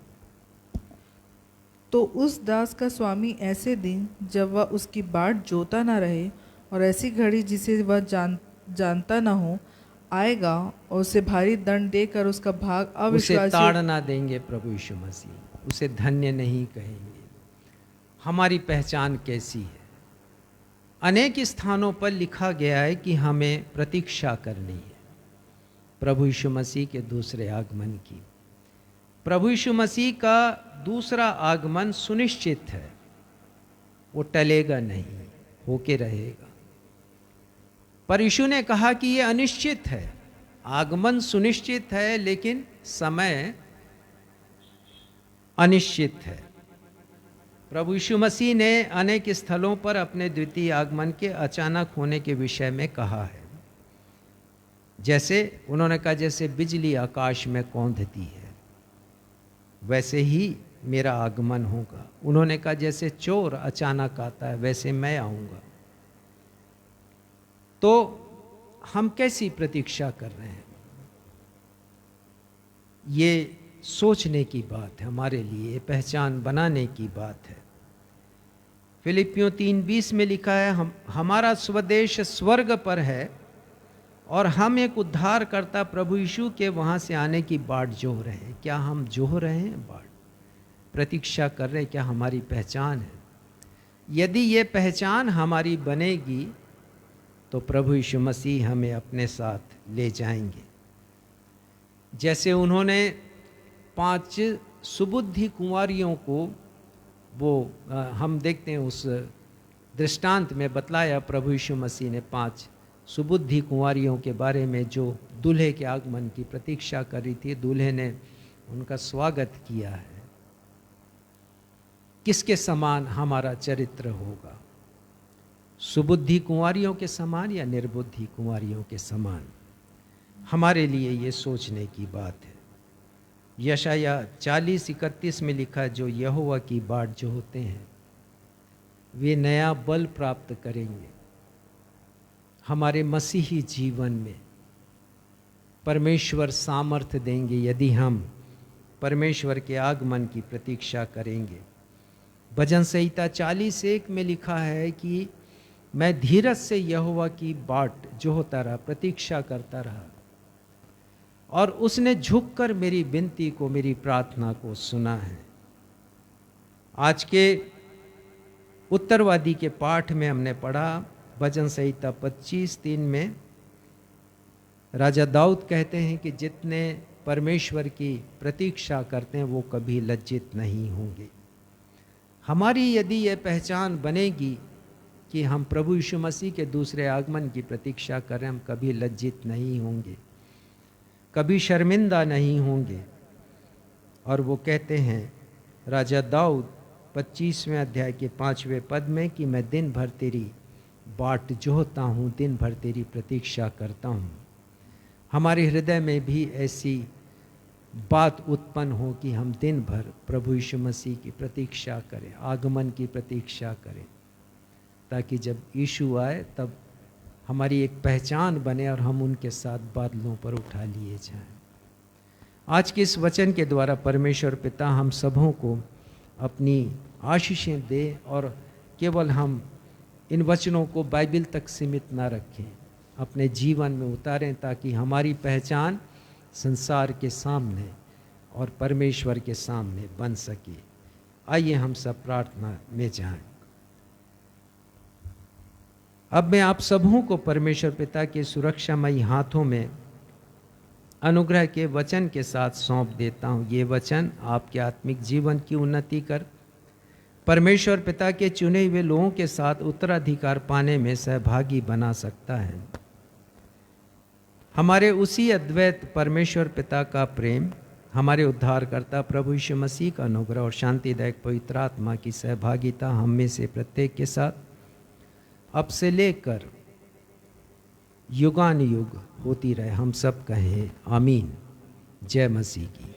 तो उस दास का स्वामी ऐसे दिन जब वह उसकी बाट जोता ना रहे और ऐसी घड़ी जिसे वह जानता ना हो आएगा और उसे भारी दंड देकर उसका भाग उसे अविश्वासी ताड़ना देंगे। प्रभु यीशु मसीह उसे धन्य नहीं कहेंगे। हमारी पहचान कैसी है? अनेक स्थानों पर लिखा गया है कि हमें प्रतीक्षा करनी है प्रभु यीशु मसीह के दूसरे आगमन की। प्रभु यीशु मसीह का दूसरा आगमन सुनिश्चित है, वो टलेगा नहीं, होके रहेगा। पर यीशु ने कहा कि ये अनिश्चित है। आगमन सुनिश्चित है लेकिन समय अनिश्चित है। प्रभु यीशु मसीह ने अनेक स्थलों पर अपने द्वितीय आगमन के अचानक होने के विषय में कहा है। जैसे उन्होंने कहा, जैसे बिजली आकाश में कौंधती है वैसे ही मेरा आगमन होगा। उन्होंने कहा, जैसे चोर अचानक आता है वैसे मैं आऊंगा। तो हम कैसी प्रतीक्षा कर रहे हैं? ये सोचने की बात है हमारे लिए, पहचान बनाने की बात है। फिलिपियों 3:20 में लिखा है, हमारा स्वदेश स्वर्ग पर है और हम एक उद्धारकर्ता प्रभु यीशु के वहाँ से आने की बाट जोह रहे हैं। क्या हम जोह रहे हैं? बाट प्रतीक्षा कर रहे हैं? क्या हमारी पहचान है? यदि ये पहचान हमारी बनेगी तो प्रभु यीशु मसीह हमें अपने साथ ले जाएंगे। जैसे उन्होंने 5 सुबुद्धि कुंवारियों को हम देखते हैं उस दृष्टांत में बतलाया। प्रभु यीशु मसीह ने 5 सुबुद्धि कुंवारियों के बारे में जो दूल्हे के आगमन की प्रतीक्षा कर रही थी। दूल्हे ने उनका स्वागत किया है। किसके समान हमारा चरित्र होगा? सुबुद्धि कुंवारियों के समान या निर्बुद्धि कुंवारियों के समान? हमारे लिए ये सोचने की बात है। यशाया 40:31 में लिखा, जो यहोवा की बाट जो होते हैं वे नया बल प्राप्त करेंगे। हमारे मसीही जीवन में परमेश्वर सामर्थ्य देंगे यदि हम परमेश्वर के आगमन की प्रतीक्षा करेंगे। भजन संहिता 40:1 में लिखा है कि मैं धीरज से यहोवा की बाट जो होता रहा, प्रतीक्षा करता रहा, और उसने झुककर मेरी विनती को, मेरी प्रार्थना को सुना है। आज के उत्तरवादी के पाठ में हमने पढ़ा भजन संहिता 25:3 में, राजा दाऊद कहते हैं कि जितने परमेश्वर की प्रतीक्षा करते हैं वो कभी लज्जित नहीं होंगे। हमारी यदि ये पहचान बनेगी कि हम प्रभु यीशु मसीह के दूसरे आगमन की प्रतीक्षा करें, हम कभी लज्जित नहीं होंगे, कभी शर्मिंदा नहीं होंगे। और वो कहते हैं राजा दाऊद 25वें अध्याय के 5वें पद में कि मैं दिन भर तेरी बाट जोहता हूँ, दिन भर तेरी प्रतीक्षा करता हूँ। हमारे हृदय में भी ऐसी बात उत्पन्न हो कि हम दिन भर प्रभु यीशु मसीह की प्रतीक्षा करें, आगमन की प्रतीक्षा करें, ताकि जब यीशु आए तब हमारी एक पहचान बने और हम उनके साथ बादलों पर उठा लिए जाएं। आज के इस वचन के द्वारा परमेश्वर पिता हम सबों को अपनी आशीषें दे और केवल हम इन वचनों को बाइबल तक सीमित ना रखें, अपने जीवन में उतारें, ताकि हमारी पहचान संसार के सामने और परमेश्वर के सामने बन सके। आइए हम सब प्रार्थना में जाएं। अब मैं आप सबों को परमेश्वर पिता के सुरक्षामयी हाथों में अनुग्रह के वचन के साथ सौंप देता हूँ। ये वचन आपके आत्मिक जीवन की उन्नति कर परमेश्वर पिता के चुने हुए लोगों के साथ उत्तराधिकार पाने में सहभागी बना सकता है। हमारे उसी अद्वैत परमेश्वर पिता का प्रेम, हमारे उद्धारकर्ता प्रभु यीशु मसीह का अनुग्रह और शांतिदायक पवित्र आत्मा की सहभागिता हम में से प्रत्येक के साथ अब से लेकर युगान युग होती रहे। हम सब कहें आमीन। जय मसीह की।